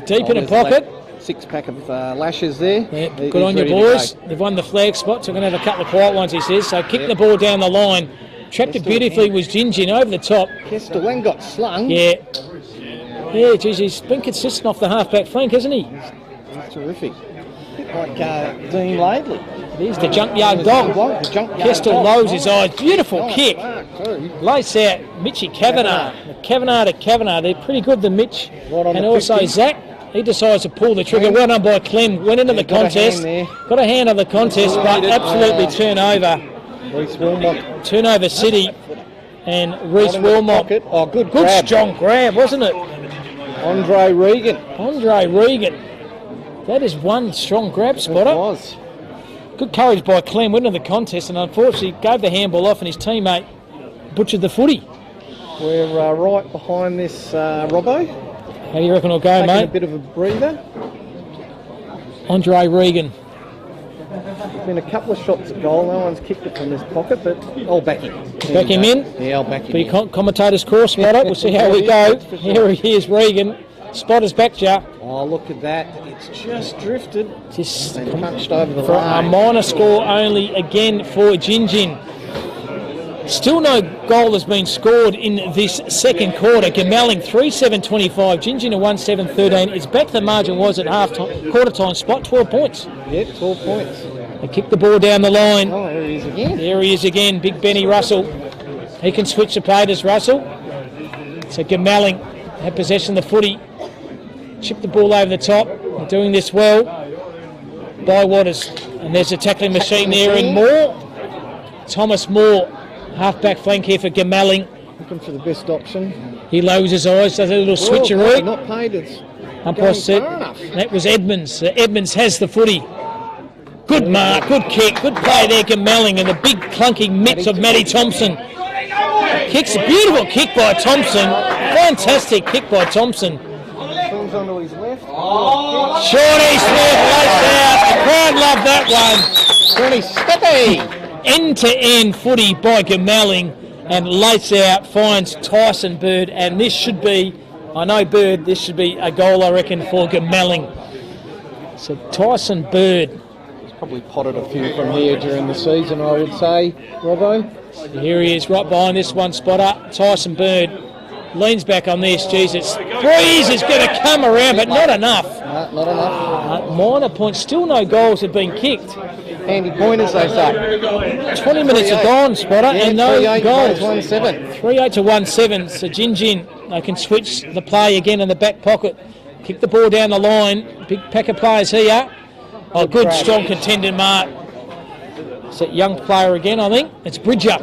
deep in a pocket. Six-pack of lashes there. Yeah, good on you, boys. They've won the flag spot, so we're going to have a couple of quiet ones, he says. So kick the ball down the line. Trapped it beautifully was Gin over the top. Kestel got slung. Yeah. Yeah, geez, he's been consistent off the half-back flank, hasn't he? That's terrific. Like Dean Laidley. Here's the junkyard dog. Kestel lowers his eyes. Beautiful kick. Lace out Mitchy Kavanagh. Kavanagh to Kavanagh. They're pretty good, the Mitch. And also Zach. He decides to pull the trigger. Well done by Clem. Went into the contest. Got a hand on the contest, but absolutely turnover. Reece Wilmot. Turnover City. And Reece Wilmot. Oh, good strong grab, wasn't it? Andre Regan. That is one strong grab, Spotter. It was. Good courage by Clem, went into the contest, and unfortunately gave the handball off, and his teammate butchered the footy. We're right behind this, Robbo. How do you reckon it'll go, mate? A bit of a breather. Andre Regan. Been a couple of shots at goal. No one's kicked it from this pocket, but I'll back him. Back him in? Yeah, I'll back him in. Commentator's course, Spotter. We'll see how we go. Here he is, Regan. Spotter's back, Joe. Oh, look at that. It's just drifted. Just and punched over the for line. a minor score only again for Gin. Still no goal has been scored in this second quarter. Gemelling 3-7-25. Gin a 1-7-13. It's back the margin was at half-time, quarter-time spot, 12 points. Yep, 12 points. They kick the ball down the line. Oh, there he is again. There he is again, Big Benny Russell. He can switch the play, does Russell. So Gemelling have possession of the footy. Chip the ball over the top. They're doing this well. Bywaters. And there's a tackling machine there in Moore. Thomas Moore. Half-back flank here for Gemelling. Looking for the best option. He lowers his eyes, does a little switcheroo. No, not paid. It's umpire said that was Edmonds. Edmonds has the footy. Good mark, good kick, good play there, Gamelling, and the big clunky mitts of Matty Thompson. Kicks a beautiful kick by Thompson. Fantastic kick by Thompson. Swings onto his left. Shawnee Smith lays out. The crowd loved that one. Shawnee Steppy. End-to-end footy by Gamelling, and lays out, finds Tyson Bird, and this should be, I know Bird, this should be a goal, I reckon, for Gamelling. So Tyson Bird. He's probably potted a few from here during the season, I would say, Robbo. Here he is, right behind this one spotter. Tyson Bird leans back on this. Jesus, Breeze is going to come around, but not enough. Not enough. Minor points. Still no goals have been kicked. Handy pointers, they say. 20 minutes are gone, spotter, and no goals. 3-8 3-8 to 1-7. So Jin, they can switch the play again in the back pocket. Kick the ball down the line. Big pack of players here. Oh, good, strong contender, Mark. It's that young player again, I think. It's Bridger.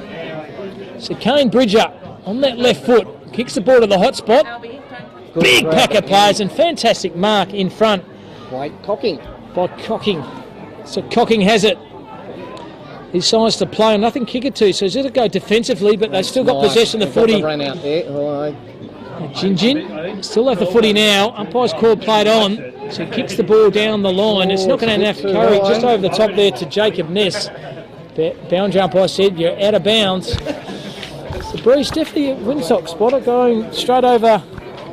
So Kane Bridger on that left foot. Kicks the ball to the hot spot. Big pack of players and fantastic mark in front. Great cocking. By Cocking. So Cocking has it. He decides to play and nothing kick it to. So he's going to go defensively, but they've still got possession of the footy. Run out there. Right. Jin still have the footy now. Umpire's call played on. So he kicks the ball down the line. It's not going to have to carry just over the top there to Jacob Ness. Boundary umpire said you're out of bounds. So Breeze definitely a windsock spotter going straight over.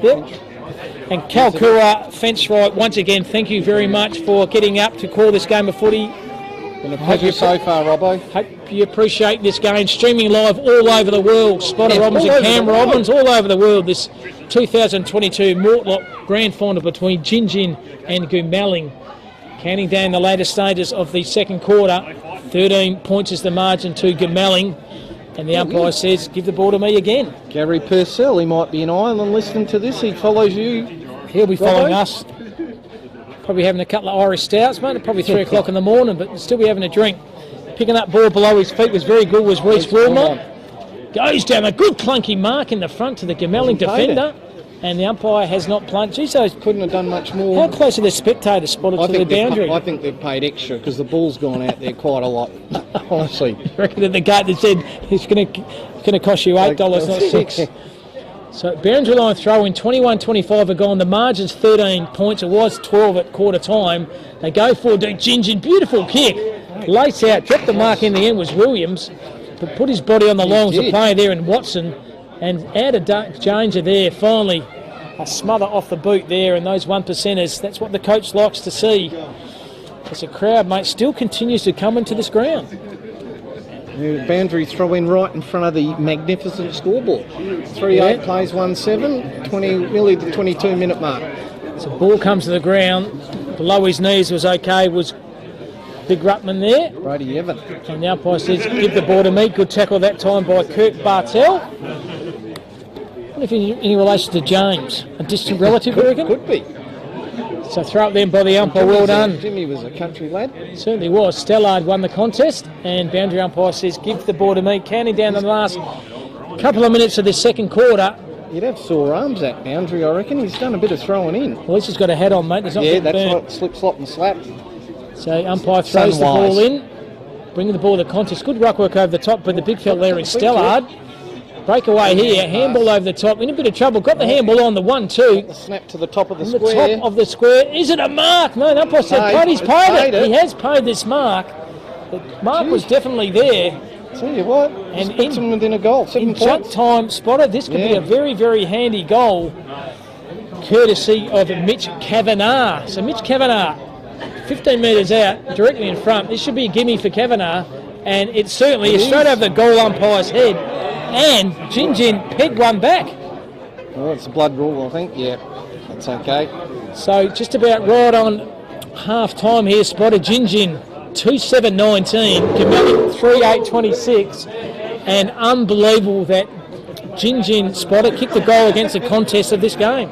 Yep. And Kalkura fence right once again. Thank you very much for getting up to call this game of footy. Been a pleasure so far, Robbo. Hope you appreciate this game. Streaming live all over the world. Spotter Robbins and Cam Robbins all over the world. This 2022 Mortlock Grand Final between Jin and Gamelling. Counting down the later stages of the second quarter. 13 points is the margin to Gamelling. And the umpire says, give the ball to me again. Gary Purcell, he might be in Ireland listening to this. He follows you. He'll be following us. Probably having a couple of Irish stouts, mate. Probably 3 o'clock in the morning, but he'll still be having a drink. Picking up ball below his feet was very good, was Reece Wilmot. Goes down a good clunky mark in the front to the Gamelling defender. And the umpire has not plunged. Geez, those couldn't have done much more. How close are the spectators spotted to the boundary? I think they've paid extra because the ball's gone out there quite a lot. Honestly, I reckon at the gate they said it's going to cost you $8, not $6. So boundary line throw in 21-25 are gone. The margin's 13 points. It was 12 at quarter time. They go for Jin. Beautiful kick. Lace out. Dropped the mark in the end was Williams, but put his body on the line. Was a player there in Watson. And out of danger there, finally, a smother off the boot there, and those 1%ers, that's what the coach likes to see. As the crowd, mate, still continues to come into this ground. Boundary throw in right in front of the magnificent scoreboard. 3-8 plays 1-7, nearly the 22-minute mark. So ball comes to the ground, below his knees was okay, was Big Ruttman there. Brady Evan. And the umpire says, give the ball to me. Good tackle that time by Kirk Bartell. I wonder if any relation to James. A distant relative, you reckon? Could be. So throw up then by the umpire. Well done. Jimmy was a country lad. Certainly was. Stellard won the contest. And boundary umpire says, give the ball to me. Counting down the last couple of minutes of this second quarter. You'd have sore arms at boundary, I reckon. He's done a bit of throwing in. Well, at least he's got a hat on, mate. There's not that's right. Slip, slop and slap. So umpire throws the ball in. Bringing the ball to the contest. Good ruck work over the top, but the big fella there in Stellard. Breakaway here, handball over the top, in a bit of trouble, got the handball on the 1-2. Snap to the top of the square. The top of the square. Is it a mark? No, the umpire said Paddy's paid it. He has paid this mark. The mark was definitely there. Tell you what, and puts him within a goal, 7 points. Jump time spotter, this could be a very, very handy goal, courtesy of Mitch Kavanagh. So Mitch Kavanagh, 15 metres out, directly in front. This should be a gimme for Kavanagh, and it certainly is straight over the goal umpire's head. And Jin pegged one back. Oh, it's a blood rule, I think. Yeah, that's okay. So just about right on half time here, spotted Jin 2-7-19, Gamelling 3-8-26, and unbelievable that Jin spotter kicked the goal against the contest of this game.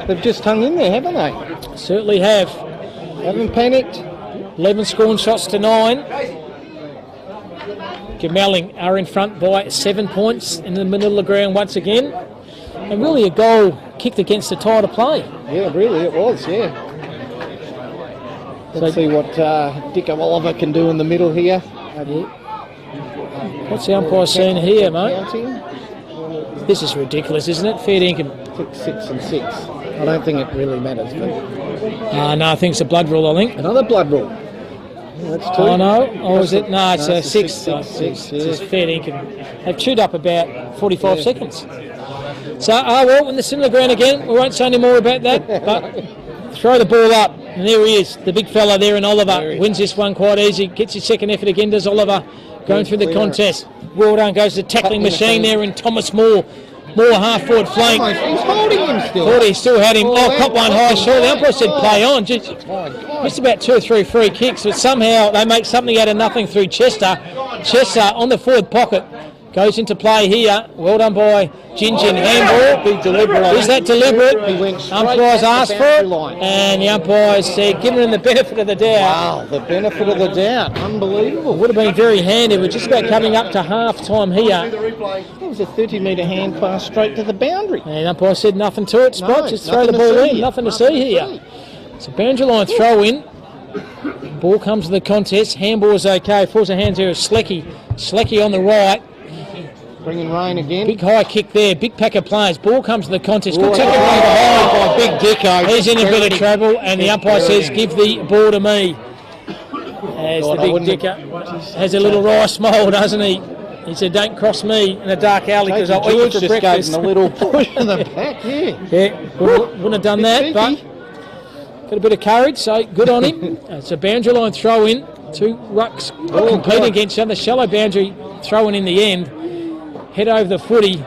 They've just hung in there, haven't they? Certainly have. Haven't panicked. 11 scoring shots to 9. Gamelling are in front by 7 points in the middle of the ground once again. And really a goal kicked against the tide of play. Yeah, really it was, yeah. Let's see what Dicko Oliver can do in the middle here. What's the umpire saying here, mate? Counting. This is ridiculous, isn't it? Fair dinkum. 6 and 6. I don't think it really matters. But No, I think it's a blood rule, I think. another blood rule. That's 2. Oh, no. Or is it? No, it's a 6. Six, It's fair dinkum. They've chewed up about 45 seconds. So, well, when they're sitting on the ground again, we won't say any more about that, but throw the ball up, and there he is, the big fella there in Oliver. Wins this one quite easy, gets his second effort again, does Oliver, going through the contest. Well done, goes to the tackling machine there in Thomas Moore. Moore half forward flank. He's holding him still. Thought he still had him. Oh, cop one high short. The umpire said play on. Just about 2 or 3 free kicks, but somehow they make something out of nothing through Chester. Chester on the forward pocket. Goes into play here. Well done by Gingin. Handball. Be deliberate. Is that deliberate? He went straight Umpires at asked the for it, boundary line. and the umpires said, giving him the benefit of the doubt. Wow, the benefit of the doubt. Unbelievable. Would have been very handy. We're just about coming up to half time here. It was a 30-metre hand pass straight to the boundary. And the umpire said nothing to it. Spot, No, just throw the nothing to ball see in. here. Nothing to see here. So boundary line throw in. Ball comes to the contest. Handball is okay. Falls the hands there of Slecky. Slecky on the right. Bringing rain again. Big high kick there. Big pack of players. Ball comes to the contest. Oh, Good tackle from behind by Big Dicko. He's in a bit of trouble, and the umpire says, give the ball to me. As the big Dicker has a little wry smile, doesn't he? He said, don't cross me in a dark alley because I'll eat you for just breakfast. gave him a little push in the back here. Yeah, wouldn't have done that, but got a bit of courage, so good on him. It's a boundary line throw in. 2 rucks competing against each other. Shallow boundary throw in the end. Head over the footy,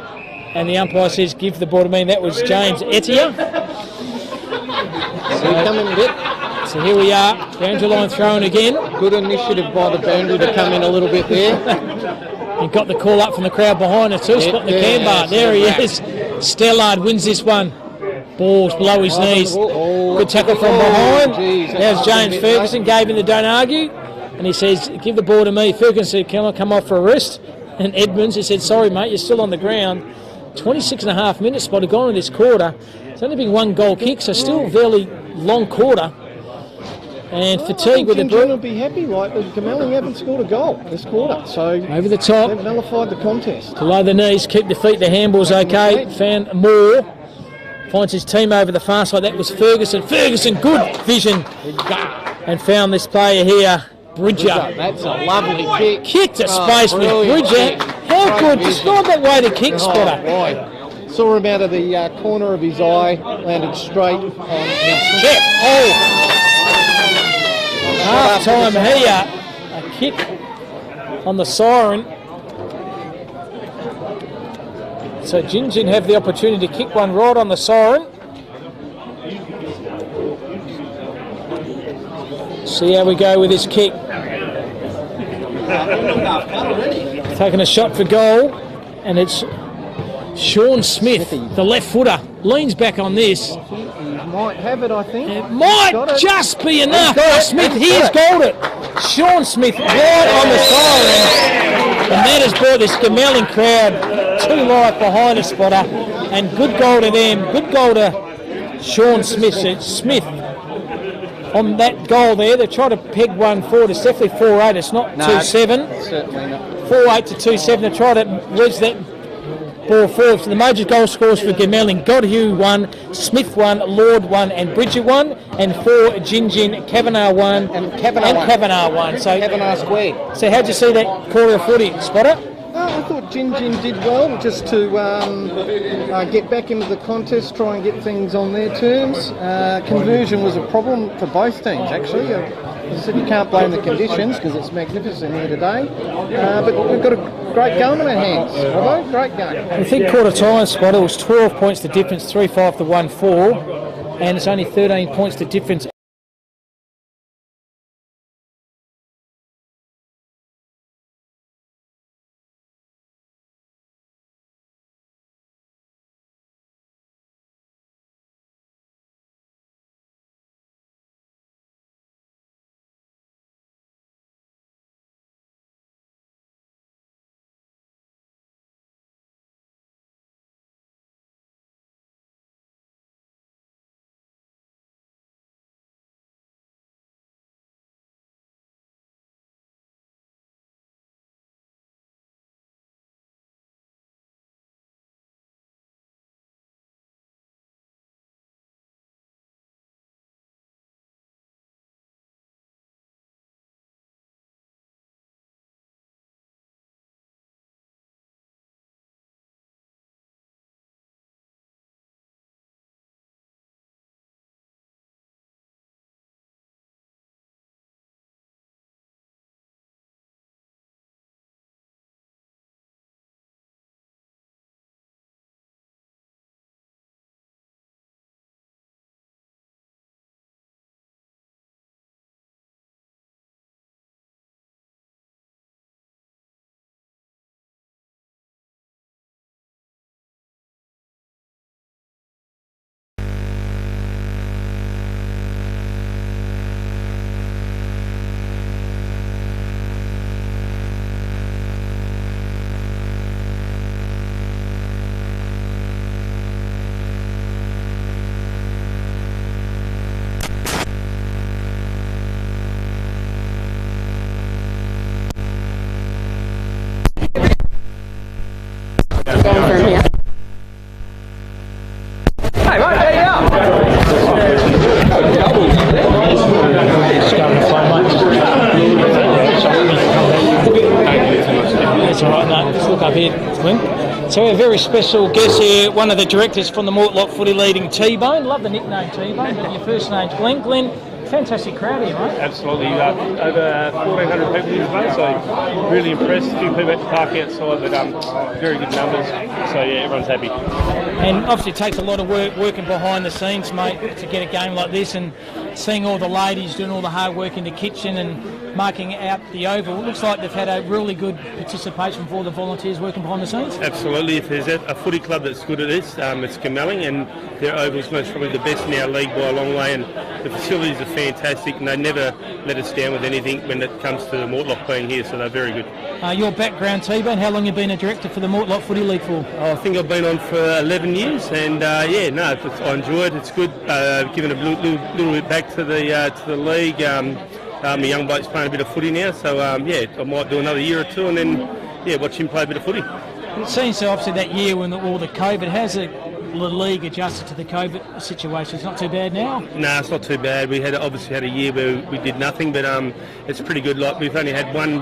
and the umpire says, give the ball to me. That was James Etier. So here we are, boundary line thrown again. Good initiative by the boundary to come in a little bit there. He got the call up from the crowd behind us too, spotting the camber. There he is. Stellard wins this one. Ball's below his knees. Good tackle from behind. There's James Ferguson, gave him the don't argue. And he says, give the ball to me. Ferguson said, can I come off for a rest? And Edmonds, he said, sorry mate, you're still on the ground. 26 and a half minutes spot have gone in this quarter. It's only been 1 goal kick, so still a fairly long quarter. And fatigue with the Gingin will be happy, like the Gamelli haven't scored a goal this quarter. So over the top. They've nullified the contest. Below the knees, keep the feet, the handball's okay. Found Moore. Finds his team over the far side. That was Ferguson. Ferguson, good vision. And found this player here. Bridger. That's a lovely kick. Kicked to space with Bridger. How good. Describe that way to kick, Spotter. Boy. Saw him out of the corner of his eye, landed straight on his chest. Oh! Half time here. A kick on the siren. So Gingin have the opportunity to kick one right on the siren. See how we go with this kick. Taking a shot for goal, and it's Sean Smith, the left footer, leans back on this. He might have it, I think. It might just be enough. Smith, he's goaled it. Sean Smith right on the siren, and that has brought this Gamelin crowd to life behind the Spotter, and good goal to them. Good goal to Sean Smith. Smith on that goal there. They try to peg one forward. It's definitely 4-8. It's not 2-7. Certainly not. 4-8 to 2-7. They try to wedge that ball forward. So the major goal scores for Gamelin: Godhue 1, Smith 1, Lord 1, and Bridger 1, and 4 Gingin, Kavanagh 1, and Kavanagh 1. So Kavanagh squared. So how'd you see that quarter of footy, Spotter? I thought Gingin did well, just to get back into the contest, try and get things on their terms. Conversion was a problem for both teams, actually. As I said, you can't blame the conditions because it's magnificent here today. But we've got a great game in our hands, Robbo. Great game. I think quarter time, Spotter, was 12 points the difference, 3-5 to 1-4, and it's only 13 points the difference Hey, mate, there you are. That's all right, no, just look up here, Clint. So we have a very special guest here, one of the directors from the Mortlock Footy Leading, T-Bone. Love the nickname T-Bone, but your first name's Glenn. Glenn, fantastic crowd here, mate. Absolutely, over 1,400 people here today, so really impressed. A few people at the park outside, but very good numbers, so yeah, everyone's happy. And obviously it takes a lot of work working behind the scenes, mate, to get a game like this, and seeing all the ladies doing all the hard work in the kitchen and marking out the oval. It looks like they've had a really good participation for all the volunteers working behind the scenes. Absolutely, if there's a footy club that's good at this, it's Gemelling, and their oval's most probably the best in our league by a long way, and the facilities are fantastic, and they never let us down with anything when it comes to Mortlock being here, so they're very good. Your background, T-Bone, how long have you been a director for the Mortlock Footy League for? I think I've been on for 11 years, and I enjoy it. It's good, giving a little bit back to the league. My young bloke's playing a bit of footy now, so I might do another year or two, and then watch him play a bit of footy. It seems so obviously that year when all the COVID, how's the league adjusted to the COVID situation? It's not too bad now? No, it's not too bad. We obviously had a year where we did nothing, but it's pretty good. Like, we've only had one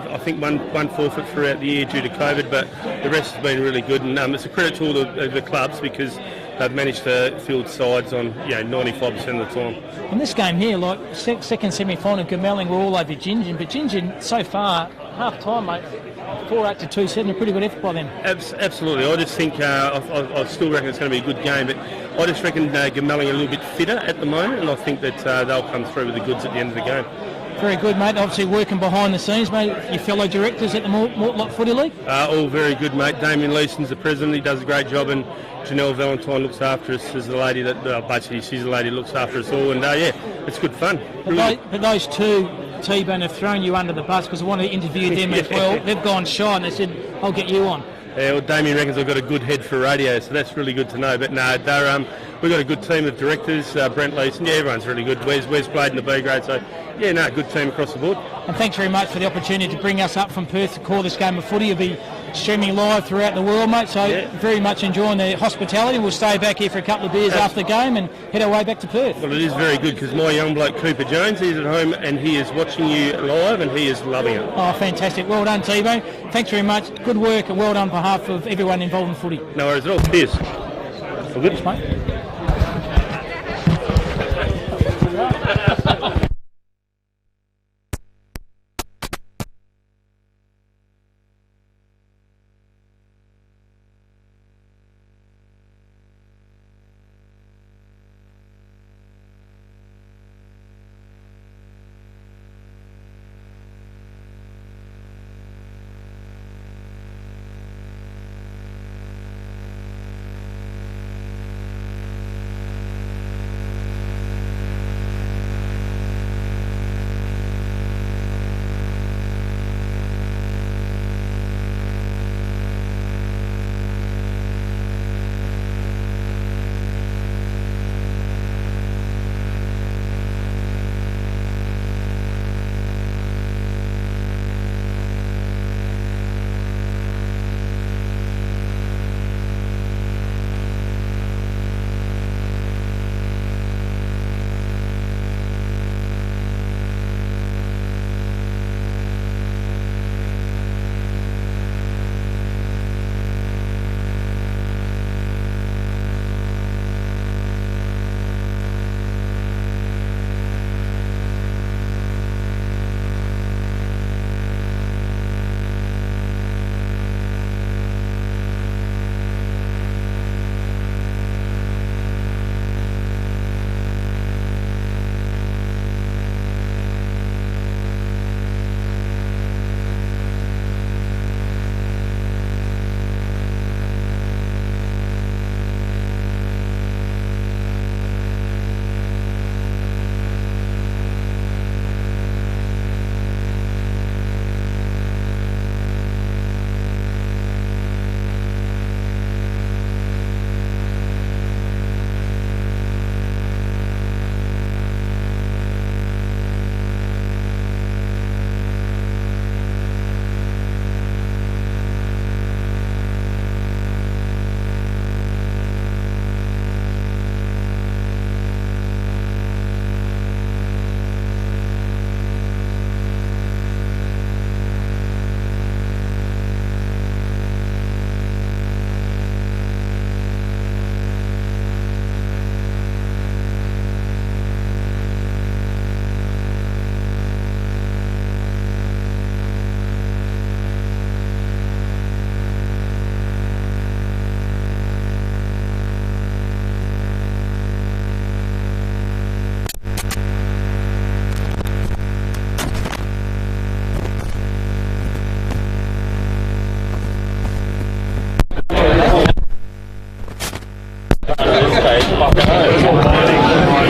forfeit throughout the year due to COVID, but the rest has been really good, and it's a credit to all the clubs because they've managed to field sides on 95% of the time. In this game here, like second semi-final, Gemelling were all over Gingin, but Gingin so far, half time, mate, 4-8 to 2-7, a pretty good effort by them. Absolutely. I just think I still reckon it's going to be a good game, but I just reckon Gemelling are a little bit fitter at the moment, and I think that they'll come through with the goods at the end of the game. Very good, mate. Obviously working behind the scenes, mate. Your fellow directors at the Mortlock Footy League? All very good, mate. Damien Leeson's the president. He does a great job, and Janelle Valentine looks after us as the lady that, basically she's the lady that looks after us all, and it's good fun. But those two, T-Bone, have thrown you under the bus because I wanted to interview them as well. They've gone shy and they said, I'll get you on. Yeah, well, Damien reckons I've got a good head for radio, so that's really good to know. But no, we've got a good team of directors. Brent Leeson, everyone's really good. Wes played in the B grade, so good team across the board. And thanks very much for the opportunity to bring us up from Perth to call this game of footy. You'll be streaming live throughout the world, mate, so very much enjoying the hospitality. We'll stay back here for a couple of beers after the game and head our way back to Perth. Well, it is very good because my young bloke Cooper Jones, he's at home and he is watching you live and he is loving it. Oh, fantastic. Well done, T-Bone. Thanks very much. Good work and well done on behalf of everyone involved in footy. No worries at all. Cheers. All good? Thanks, mate.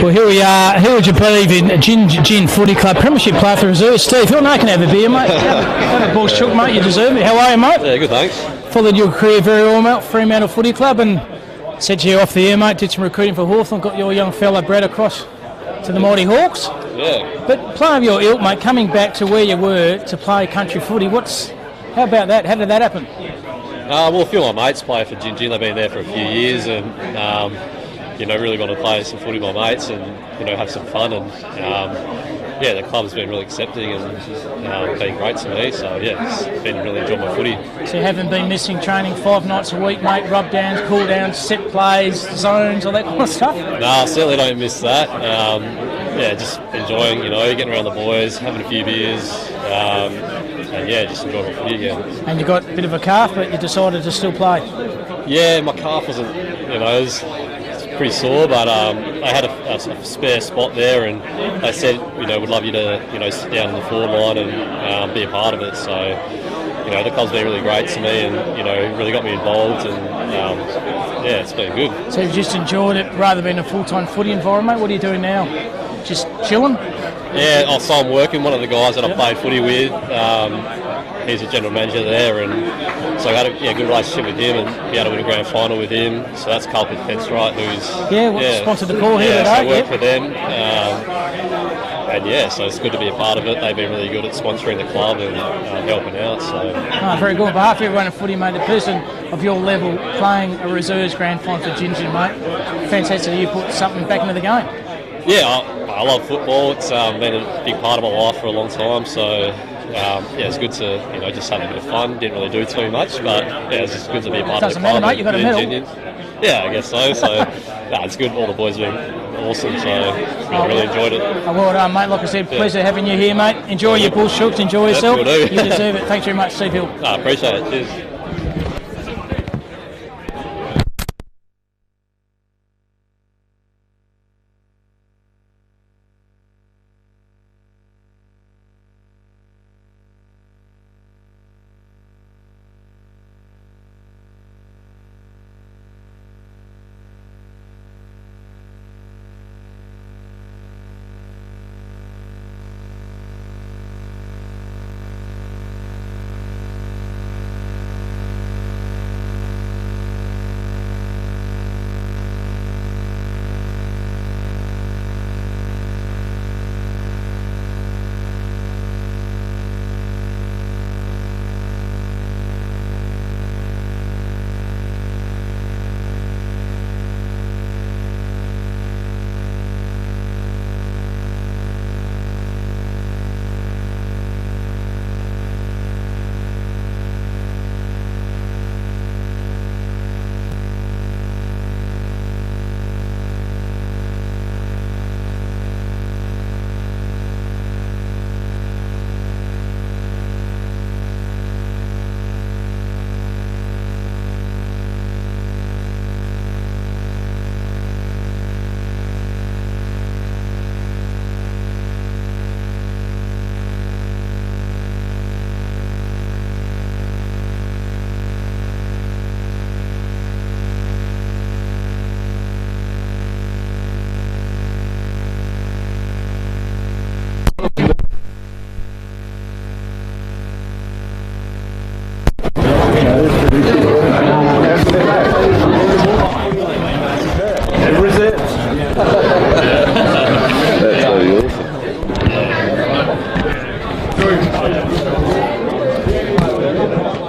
Well, here we are. Who would you believe in Gin Footy Club Premiership player for reserve? Steve Hill, no, can have a beer, mate. Have a ball shook, mate. You deserve it. How are you, mate? Yeah, good, thanks. Followed your career very well, mate. Fremantle Footy Club, and said to you off the air, mate. Did some recruiting for Hawthorn. Got your young fella Brad across to the Mighty Hawks. Yeah. But player of your ilk, mate, coming back to where you were to play country footy. How about that? How did that happen? Well, a few of my mates play for Gin. They've been there for a few years, and really want to play some footy with my mates and have some fun. And the club's been really accepting and been great to me. So it's been really enjoying my footy. So you haven't been missing training 5 nights a week, mate? Rub downs, cool downs, set plays, zones, all that kind of stuff. No, I certainly don't miss that. Just enjoying, getting around the boys, having a few beers. Just enjoying my footy again. And you got a bit of a calf, but you decided to still play. Yeah, my calf wasn't, it was pretty sore, but I had a spare spot there, and they said, would love you to, sit down in the forward line and be a part of it. So, the club's been really great to me, and really got me involved, and it's been good. So you've just enjoyed it rather than a full-time footy environment. What are you doing now? Just chilling? Yeah, so I'm working. One of the guys that I played footy with, he's a general manager there, and so I had a good relationship with him and be able to win a grand final with him. So that's Carlton Fenstrite, who's sponsored the call here today. So I work for them, so it's good to be a part of it. They've been really good at sponsoring the club and helping out. So very good. On behalf of everyone in footy, mate, the person of your level playing a reserves grand final for Ginger, mate, fantastic. You put something back into the game. Yeah, I love football. It's been a big part of my life for a long time. So it's good to just have a bit of fun. Didn't really do too much, but it's just good to be a part of the club. Doesn't matter, mate. You got a medal. Yeah, I guess so. So it's good. All the boys have been awesome. So I really enjoyed it. Well done, mate. Like I said, pleasure having you here, mate. Enjoy your bull shooks. Enjoy yourself. Will do. You deserve it. Thanks very much, Steve Hill. I appreciate it. Cheers.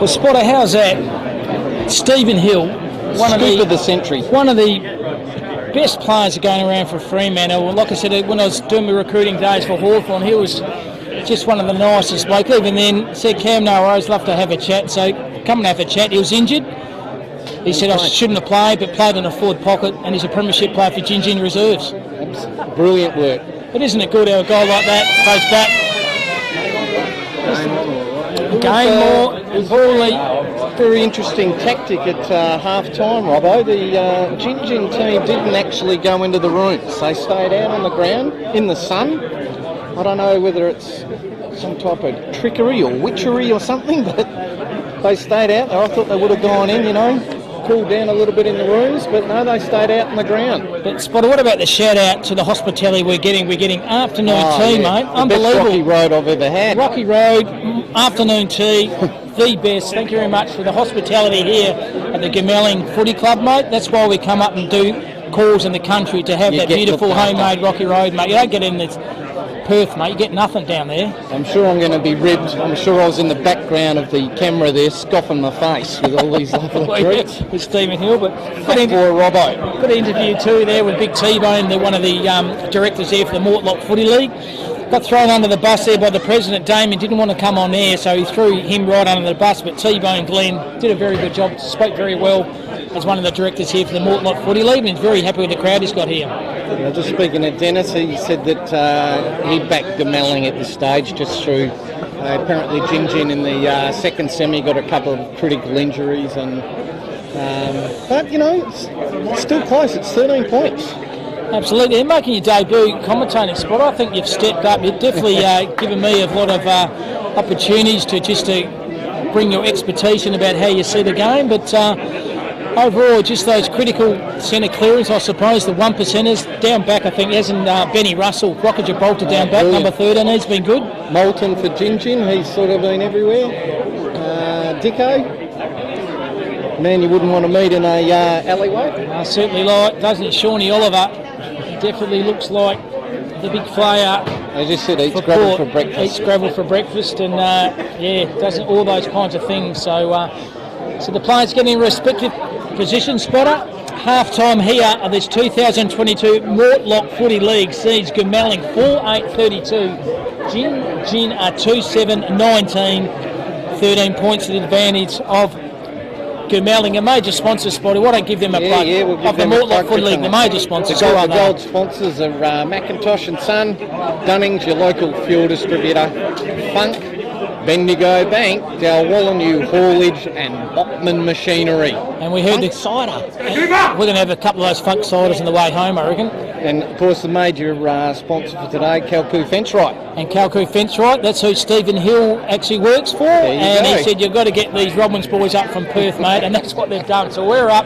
Well, Spotter, how's that? Stephen Hill, one of the century, one of the best players going around for Fremantle. Like I said, when I was doing my recruiting days for Hawthorn, he was just one of the nicest blokes. Even then, said, Cam, no worries, love to have a chat. So come and have a chat. He was injured. He said I shouldn't have played, but played in a forward pocket, and he's a premiership player for Gin Reserves. Brilliant work. But isn't it good how a guy like that goes back? Gain more, importantly. Very interesting tactic at half-time, Robbo. The Gin team didn't actually go into the rooms. They stayed out on the ground in the sun. I don't know whether it's some type of trickery or witchery or something, but they stayed out there. I thought they would have gone in, cooled down a little bit in the rooms, but no, they stayed out on the ground. But Spotter, what about the shout out to the hospitality we're getting? We're getting afternoon tea, mate. The Unbelievable. best Rocky Road I've ever had. Rocky Road, afternoon tea, the best. Thank you very much for the hospitality here at the Gemelling Footy Club, mate. That's why we come up and do calls in the country to have You that get beautiful the- homemade Rocky Road, mate. You don't get in this Perth, mate. You get nothing down there. I'm sure I'm going to be ribbed. I'm sure I was in the background of the camera there, scoffing my face with all these lovely treats. With Stephen Hill, but Fat boy Robbo. good interview too there with Big T-Bone, one of the directors there for the Mortlock Footy League. Got thrown under the bus there by the president. Damien didn't want to come on air, so he threw him right under the bus. But T-Bone Glenn did a very good job, spoke very well as one of the directors here for the Mortlock Footy League, and he's very happy with the crowd he's got here. Just speaking to Dennis, he said that he backed Gemelling at this stage just through apparently Gin in the second semi got a couple of critical injuries, and but you know it's still close. It's 13 points. Absolutely. And making your debut commentating spot, I think you've stepped up. You've definitely given me a lot of opportunities to bring your expertise in about how you see the game. But overall, just those critical centre clearance, I suppose, the 1%ers down back, I think, hasn't Benny Russell, Rocket Gibraltar down back, number 13, he's been good. Moulton for Gin, he's sort of been everywhere. Dicko. Man you wouldn't want to meet in a alleyway. Certainly like, doesn't it? Shawnee Oliver definitely looks like the big player. As you said, eats gravel for breakfast. Eats gravel for breakfast, and doesn't all those kinds of things. So the players getting respective positions. Spotter. Half-time here of this 2022 Mortlock Footy League sees Gemelling 4-8-32. Gin are 2-7-19. 13 points to the advantage of Gemelling, a major sponsor, Spotty. Why don't give them a plug of the Mortlock Footy League, the major sponsors. The gold sponsors are Macintosh and Son, Dunnings, your local fuel distributor, Funk, Bendigo Bank, Dalwallinu Haulage and Botman Machinery. And we heard the cider. We're going to have a couple of those Funk ciders on the way home, I reckon. And of course the major sponsor for today, Kalku Fenchright. And Kalku Fenchright, that's who Stephen Hill actually works for. And he said, you've got to get these Robins boys up from Perth, mate, and that's what they've done. So we're up,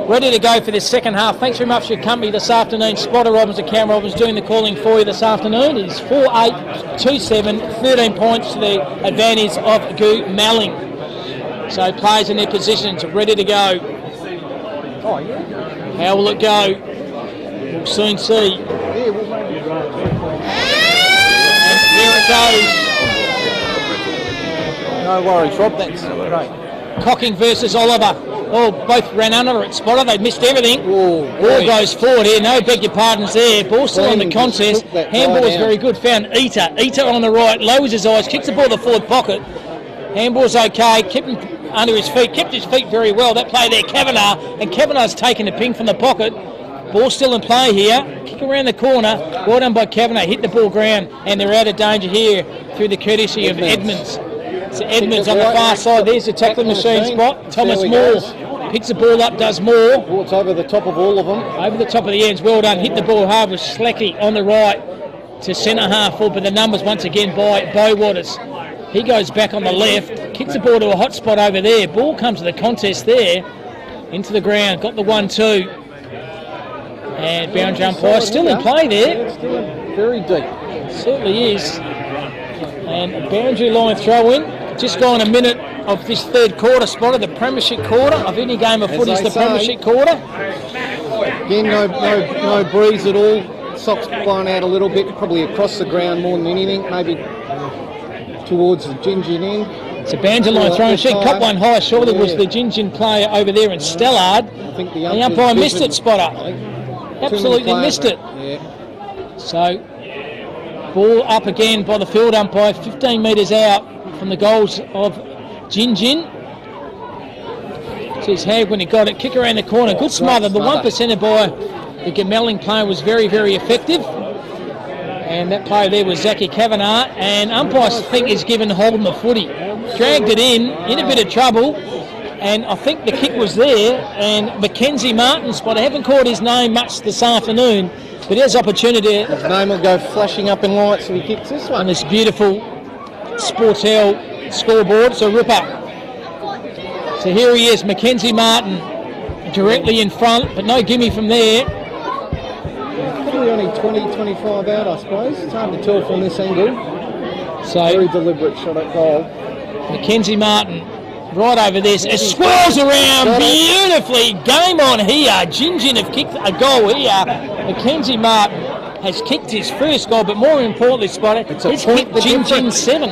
ready to go for this second half. Thanks very much for your company this afternoon. Spotter Robbins and Cam Robbins doing the calling for you this afternoon. It's 4-8-2-7, 13 points to the advantage of Gemelling. So players in their positions, ready to go. How will it go? We'll soon see. And here it goes. No worries, Rob, that's great. Cocking versus Oliver. Oh, both ran under it. Spotter, they missed everything. Ball goes forward here. No, beg your pardons there. Ball still on the contest. Handball is very good. Found Eater. Eater on the right. Lowers his eyes. Kicks the ball to the forward pocket. Handball's okay. Kept him under his feet. Kept his feet very well. That play there, Kavanagh. And Kavanagh's taken the ping from the pocket. Ball still in play here. Kick around the corner. Well done by Kavanagh. Hit the ball ground. And they're out of danger here through the courtesy of Edmonds. So Edmonds on the far side. There's the tackling machine spot. Thomas Moore picks the ball up, does more. It's over the top of all of them. Over the top of the ends. Well done. Hit the ball hard with Slacky on the right to centre half full. But the numbers once again by Bowaters. He goes back on the left. Kicks the ball to a hot spot over there. Ball comes to the contest there. Into the ground. Got the 1-2. And boundary umpire still in play there. Still very deep. Certainly is. And a boundary line throw in. Just gone a minute of this third quarter, Spotter, the premiership quarter of any game of footy is the premiership quarter. Again, no breeze at all. Socks blown out a little bit, probably across the ground more than anything, maybe towards the Gin end. It's a boundary line throw. She cut one high. Surely was the Gin player over there in Stellard. I think the umpire missed it, Spotter. Absolutely missed it. Yeah. So, ball up again by the field umpire, 15 metres out from the goals of Gin. Says Hag when he got it. Kick around the corner. Good smother. The 1%er by the Gemelling player was very, very effective. And that player there was Zachy Kavanagh. And umpire, I think, is given Holden the footy. Dragged it in a bit of trouble. And I think the kick was there. And Mackenzie Martin, Spot, I haven't called his name much this afternoon, but he has opportunity. His name will go flashing up in lights when he kicks this one. On this beautiful Sportel scoreboard. It's a ripper. So here he is, Mackenzie Martin. directly in front, but no gimme from there. Probably only 20-25 out, I suppose. It's hard to tell from this angle. So very deliberate shot at goal. Mackenzie Martin right over this. It swirls around beautifully. Game on here. Gingin have kicked a goal here. Mackenzie Martin has kicked his first goal, but more importantly, Spotty, he's kicked Gingin 7.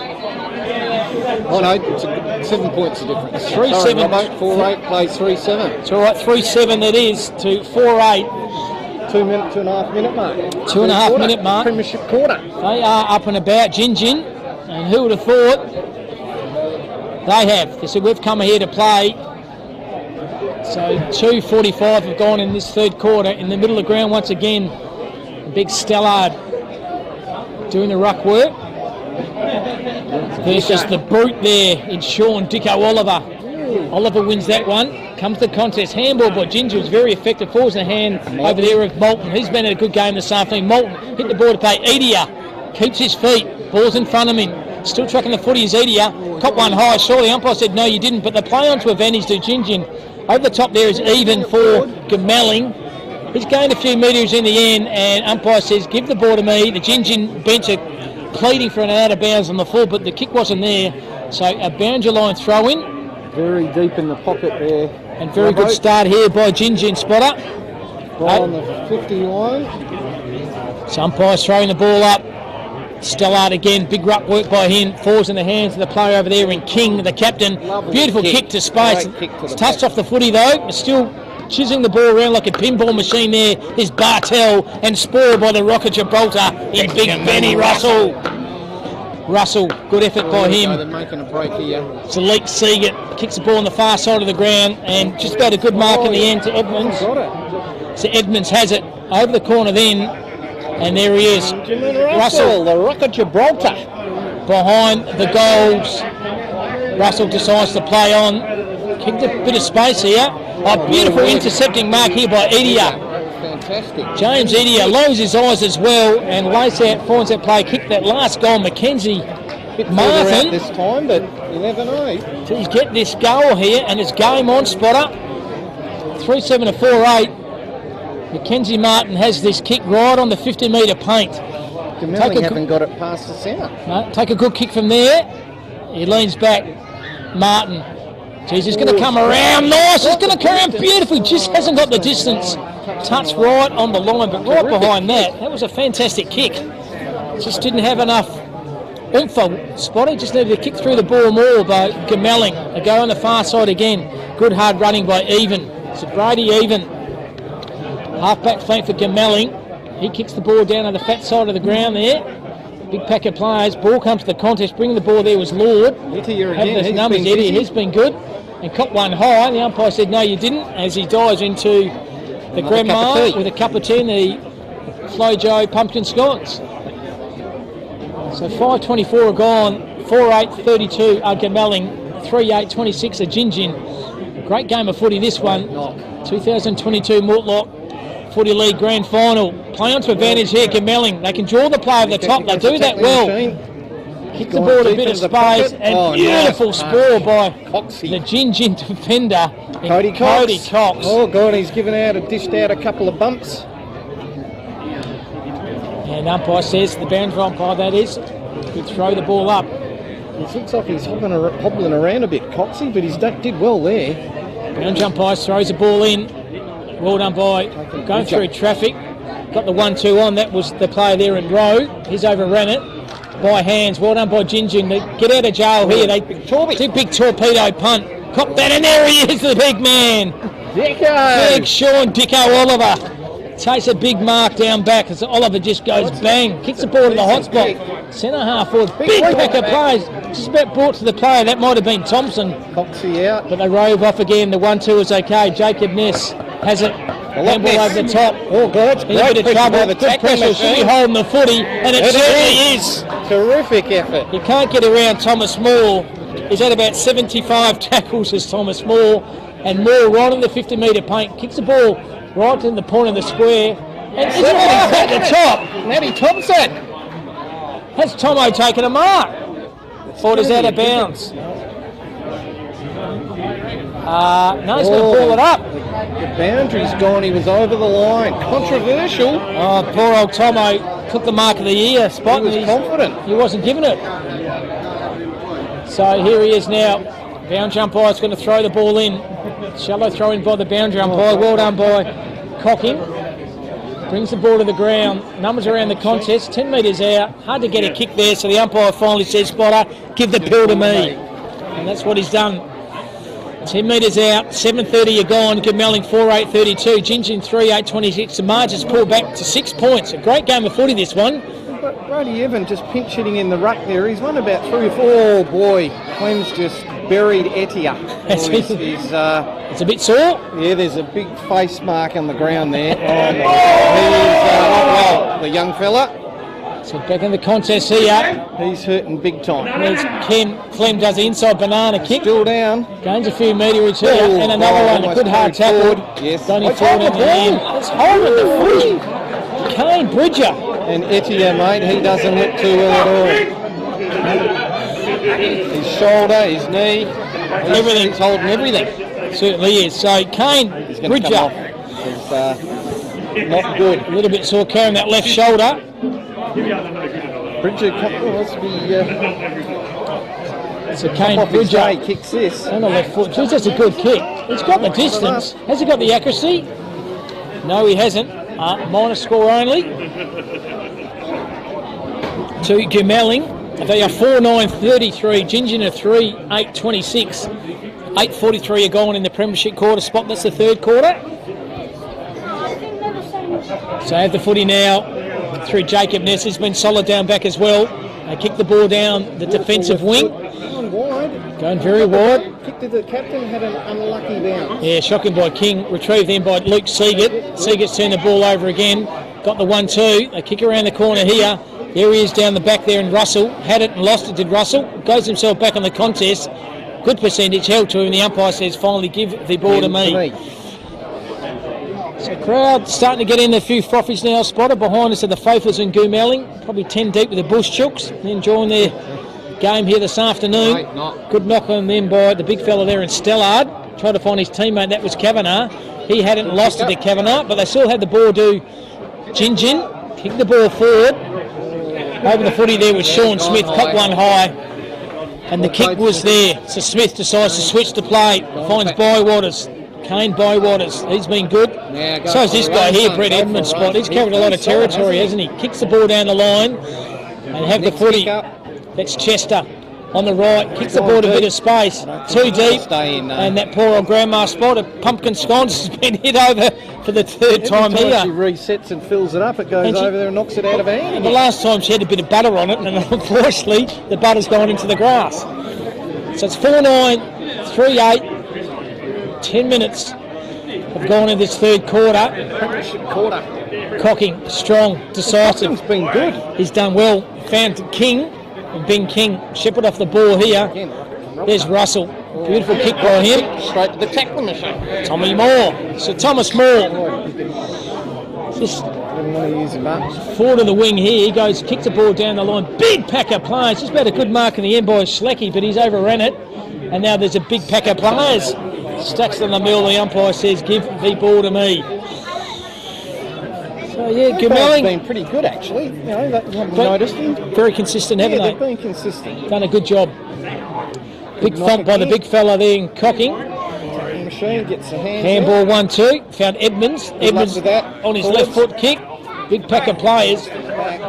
Oh no, it's 7 points of difference. 3-7. 4-8 plays 3-7. It's all right, 3-7 that is to 4-8. 2.5 minute mark. 2.5 minute mark. Premiership quarter. They are up and about, Gingin, and who would have thought? They have. They said we've come here to play. So 2:45 have gone in this third quarter. In the middle of the ground once again, big Stellard doing the ruck work. Versus the brute there in Sean Dicko Oliver. Oliver wins that one. Comes the contest. Handball by Ginger was very effective. Falls in the hand over there of Moulton. He's been in a good game this afternoon. Moulton hit the ball to play. Edia keeps his feet. Ball's in front of him. Still tracking the footy is Edia. Caught one high. Surely umpire said no you didn't. But the play on to advantage to Gingin. Over the top there is even for Gamelling. He's gained a few metres in the end and umpire says give the ball to me. The Gingin bench are pleading for an out of bounds on the full but the kick wasn't there. So a boundary line throw in. Very deep in the pocket there. And very good start here by Gingin Spotter. Ball on the 50 line. So umpire's throwing the ball up. Stellard again, big ruck work by him. Falls in the hands of the player over there in King, the captain. Beautiful kick to space. It's touched off the footy though. It's still chiseling the ball around like a pinball machine there. Is Bartel and spoiled by the Rock of Gibraltar in Big Benny Russell. Russell, good effort by him. They're making a break here. Salik Seagate kicks the ball on the far side of the ground and just about a good mark in the end to Edmonds. So Edmonds has it over the corner then, and there he is. Russell, the Rock of Gibraltar. Behind the goals. Russell decides to play on. Kicked a bit of space here. A beautiful intercepting mark here by Edia. Fantastic. James Edia lowers his eyes as well and lays out, finds that play, kicked that last goal. Mackenzie Martin. This time, but you never know. He's getting this goal here and it's game on, Spotter. 3-7 to 4-8. Mackenzie Martin has this kick right on the 50-metre paint. Gamelling haven't got it past the centre. No, take a good kick from there. He leans back. Martin. Jeez, he's going to come around. Nice. He's going to come around beautifully. Just hasn't got the distance. Touch right on the line, but right behind that was a fantastic kick. Just didn't have enough oomph. Spotty just needed to kick through the ball more by Gamelling. They go on the far side again. Good hard running by Even. So Brady Even. Half-back flank for Gamelling. He kicks the ball down on the fat side of the ground there. Big pack of players. Ball comes to the contest. Bringing the ball there was Lord. Have the numbers, Eddie. He's been good. And caught one high. The umpire said, no, you didn't, as he dives into the grandma with a cup of tea in the Flojo pumpkin scones. So 5:24 are gone. 4-8-32 are Gamelling. 3-8-26 are Gingin. Great game of footy this one. 2022 Mortlock Footy League Grand Final. Play on to advantage here, Gamelling. They can draw the play over the top. They do that well. Kick the ball a bit of space and beautiful spoil by the Gingin defender, Cody Cox. Oh God, he's dished out a couple of bumps. And umpire says, the boundary umpire that is, could throw the ball up. It looks like he's hobbling around a bit, Coxie, but he's did well there. Boundary umpire throws the ball in. Well done by going through traffic. Got the 1-2 on. That was the player there in row. He's overran it by hands. Well done by Gingin. They get out of jail here. They big torpedo punt. Cop that, and there he is, the big man. Big Sean Dicko Oliver. Takes a big mark down back as Oliver just goes bang. Kicks the ball to the hot spot. Centre half forward. Big pack of plays. Just about brought to the player. That might have been Thompson. Coxie out. But they rove off again. The 1-2 is okay. Jacob Ness has it. Handball over the top. Oh God, in a bit of trouble. Good pressure. Should be holding the footy, and it certainly is. Terrific effort. You can't get around Thomas Moore. He's had about 75 tackles as Thomas Moore, and Moore right on the 50-metre paint kicks the ball right in the point of the square, and is it at the top? Natty Thompson. Has Tomo taken a mark? Or is out of bounds? No, he's going to pull it up. The boundary's gone. He was over the line. Controversial. Oh, poor old Tomo took the mark of the year spot. He was confident. He wasn't giving it. So here he is now. Boundary umpire's going to throw the ball in. Shallow throw in by the boundary umpire. Well done by Cocking. Brings the ball to the ground. Numbers around the contest. 10 metres out. Hard to get a kick there. So the umpire finally says, Spotter, give the pill to me. And that's what he's done. 10 metres out, 7:30 you're gone. Gemelling 4:8:32. Gingin 3:8:26. The margin's pulled back to 6 points. A great game of footy, this one. But Brody Evan just pinch hitting in the ruck there. He's won about 3 or 4. Oh boy, Clem's just buried Etia. It's a bit sore. Yeah, there's a big face mark on the ground there. He's the young fella. So back in the contest here. He's hurting big time. There's Clem does the inside banana kick. Still down. Gains a few meterage here. And another one. A good hard tackle. Yes. Only forward in the end. It's holding the footy. Kane Bridger. And Etia, mate, he doesn't look too well at all. His shoulder, his knee. Everything. He's holding everything. Certainly is. So Kane Bridger. It's not good. A little bit sore carrying that left shoulder. Bridger must be. So Kane Bridger kicks this on the left foot. Geez, that's a good kick. He's got the distance. Has he got the accuracy? No, he hasn't. Minor score only. To Gemelling. They are 4:9:33. Gingin are 3:8:26. 8:43 are gone in the Premiership quarter spot. That's the third quarter. So have the footy now through Jacob Ness. He's been solid down back as well. They kick the ball down the defensive wing. Going wide. Going very wide. Kick to the captain, had an unlucky bounce. Yeah, shocking by King. Retrieved then by Luke Seagate. Seagate's turned the ball over again. Got the 1-2. They kick around the corner here. There he is down the back there, and Russell had it and lost it. Did Russell? Goes himself back on the contest. Good percentage held to him. The umpire says, finally give the ball to me. So crowd starting to get in. A few frothies now. Spotted behind us are the Fofers and Goomelling. Probably 10 deep with the Bush Chooks. Enjoying their game here this afternoon. Good knock on them by the big fella there in Stellard. Tried to find his teammate. That was Kavanagh. He hadn't lost it to Kavanagh, but they still had the ball to Gingin. Kick the ball forward. Over the footy there with Sean Smith. Caught one high. And the kick was there. So Smith decides to switch the play. Finds Bywaters. Kane Bywaters. He's been good. So is this guy here, Brett Edmonds spot. He's carried a lot of territory, hasn't he? Kicks the ball down the line and have the footy. That's Chester on the right. Kicks the ball to a bit of space. Too deep. And that poor old grandma spot of Pumpkin Scones has been hit over for the third time Every here. time she resets and fills it up, it goes over there and knocks it out of hand. And the last time she had a bit of butter on it, and unfortunately the butter's gone into the grass. So it's 4-9, 3-8, 10 minutes have gone in this third quarter. Cocking, strong, decisive. Cocking's been good. He's done well. Found King, and Ben King shepherd off the ball here. There's Russell. Beautiful kick by him. Straight to the tackle machine. Tommy Moore. So Thomas Moore. Just forward of the wing here. He goes, kicks the ball down the line. Big pack of players. Just about a good mark in the end by Schlecky, but he's overran it. And now there's a big pack of players. Stacks on the mill. The umpire says, give the ball to me. So yeah, Gemelling been pretty good actually. You know, that you haven't noticed them. Very consistent, haven't they? They've been consistent. Done a good job. Big thump by the big fella there in Cocking. Machine gets a handball 1-2. Found Edmonds. Edmonds on his left foot kick. Big pack of players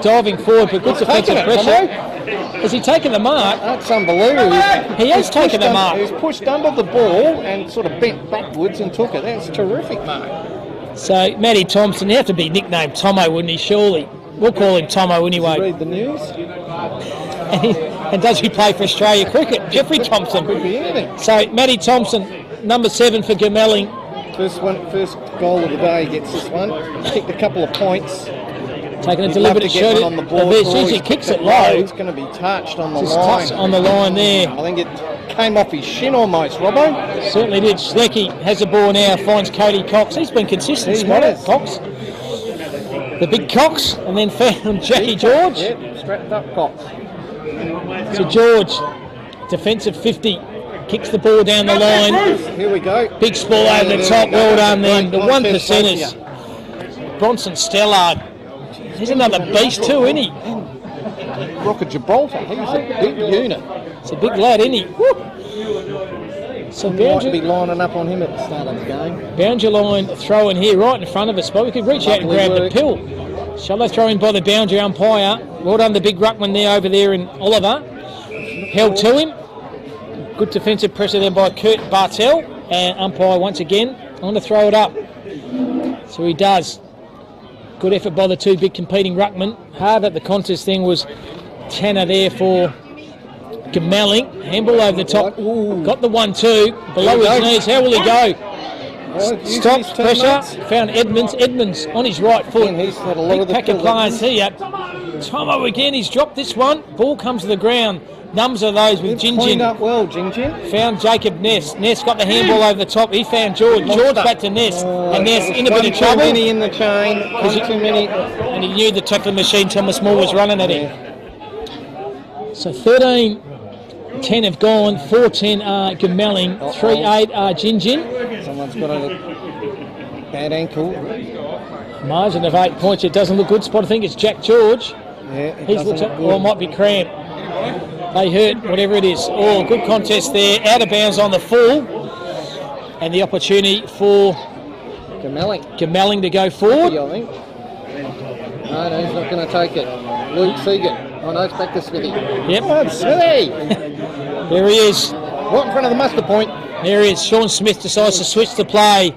diving forward, but good defensive pressure. Has he taken the mark? That's unbelievable. He has taken the mark. He's pushed under the ball and sort of bent backwards and took it. That's terrific, mate. So Matty Thompson, he have to be nicknamed Tomo, wouldn't he? Surely we'll call him Tomo anyway. Read the news. And does he play for Australia cricket? Jeffrey Thompson. Could be anything. So Matty Thompson, number 7 for Gemelling. First goal of the day gets this one. Kicked a couple of points. Taking a deliberate shot on the ball. He kicks it low. It's going to be touched on the Just line. touched on the line there. I think it came off his shin almost, Robbo. Certainly did. Schlecky has the ball now, finds Cody Cox. He's been consistent, Cox. The big Cox, and then found Jackie George. Yep, strapped up Cox. So George, defensive 50. kicks the ball down the line. Here we go. Big spool over the top. Well done then. The one percenters. Bronson Stellard. He's another beast too, isn't he? Rock of Gibraltar. He's a big unit. It's a big lad, isn't he? Woo. So might be lining up on him at the start of the game. Boundary line throw in here right in front of us, but we could reach out and grab the pill. Shallow throw in by the boundary umpire. Well done, the big ruckman there over there in Oliver. Held to him. Good defensive pressure then by Kurt Bartel. And umpire once again on to throw it up. So he does. Good effort by the two big competing ruckmen. Hard at the contest thing was Tanner there for Gamelling. Handball over the top. Ooh. Got the 1-2. Below his knees. How will he go? Stops pressure. Found Edmonds. Edmonds on his right foot. He's had a lot of the pack of players here. Tomo again. He's dropped this one. Ball comes to the ground. Numbers of those with Jinjin. Cleaned up well, Jinjin. Found Jacob Ness. Ness got the handball over the top. He found George. George back to Ness. And Ness in a bit of trouble. Too many in the chain. Too many. And he knew the tackling machine Thomas Moore was running at him. So 13-10 have gone. 4-10 are Gamelling. 3-8 are Jinjin. Someone's got a bad ankle. Margin of 8 points. It doesn't look good. Spot. I think it's Jack George. Yeah, he's looked at, or it might be cramp. They hurt, whatever it is. Oh, good contest there. Out of bounds on the full. And the opportunity for Gamelling to go forward. I think. No, he's not going to take it. Luke Seagate. Oh no, it's back to Smithy. Yep. Oh, Smithy! There he is. Right in front of the muster point. There he is. Sean Smith decides to switch the play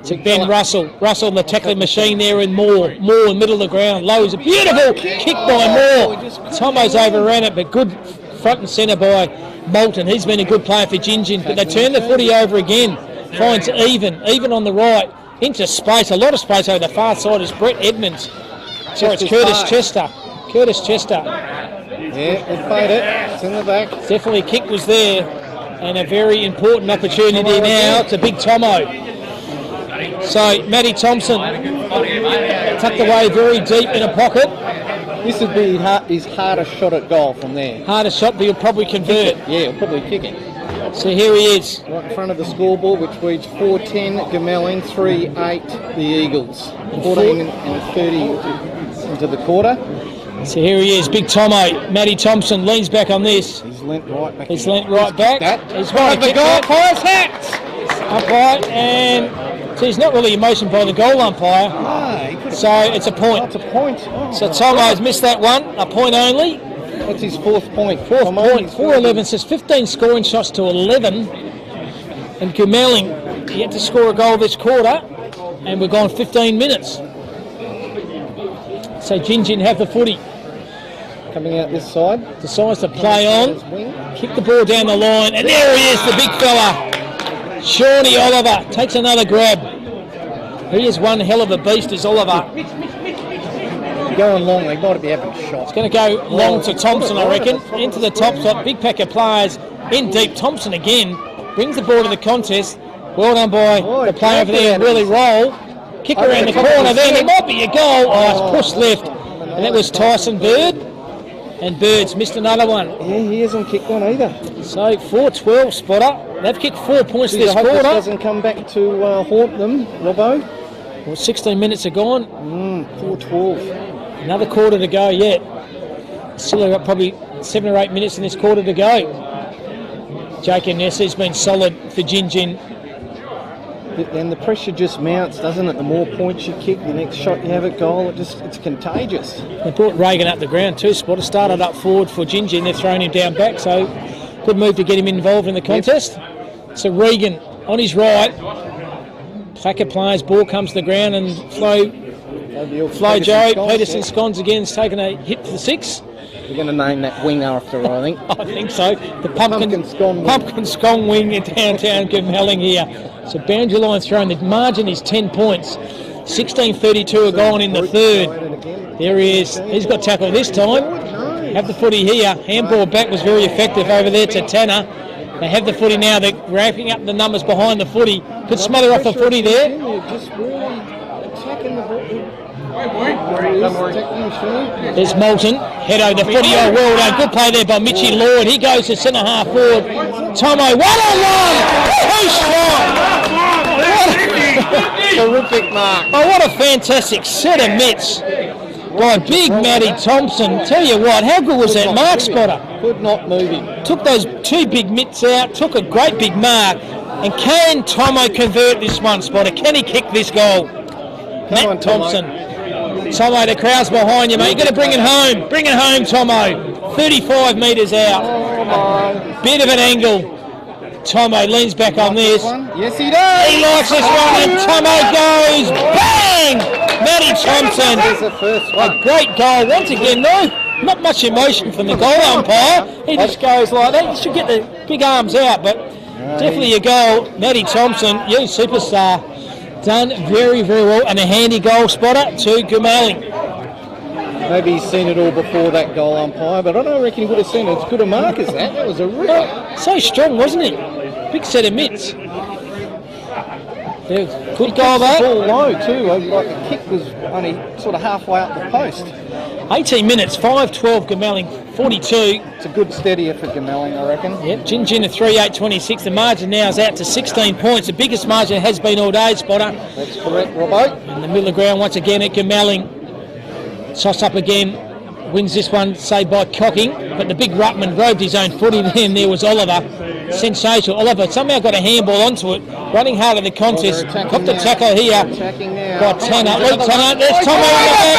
to Ben Russell. Russell, the tackling machine there, and Moore. Moore in the middle of the ground. Low is a beautiful kick by Moore. Tomo's overran it, but good front and centre by Moulton. He's been a good player for Jinjin, but they turn the footy over again. Finds even on the right. Into space, a lot of space over the far side is Brett Edmonds. Sorry, it's Curtis Chester. Curtis Chester. Yeah, they played it. It's in the back. Definitely a kick was there. And a very important opportunity now to Big Tomo. So, Matty Thompson tucked away very deep in a pocket. This would be his hardest shot at goal from there. Hardest shot, but he'll probably convert. Yeah, he'll probably kick it. So here he is. Right in front of the scoreboard, which reads 4-10 Gamelling, 3-8 the Eagles. 14 and 30 into the quarter. So here he is, Big Tomo. Matty Thompson leans back on this. He's leant right back. He's leant right back. He's right the goal umpire's hat. Umpire, and so he's not really emotioned by the goal umpire. No, so it's a point. It's a point. Oh, so Tomo's missed that one. A point only. That's his fourth point. Fourth point. 4-11 says 15 scoring shots to 11. And Gamelling yet to score a goal this quarter, and we're gone 15 minutes. So Jinjin have the footy. Coming out this side. Decides to play on. Kick the ball down the line. And there he is, the big fella. Shawnee Oliver takes another grab. He is one hell of a beast, is Oliver. Going long, they might be having shots. It's going to go long to Thompson, I reckon. Into the top spot. Big pack of players in deep. Thompson again brings the ball to the contest. Well done by the player over there. Really roll. Kick around the corner then. It might be a goal. Oh, it's pushed left. And that was Tyson Bird. And Bird's missed another one. Yeah, he hasn't kicked one either. So 4-12 spotter. They've kicked 4 points this quarter. This doesn't come back to haunt them, Robbo. Well, 16 minutes are gone. 4-12. Another quarter to go yet. Still got probably 7 or 8 minutes in this quarter to go. Jacob Ness has been solid for Jinjin. And the pressure just mounts, doesn't it? The more points you kick, the next shot you have at goal, it's contagious. They brought Reagan up the ground too. Spotter started up forward for Jinjin. They're throwing him down back, so good move to get him involved in the contest. Yep. So Regan on his right. Pack of players, ball comes to the ground, and Flo Joe, Peterson Scones again's taken a hit for the 6. We're going to name that wing after her, I think. I think so. The pumpkin scone wing in downtown Gamelling here. So boundary line thrown. The margin is 10 points. 16:32 are gone in the third. There he is. He's got tackle this time. Have the footy here. Handball back was very effective over there to Tanner. They have the footy now. They're wrapping up the numbers behind the footy. Could smother off the footy there. Just really attacking the ball. There's Moulton, head over the footy, oh well done, good play there by Mitchy Lloyd, he goes to centre half forward, Tomo, 1-on-1, too strong! Terrific mark. Oh, what a fantastic set of mitts by big Matty Thompson. Tell you what, how good was that mark, Spotter? Could not move him. Took those two big mitts out, took a great big mark, and can Tomo convert this one, Spotter? Can he kick this goal? Matt Thompson. Tomo, the crowd's behind you, mate. You've got to bring it home. Bring it home, Tomo. 35 metres out. Bit of an angle. Tomo leans back on this. Yes, he does. He likes this one, and Tomo goes bang! Matty Thompson. A great goal once again. No, not much emotion from the goal umpire. He just goes like that. You should get the big arms out, but definitely a goal. Matty Thompson, you superstar, done very, very well, and a handy goal, Spotter to Gumaling. Maybe he's seen it all before that goal umpire, but I don't reckon he would have seen it as good a mark as that. That was a ripper. So strong, wasn't he? Big set of mitts. Good goal, though. Ball low too. Like the kick was only sort of halfway up the post. 18 minutes, 5-12 Gumaling, 42. It's a good steadier for Gumaling, I reckon. Yep, Gin at 38.26. The margin now is out to 16 points. The biggest margin it has been all day, Spotter. That's correct, Robbo. In the middle of the ground once again at Gumaling. Toss up again. Wins this one, say by cocking, but the big ruckman roved his own footy. Then there was Oliver. Sensational. Oliver somehow got a handball onto it, running hard in the contest. Got the tackle here by Tanner. Luke Tanner. There's Tomo in the back.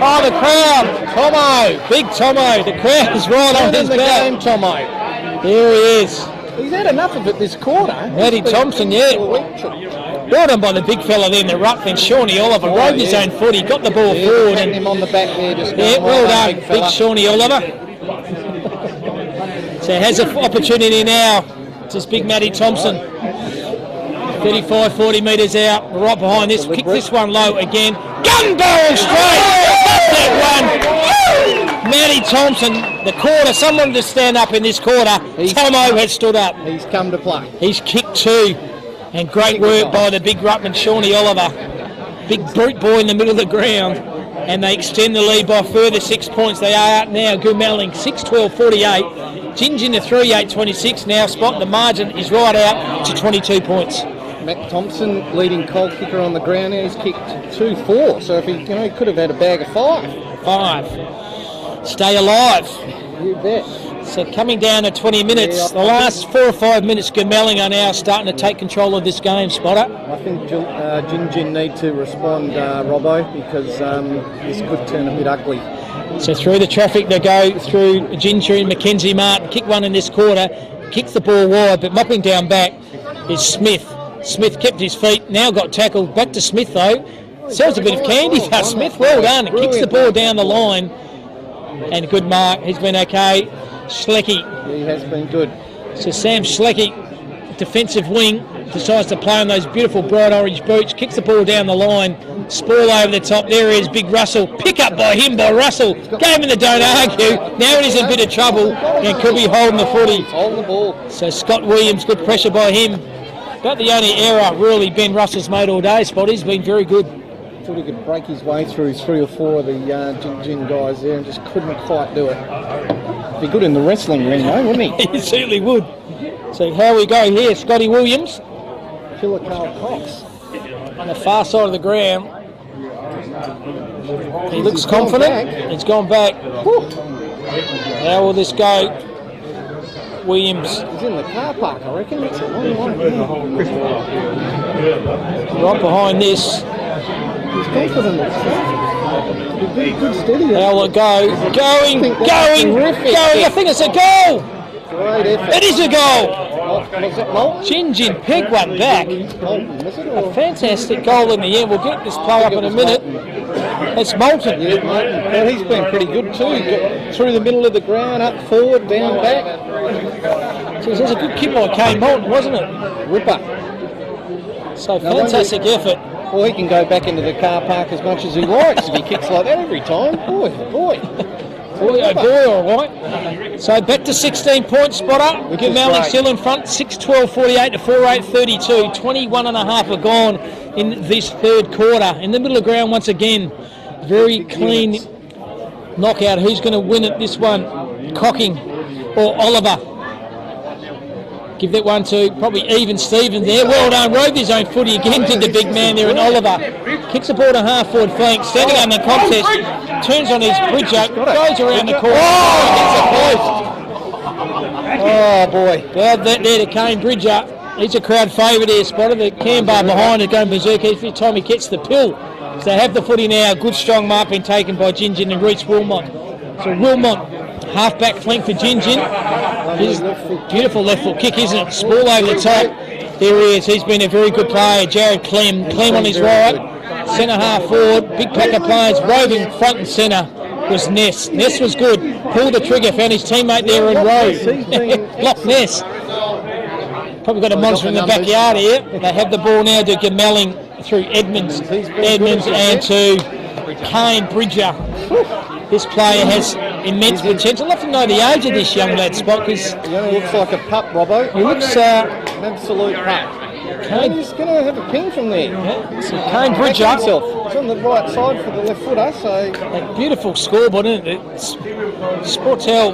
Oh, the crowd. Tomo. Big Tomo. The crowd is right on his back. Tomo. There he is. He's had enough of it this quarter. Matty Thompson, yeah. Well done by the big fella there in the ruck. Then Shawnee Oliver roved his own foot. He got the ball forward. And him on the back there. Just well done, big Shawnee Oliver. So has an opportunity now. It's big Matty Thompson. 35-40 metres out. Right behind this. Kick this one low again. Gun barrel straight. That's that one. Matty Thompson, the quarter. Someone to stand up in this quarter. Tomo has stood up. He's come to play. He's kicked two. And great work by the big ruckman, Shawnee Oliver. Big brute boy in the middle of the ground. And they extend the lead by further 6 points. They are out now. Gumaling 6-12-48. Gin to 38-26. Now Spot. The margin is right out to 22 points. Matt Thompson, leading goal kicker on the ground now. He's kicked 2-4. So if he, he could have had a bag of 5. Stay alive. You bet. So coming down to 20 minutes, the last 4 or 5 minutes, Gumaling are now starting to take control of this game, Spotter. I think Gin need to respond, Robbo, because this could turn a bit ugly. So through the traffic they go through Ginger and Mackenzie Martin. Kick one in this quarter, kicks the ball wide, but mopping down back is Smith. Smith kept his feet, now got tackled. Back to Smith though. Sells a bit of candy for Smith. Well done. Kicks the ball down the line. And good mark. He's been okay. Schleckie. He has been good. So Sam Schleckie, defensive wing, decides to play on those beautiful bright orange boots. Kicks the ball down the line. Spoil over the top. There is big Russell. Pick up by him by Russell. Game in the don't argue. Now it is in a bit of trouble and could be holding the footy. Holding the ball. So Scott Williams, good pressure by him. About the only error really Ben Russell's made all day, Spot. He's been very good. Thought he could break his way through 3 or 4 of the Gin guys there and just couldn't quite do it. Be good in the wrestling ring though, wouldn't he? He certainly would. So how we go here, Scotty Williams. Killer Carl Cox. On the far side of the ground. He looks confident. He's gone back. How will this go? Williams. He's in the car park, I reckon. It's a long one. Right behind this. He's confident. Good steady. How will it go? Going. I think it's a goal. Great effort. It is a goal. Was it Moulton? Gin pegged one back. A fantastic goal in the end. We'll get this play up in a minute. It's Moulton. Yeah, Moulton. Well, he's been pretty good too. Got through the middle of the ground, up forward, down back. Jeez, that's a good kick by Kane Moulton, wasn't it? Ripper. So fantastic effort. Well, he can go back into the car park as much as he likes if he kicks like that every time. Boy, oh boy. Boy, oh boy, all right. So back to 16 points, spotter. Gilmalling still in front, 6-12-48 to 4-8-32. 21 and a half are gone in this third quarter. In the middle of the ground once again. Very clean knockout. Who's going to win it? This one, Cocking or Oliver? Give that one to probably Even Stevens there. Well done, rode his own footy again, did the big man there, and Oliver kicks the ball to half-forward flank, standing on the contest, turns on his bridger, goes around the corner, gets a post. Oh boy. Well, there to Kane Bridger. He's a crowd favourite here, spotted. The Canberra behind it going berserk every time he gets the pill. So they have the footy now. Good strong mark being taken by Gingin and reach Wilmot. So Wilmot, half-back flank for Gingin. His beautiful left foot kick, isn't it? Small over the top. There he is. He's been a very good player. Jared Clem on his right. Centre half forward. Big pack of players. Roving front and centre was Ness. Ness was good. Pulled the trigger. Found his teammate there in row. Blocked Ness. Probably got a monster in the backyard here. They have the ball now to Gilmalling through Edmonds and to Kane Bridger. This player has immense potential. I'd love to know the age of this young lad, Spot, because he only looks like a pup, Robbo. He looks an absolute pup. Kane, he's going to have a ping from there. Yeah. So Kane Bridger. He's on the right side for the left footer, so... That beautiful scoreboard, isn't it? Sportel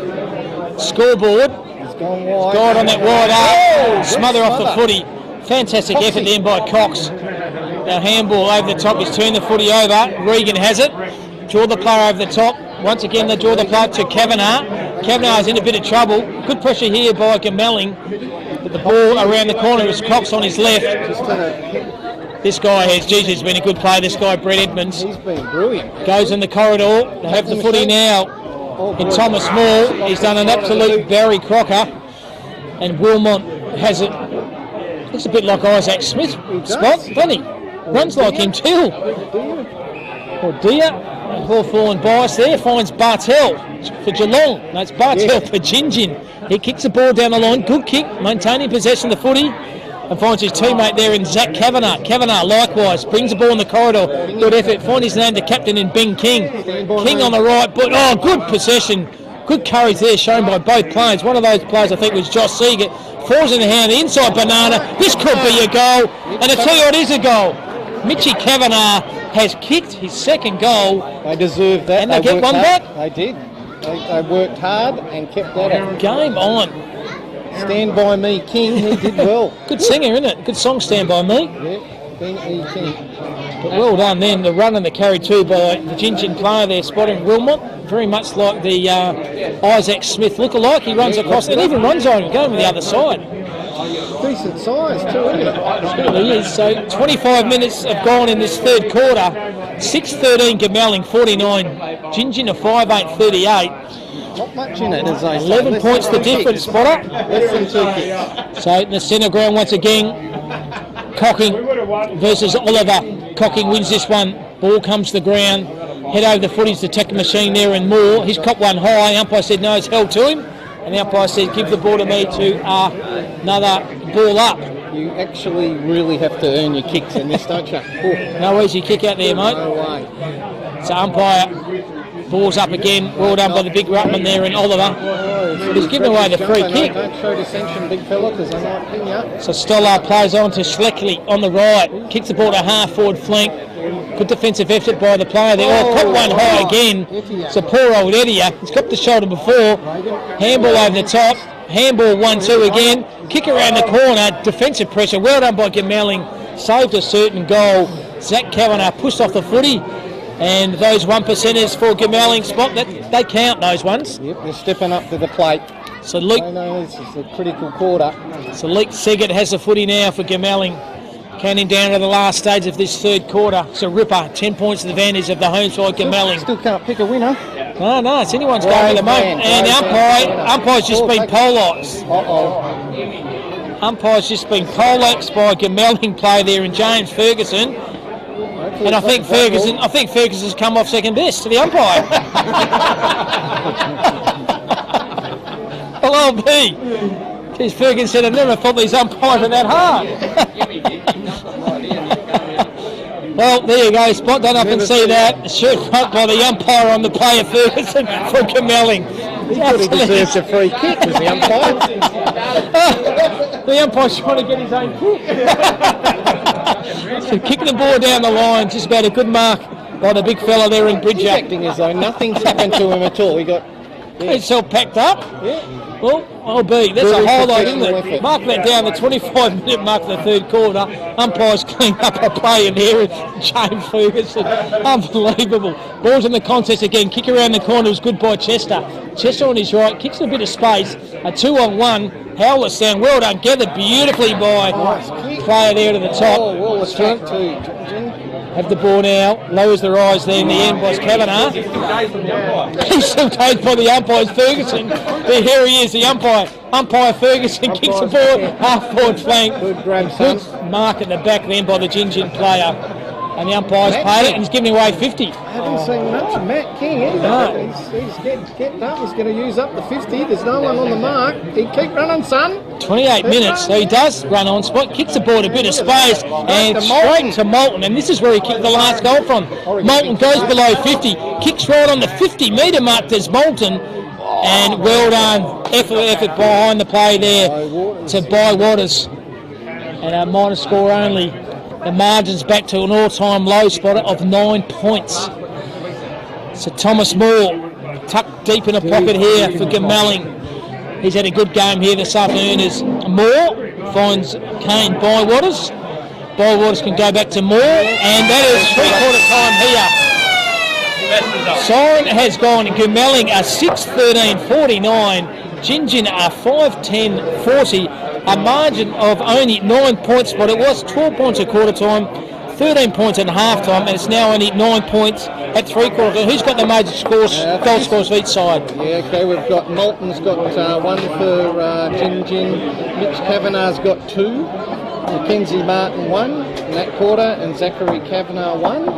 scoreboard. He's gone wide. Gone on that wide arc. Smother off the footy. Fantastic effort then by Cox. Now handball over the top. He's turned the footy over. Regan has it. Draw the player over the top. Once again, they draw the player to Kavanagh. Kavanagh's in a bit of trouble. Good pressure here by Gilmalling. But the ball around the corner is Cox on his left. This guy has been a good player. This guy, Brett Edmonds. He's been brilliant. Goes in the corridor. They have the footy now in Thomas Moore. He's done an absolute Barry Crocker. And Wilmot has it. Looks a bit like Isaac Smith. Spot, doesn't he? Runs like him too. Or Deer. Hawthorne bias there, finds Bartel for Geelong. No, it's Bartel for Gingin. He kicks the ball down the line, good kick, maintaining possession of the footy, and finds his teammate there in Zach Kavanagh. Kavanagh likewise brings the ball in the corridor, good effort, find his name to captain in Ben King. King on the right, but good possession, good courage there shown by both players. One of those players I think was Josh Seagate, falls in the hand, the inside banana, this could be a goal, and I tell you what is a goal. Mitchy Kavanagh has kicked his second goal. They deserve that. And they get one back? They did. They worked hard and kept that up. Game on. Stand By Me King, he did well. Good singer, isn't it? Good song, Stand By Me. Yeah, Ben E. King. But well done then, the run and the carry too by the Gingin player there, spotting Wilmot. Very much like the Isaac Smith lookalike. He runs across and even runs on him, going with the other side. Decent size too, isn't it? He is. So 25 minutes have gone in this third quarter. 6-13 Gilmalling, 49. Gingin a 5-8-38. Not much in it, as they say. 11 points the difference, spotter. Less than 2 kicks. So in the centre ground once again, Cocking versus Oliver. Cocking wins this one. Ball comes to the ground. Head over the footage, the tackle machine there and Moore. He's copped one high. The umpire said no, it's held to him. And the umpire said, give the ball to me to another ball up. You actually really have to earn your kicks in this, don't you? No easy kick out there, mate. No way. So umpire, ball's up again. Well done by the big ruckman there in Oliver. He's given away the free kick. Don't show dissension, big fella, because they might pin you. So Stollard plays on to Schleckley on the right. Kicks the ball to half-forward flank. Good defensive effort by the player there. Oh, caught one high again. It's a poor old Eddie. He's got the shoulder before. Handball over the top. Handball 1-2 again. Kick around the corner. Defensive pressure. Well done by Gilmalling. Saved a certain goal. Zach Kavanagh pushed off the footy. And those 1%ers for Gilmalling, Spot, they count those ones. Yep, they're stepping up to the plate. So Luke, I know this is a critical quarter. So Luke Seggett has the footy now for Gilmalling. Counting down to the last stage of this third quarter. So Ripper, 10 points advantage of the home side, Gilmalling. Still can't pick a winner. No, it's anyone's game at the moment. And the umpire's just been polarised. Umpire's just been polarised by Gilmalling player there in James Ferguson. And I think Ferguson's come off second best to the umpire. Hello, B. Geez, Ferguson said, I never thought these umpires were that hard. Well, there you go. Spot that up and see that. Shoot right by the umpire on the player Ferguson for Gamelling. He thought he deserved a free kick, was the umpire. The umpire's trying to get his own kick. So kicking the ball down the line, just about a good mark by the big fella there in Bridger. He's acting as though nothing's happened to him at all. He got himself packed up. Yeah. Well, I'll be. That's a highlight, isn't it? Mark that down, the 25-minute mark of the third quarter. Umpires cleaned up a play in here with James Ferguson. Unbelievable. Ball's in the contest again. Kick around the corner was good by Chester. Chester on his right, kicks a bit of space. A 2-on-1. Howless down. Well done. Gathered beautifully by player there to the top. Oh, well attack too. Have the ball now, lowers their eyes there in the end, was Kavanagh. He's still taken by the umpires, Ferguson. There, here he is, the umpire. Umpire Ferguson kicks the ball, half-forward flank. Good mark at the back then by the Gingin player. And the umpire's paid it, and he's giving away 50. I haven't seen much of Matt King either. No. He's getting up, he's going to use up the 50. There's no one on the mark. He keep running, son. 28 minutes, so he does run on spot, kicks the ball a bit of space, and straight to Moulton, and this is where he kicked the last goal from. Moulton goes below 50, kicks right on the 50-metre mark, there's Moulton, and well done, effort behind the play there to Waters, and a minus score only. The margin's back to an all-time low spot of 9 points. So Thomas Moore tucked deep in a pocket here for Gamelling. He's had a good game here this afternoon as Moore finds Kane Bywaters. Bywaters can go back to Moore, and that is three-quarter time here. Siren has gone. Gamelling are 6-13-49. Gingin are 5-10-40. A margin of only 9 points, but it was 12 points at quarter time, 13 points at half time, and it's now only 9 points at three-quarter time. Who's got the major scores, goal scores for each side? Yeah, okay, we've got Moulton's got one for Gingin, Mitch Kavanagh's got 2, Mackenzie Martin 1 in that quarter, and Zachary Kavanagh 1.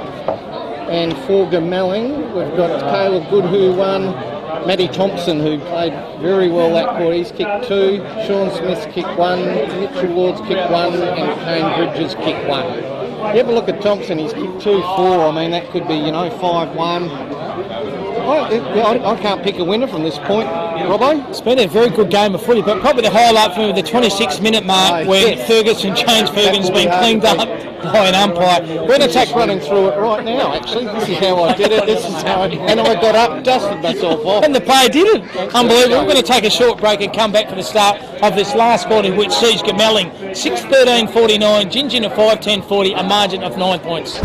And for Gamelling, we've got Caleb Goodhue 1, Matty Thompson, who played very well that quarter, he's kicked 2, Sean Smith's kicked 1, Mitchell Ward's kicked 1, and Kane Bridges kicked 1. You have a look at Thompson, he's kicked 2-4, I mean that could be, 5-1. I can't pick a winner from this point, Robbo. It's been a very good game of footy, but probably the highlight for me was the 26-minute mark when James Ferguson's been cleaned up by an umpire. We're going to take running through it right now, actually. This is how I did it, and I got up, dusted myself off. And the player did it. Unbelievable. We're going to take a short break and come back for the start of this last quarter, which sees Gamelling 6-13-49, Gingin of 5-10-40, a margin of 9 points.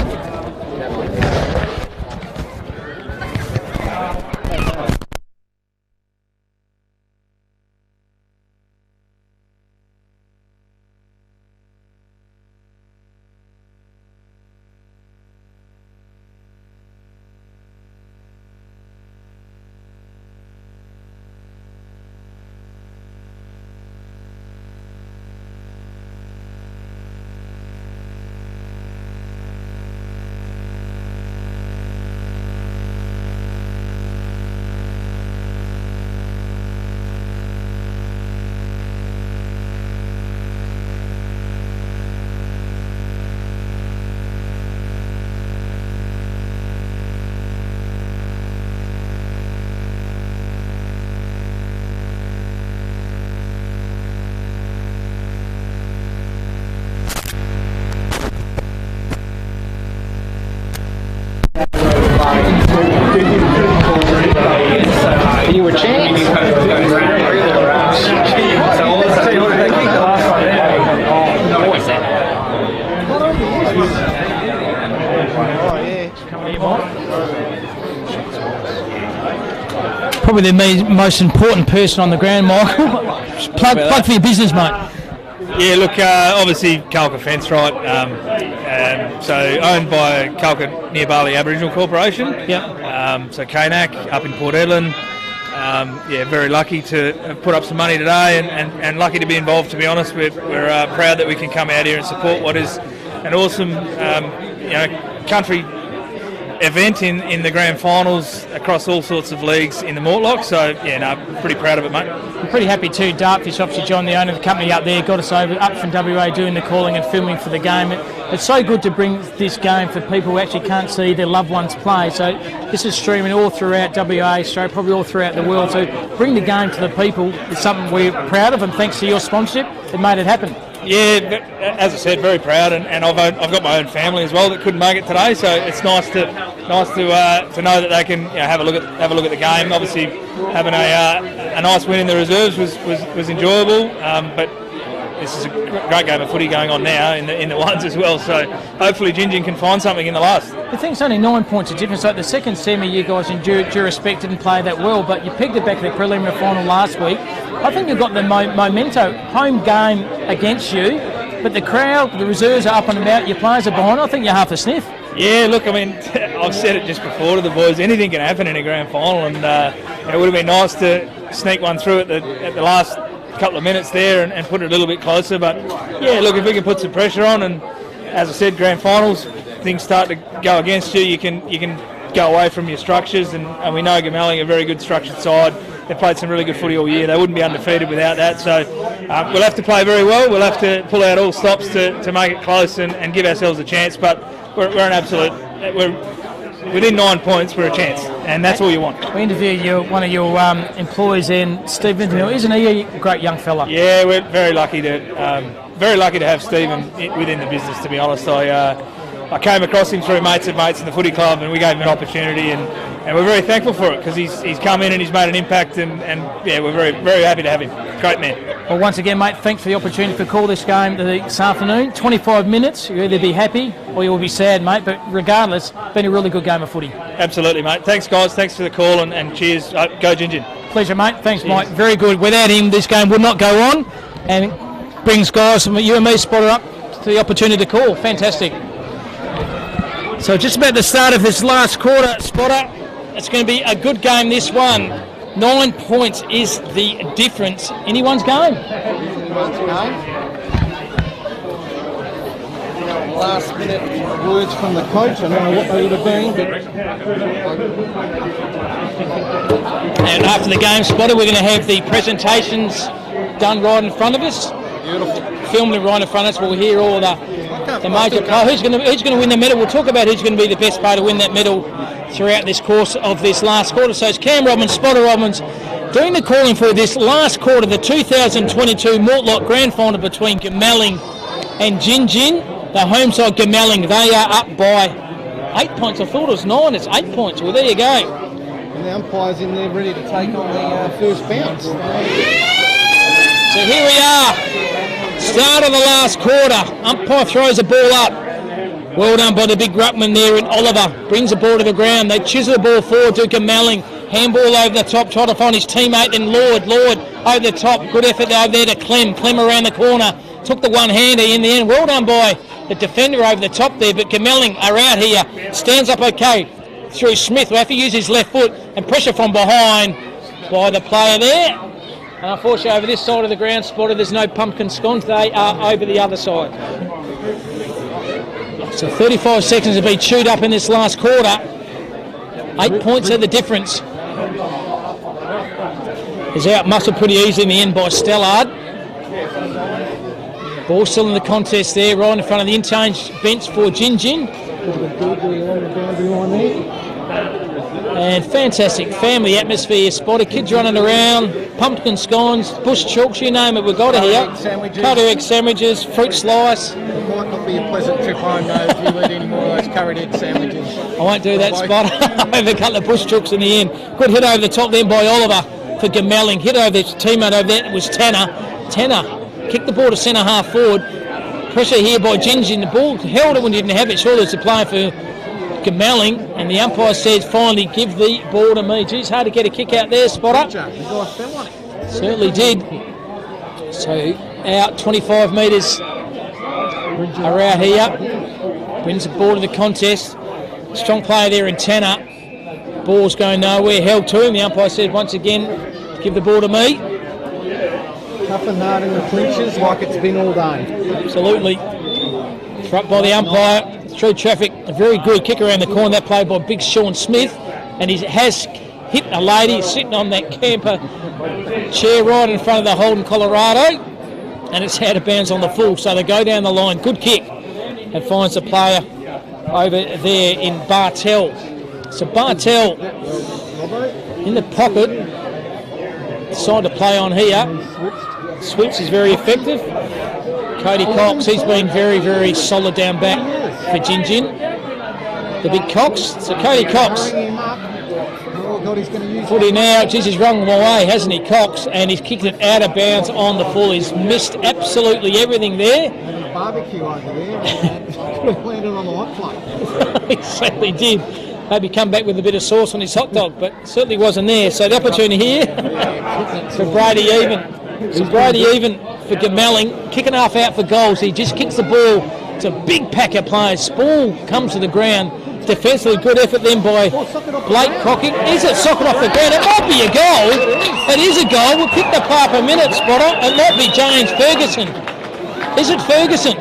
You a chance? Probably the most important person on the ground, Michael. plug for your business, mate. Yeah, look, obviously Kalka Fence, right? So owned by Kalka Near Bali Aboriginal Corporation. Yep. So Kanak up in Port Edlin. Yeah, very lucky to have put up some money today, and lucky to be involved. To be honest, we're proud that we can come out here and support what is an awesome, country event in the grand finals across all sorts of leagues in the Mortlock. So yeah, no, pretty proud of it, mate. I'm pretty happy too. Dartfish, obviously John, the owner of the company up there, got us over up from WA doing the calling and filming for the game. It's so good to bring this game for people who actually can't see their loved ones play. So this is streaming all throughout WA, Australia, probably all throughout the world. So bring the game to the people is something we're proud of, and thanks to your sponsorship, it made it happen. Yeah, as I said, very proud, and I've got my own family as well that couldn't make it today, so it's nice to know that they can have a look at the game. Obviously, having a nice win in the reserves was enjoyable, but this is a great game of footy going on now in the ones as well. So hopefully Gingin can find something in the last. I think it's only 9 points of difference. Like the second semi, you guys endured, due respect, didn't play that well, but you pegged it back to the preliminary final last week. I think you've got the memento, home game against you, but the crowd, the reserves are up and about, your players are behind. I think you're half a sniff. Yeah, look, I mean, I've said it just before to the boys, anything can happen in a grand final, and it would have been nice to sneak one through at the last couple of minutes there and put it a little bit closer. But yeah, look, if we can put some pressure on, and as I said, grand finals, things start to go against you, you can go away from your structures, and we know Gamelling, a very good structured side. They've played some really good footy all year. They wouldn't be undefeated without that. So we'll have to play very well. We'll have to pull out all stops to make it close and give ourselves a chance. But we're an absolute. We're within 9 points. We're a chance, and that's all you want. We interviewed one of your employees, in Steve Vinton. Isn't he a great young fella? Yeah, we're very lucky to have Stephen within the business. To be honest, I came across him through mates of mates in the footy club, and we gave him an opportunity, and we're very thankful for it because he's come in and he's made an impact, and yeah, we're very, very happy to have him. Great man. Well, once again, mate, thanks for the opportunity to call this game this afternoon. 25 minutes, you'll either be happy or you'll be sad, mate, but regardless, been a really good game of footy. Absolutely, mate. Thanks, guys. Thanks for the call, and cheers. Go Gingin. Pleasure, mate. Thanks, cheers. Mike. Very good. Without him, this game would not go on, and brings guys from you and me, Spotter, up to the opportunity to call. Fantastic. So just about the start of this last quarter, Spotter, it's going to be a good game, this one. 9 points is the difference. Anyone's game? Last minute words from the coach. I don't know what they would have been, but... And after the game, Spotter, we're going to have the presentations done right in front of us. Beautiful. Filmed right in front of us. We'll hear all the major players. Who's going to win the medal? We'll talk about who's going to be the best player to win that medal throughout this course of this last quarter. So it's Cam Robbins, Spotter Robbins, doing the calling for this last quarter, the 2022 Mortlock Grand Final between Gamelling and Gingin. The home side, Gamelling, they are up by 8 points. I thought it was 9. It's 8 points. Well, there you go. And the umpire's in there ready to take on the first bounce. So here we are. Start of the last quarter. Umpire throws the ball up. Well done by the big ruckman there in Oliver. Brings the ball to the ground. They chisel the ball forward to Gamelling. Handball over the top. Try to find his teammate in Lord. Lord over the top. Good effort over there to Clem. Clem around the corner. Took the one-hander in the end. Well done by the defender over the top there. But Gamelling are out here. Stands up okay through Smith. Will have to use his left foot. And pressure from behind by the player there. And unfortunately, over this side of the ground, Spotter, there's no pumpkin scones. They are over the other side. So 35 seconds have been chewed up in this last quarter. 8 points are the difference. Is out muscled pretty easily in the end by Stellard. Ball still in the contest there, right in front of the interchange bench for Gingin. And fantastic family atmosphere, Spotter. Kids running around, pumpkin scones, bush chalks, you name it, we've got it here. Curry egg sandwiches, fruit slice. It might not be a pleasant trip home though if you eat any more of those curried egg sandwiches. I won't do that, Spotter. I have a couple of bush chalks in the end. Good hit over the top then by Oliver for Gamelling. Hit over his teammate over there, it was Tanner. Tanner kicked the ball to centre half forward. Pressure here by Gingin. The ball held it when he didn't have it. Surely it's a play for Gamelling, and the umpire says finally give the ball to me. Geez, hard to get a kick out there, Spotter. Certainly did. So out 25 metres are out here. Brings the ball to the contest. Strong player there in Tanner. Ball's going nowhere, held to him. The umpire said once again give the ball to me. Tough and hard in the clinches like it's been all day. Absolutely. Struck by the umpire. through traffic. A very good kick around the corner. That play by big Sean Smith. And he has hit a lady sitting on that camper chair right in front of the Holden Colorado. And it's out of bounds on the full. So they go down the line. Good kick. And finds the player over there in Bartell. So Bartell in the pocket. Side to play on here. Switch is very effective. Cody Cox, he's been very, very solid down back for Gin Gin. The big Cox. So Cody Cox. Footy now. Geez, he's rung my way, hasn't he, Cox? And he's kicked it out of bounds on the full. He's missed absolutely everything there. Barbecue over there. Could have landed on the hot plate. He certainly did. Maybe come back with a bit of sauce on his hot dog, but certainly wasn't there. So the opportunity here for Brady Even. So Brady Even for Gamelling, kicking half out for goals. He just kicks the ball. It's a big pack of players. Ball comes to the ground. Defensively, good effort then by Blake Cocking. Is it socket off the ground? It might be a goal. It is a goal. We'll pick the par per minute, Spotter. It might be James Ferguson. Is it Ferguson?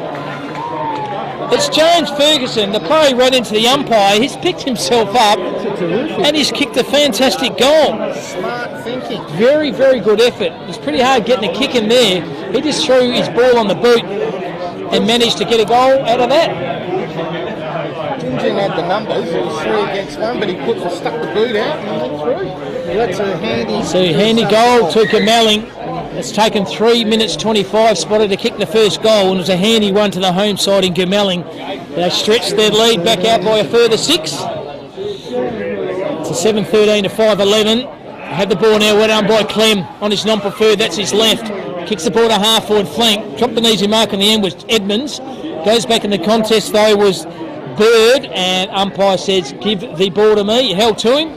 It's James Ferguson. The player ran into the umpire. He's picked himself up and he's kicked a fantastic goal. Smart thinking. Very, very good effort. It's pretty hard getting a kick in there. He just threw his ball on the boot and managed to get a goal out of that. Gin had the numbers. It was 3 against 1, but he stuck the boot out and went through. That's a handy. So handy goal to Gamelling. It's taken 3 minutes 25 Spotter to kick the first goal, and it was a handy one to the home side in Gamelling. They stretched their lead back out by a further 6. It's a 7-13 to 5-11. Had the ball now, well done by Clem on his non-preferred, that's his left. Kicks the ball to half-forward flank. Dropped an easy mark in the end was Edmonds. Goes back in the contest though was Bird, and umpire says give the ball to me. Held to him.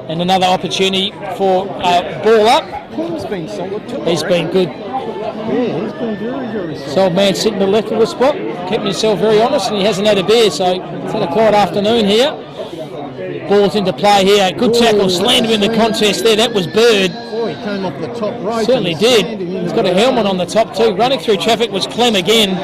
And another opportunity for ball up. Clem's been solid too. He's been good. Yeah, he's been very, very solid. So old man sitting to the left of the spot, keeping himself very honest, and he hasn't had a beer, so it's had a quiet afternoon here. Ball's into play here. Good tackle, slammed him in the contest there. That was Bird. Boy, he came off the top rope. Certainly did. He's got a helmet on the top too. Running through traffic was Clem again.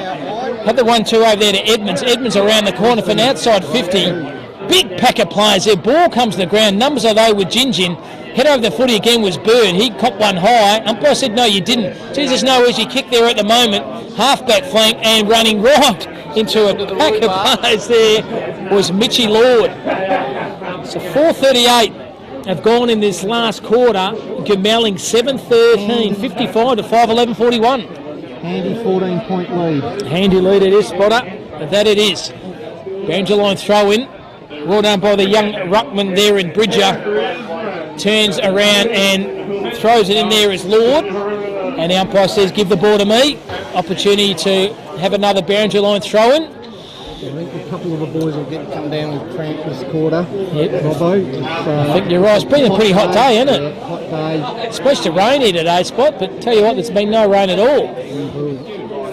Had the 1-2 over there to Edmonds. Edmonds around the corner for an outside 50. Big pack of players there. Ball comes to the ground. Numbers are though with Gin Gin. Head over the footy again was Bird. He copped one high. Umpire said, no, you didn't. Geez, there's no easy kick there at the moment. Half-back flank and running right into a pack of players there was Mitchie Lord. So 4:38 have gone in this last quarter. Gamelling 7-13, 55 to 5-11, 41. Handy 14-point lead. Handy lead it is, Spotter. That it is. Bangeline throw in. Well done by the young ruckman there in Bridger. Turns around and throws it in there as Lord. And the umpire says, give the ball to me. Opportunity to have another Bangeline throw in. I think a couple of the boys will come down with cramp this quarter. Yep. Robbo. I think you're right. It's been a pretty hot day, hasn't it? Hot day. It's supposed to rain here today, Spot, but tell you what, there's been no rain at all.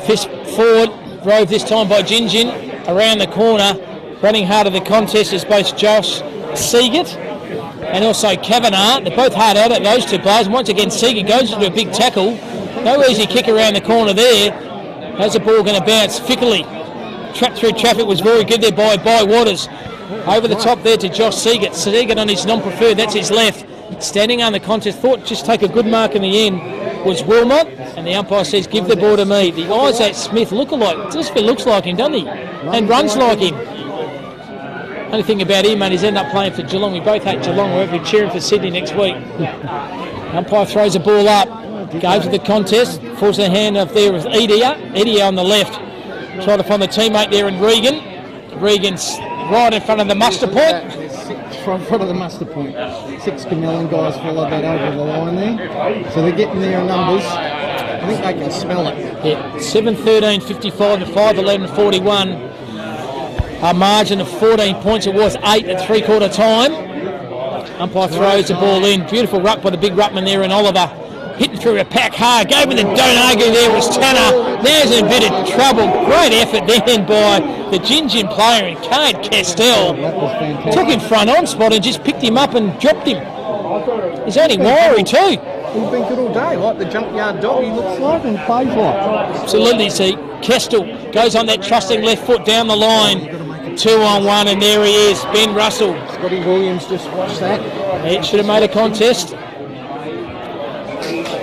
Fist forward, drove this time by Gin Gin around the corner. Running hard of the contest is both Josh Seagate and also Kavanagh. They're both hard at it, those two players. And once again, Seagate goes into a big tackle. No easy kick around the corner there. How's the ball going to bounce? Fickily. Trapped through traffic was very good there by Waters. Over the top there to Josh Seagate. Seagate on his non-preferred, that's his left. Standing on the contest, thought just take a good mark in the end was Wilmot. And the umpire says, give the ball to me. The Isaac Smith lookalike. Just looks like him, doesn't he? And runs like him. Only thing about him, mate, he's ended up playing for Geelong. We both hate Geelong. We'll be cheering for Sydney next week. Umpire throws the ball up. Goes to the contest. Falls in the hand of there with Edia. Edia on the left. Trying to find the teammate there in Regan. Regan's right in front of the muster point. Front of the muster point. 6 Gamelling guys followed that over the line there. So they're getting their numbers. I think they can smell it. Yeah, 7-13, 55 to 5-11, 41. A margin of 14 points. It was 8 at three-quarter time. Umpire throws the ball in. Beautiful ruck by the big ruckman there in Oliver. Hitting through a pack hard. Gave me the don't argue there was Tanner. There's a bit of trouble. Great effort then by the Gin Gin player in Cade Castell. Took him front on Spot and just picked him up and dropped him. He's only wiry too. He's been good all day, like the junkyard dog he looks like and plays like. Absolutely. See, Castell goes on that trusting left foot down the line. 2-on-1, and there he is, Ben Russell. Scotty Williams just watched that. It should have made a contest.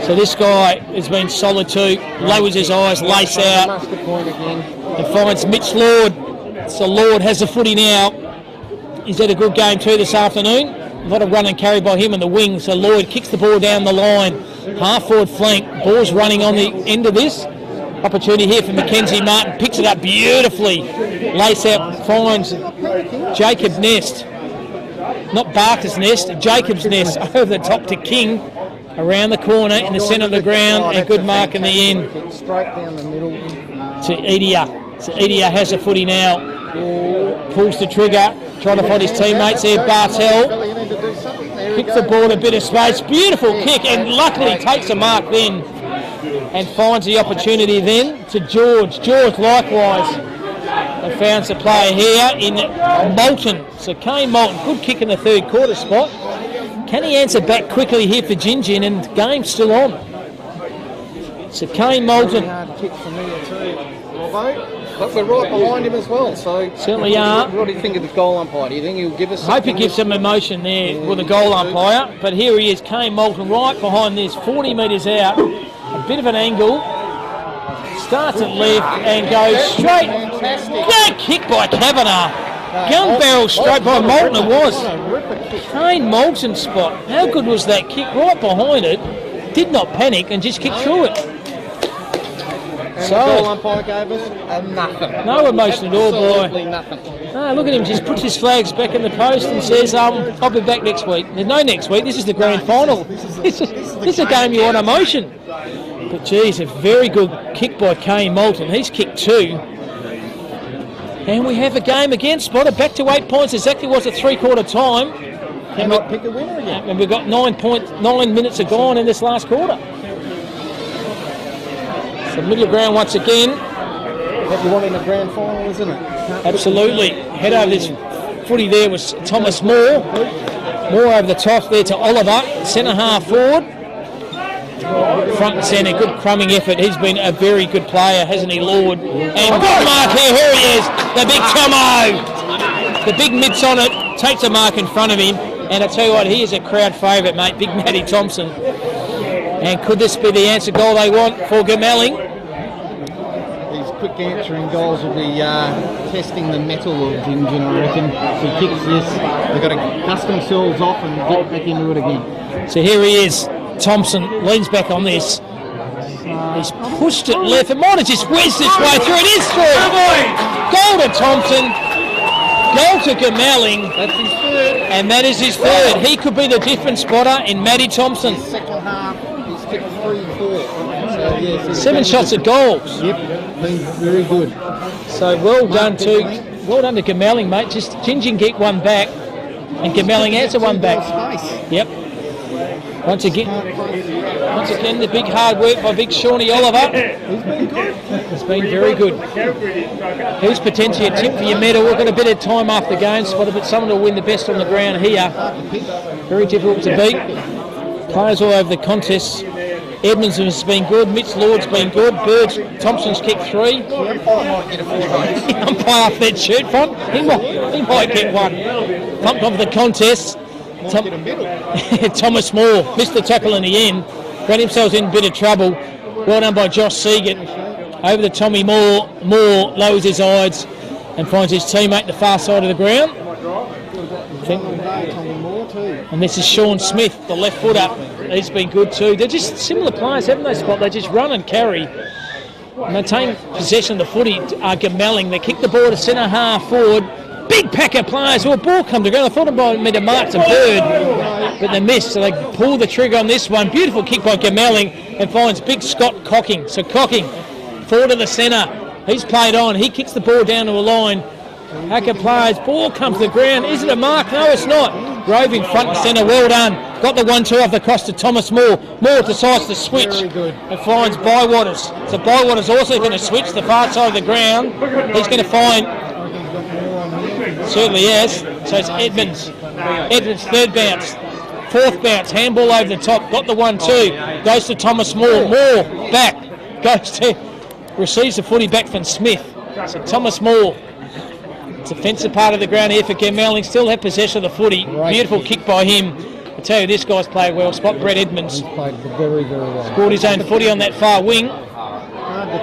So this guy has been solid too. Lowers his eyes, lace out, Must have point again. and finds Mitch Lord. So Lord has the footy now. He's had a good game too this afternoon. A lot of run and carry by him in the wing. So Lloyd kicks the ball down the line. Half forward flank. Ball's running on the end of this. Opportunity here for Mackenzie Martin. Picks it up beautifully. Lace out finds Jacob Nest. Not Barker's Nest, Jacob's Nest. Over the top to King. Around the corner in the centre of the ground. And good mark in the end. Straight down the middle. To Edia. So Edia has the footy now. Pulls the trigger. Trying to find his teammates there. Bartel kicks the ball in a bit of space. Beautiful kick, and luckily takes a mark then and finds the opportunity then to George. George likewise. And found the player here in Moulton. So Kane Moulton, good kick in the third quarter spot. Can he answer back quickly here for Gingin, and the game's still on. So Kane Moulton. Kick from there too. But we're right behind him as well, so... Certainly are. What do you think of the goal umpire? Do you think he'll give us... I hope he gives some emotion there with the goal umpire. But here he is, Kane Moulton, right behind this, 40 metres out. A bit of an angle. Starts at left and goes straight. Great kick by Kavanagh. Gun barrel straight by Moulton it was. Kane Moulton spot. How good was that kick? Right behind it. Did not panic and just kicked through it. And the goal umpire gave us nothing. No emotion at all, boy. Absolutely nothing. No, look at him, just puts his flags back in the post and says, I'll be back next week. There's no next week, this is the grand final. This is a game you want emotion. But geez, a very good kick by Kane Moulton. He's kicked 2. And we have a game again, Spotter, back to 8 points, exactly was at three-quarter time. Can we pick a winner again? And we've got 9 minutes are gone in this last quarter. So middle of ground once again. What you want in the grand final, isn't it? Absolutely. Head over this footy there was Thomas Moore. Moore over the top there to Oliver. Centre half forward. Front and centre, good crumbing effort. He's been a very good player, hasn't he, Lord? And good mark here. Here he is, the big Tomo. The big mitts on it. Takes a mark in front of him. And I tell you what, he is a crowd favourite, mate. Big Matty Thompson. And could this be the answer goal they want for Gamelling? These quick answering goals will be testing the metal of Gingin, I reckon. If he kicks this, they've got to dust themselves off and get back into it again. So here he is. Thompson leans back on this. He's pushed it left. It might have just whizzed its way through. It is through. Goal to Thompson. Goal to Gamelling. That's his third. And that is his third. He could be the difference spotter in Matty Thompson. Second half, he's kicked 3-4. So, yes, 7 shots at goals. Yep, been very good. So well done to Gamelling, mate. Just Gingin get one back, and Gamelling answer one back. Yep. Once again, the big hard work by big Shawnee Oliver. He's been good. It's been very good. Who's potentially a tip for your medal? We've got a bit of time after the game, Spotter, but someone will win the best on the ground here. Very difficult to beat. Players all over the contests. Edmonds has been good. Mitch Lord's been good. Birds Thompson's kicked 3. Umpire off that shirt front. He might get one. Pumped off the contest. Thomas Moore missed the tackle in the end. Got himself in a bit of trouble. Well done by Josh Seagate. Over to Tommy Moore. Moore lowers his eyes and finds his teammate the far side of the ground. And this is Sean Smith, the left footer. He's been good too. They're just similar players, haven't they, Spot? They just run and carry. Maintain possession of the footy are Gamelling. They kick the ball to centre half forward. Big pack of players. Well, ball come to ground. I thought about me to mark some bird, but they missed. So they pull the trigger on this one. Beautiful kick by Gamelling and finds big Scott Cocking. So Cocking forward to the centre. He's played on. He kicks the ball down to a line. Hacker players. Ball comes to the ground. Is it a mark? No, it's not. Grove in front and centre. Well done. Got the 1-2 off the cross to Thomas Moore. Moore decides to switch and finds Bywaters. So Bywaters also going to switch the far side of the ground. He's going to find... Certainly yes. So it's Edmonds. Edmonds third bounce. Fourth bounce. Handball over the top. Got the 1-2. Goes to Thomas Moore. Moore back. Goes to... Receives the footy back from Smith. So Thomas Moore Defensive part of the ground here for Gemelling. Still have possession of the footy. Beautiful kick by him. I tell you, this guy's played well. Spot Brett Edmonds. He's played very, very well. Scored his own footy on that far wing.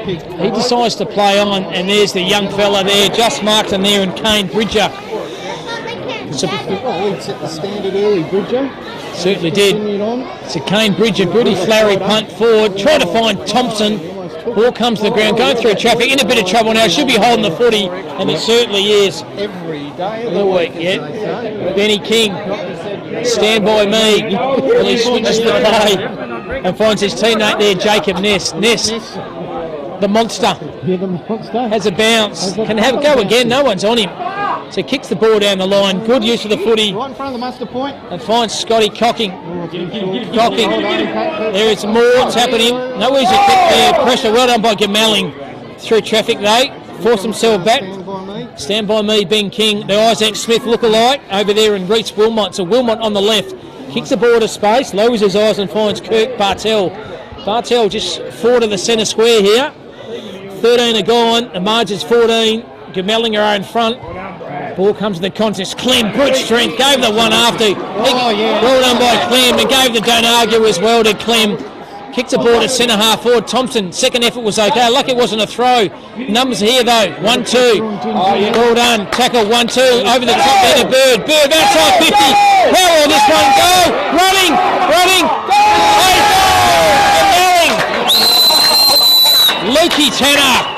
He decides to play on, and there's the young fella there, just marked in there, and Kane Bridger. He set the standard early, Bridger. Certainly did. So Kane Bridger, Goody Flurry punt forward, trying to find Thompson. Ball comes to the ground, going through traffic, in a bit of trouble now. Should be holding the footy, and it certainly is. Every day of the week, yeah. Benny King, stand by me. Well, he switches the play and finds his teammate there, Jacob Ness. Ness, the monster, has a bounce. Can have a go again. No one's on him. So kicks the ball down the line. Good use of the footy. Right in front of the muster point. And finds Scotty Cocking. Cocking. There is more. It's happening. No easy kick there. Pressure well done by Gemelling. Through traffic though. Force himself back. Stand by me, Ben King. The Isaac Smith look-alike over there in Reese Wilmot. So Wilmot on the left. Kicks the ball to space. Lowers his eyes and finds Kirk Bartell. Bartell just forward of the centre square here. 13 are gone. The margin's 14. Gemelling are in front. Ball comes to the contest. Clem, brute strength, gave the one after. Well done by Clem, and gave the don't argue as well to Clem. Kicks the ball to centre half forward. Thompson, second effort was okay. Lucky it wasn't a throw. Numbers here though. 1-2. Well done. Tackle 1-2. Over the top there to Bird. Bird outside 50. How will this one go? Running. Gemelling. Lukey Tanner.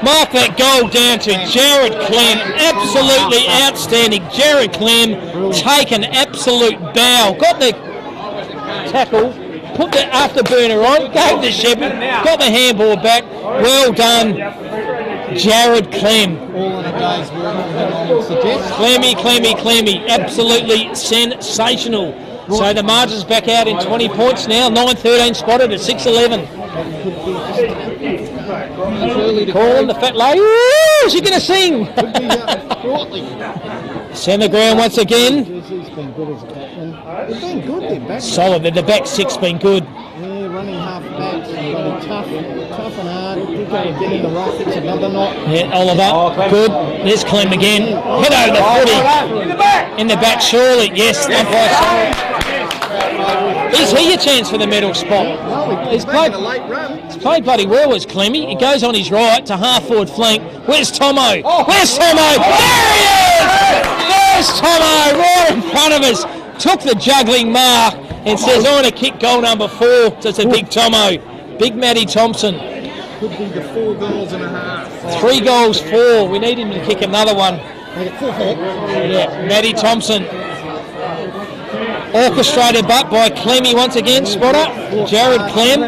Mark that goal down to Jared Clem. Absolutely outstanding. Jared Clem take an absolute bow. Got the tackle, put the afterburner on, gave the Shepherd, got the handball back. Well done, Jared Clem. All in a day's work, I would suggest. Clemmy. Absolutely sensational. So the margin's back out in 20 points now. 9-13 spotted at 6-11. Call him the fat lady. Ooh, is she going to sing? Centre ground once again. He's been good as a backman. They've been good, their back. Solid. The back six been good. Yeah, running half backs. Tough and hard. Did go again in the rough. It's another knot. Yeah, Oliver. Good. There's Clem again. Head over the footy. In the back, surely. Yes. Is he a chance for the medal spot? He's played bloody well as Clemmy. He goes on his right to half forward flank. Where's Tomo? Where's Tomo? There he is! There's Tomo right in front of us. Took the juggling mark and says, I'm going to kick goal number 4. So it's a big Tomo. Big Matty Thompson. Could be the 4 goals and a half. 3 goals, 4. We need him to kick another one. Yeah, Matty Thompson. Orchestrated but by Clemmy once again, spotter. Jared Clem.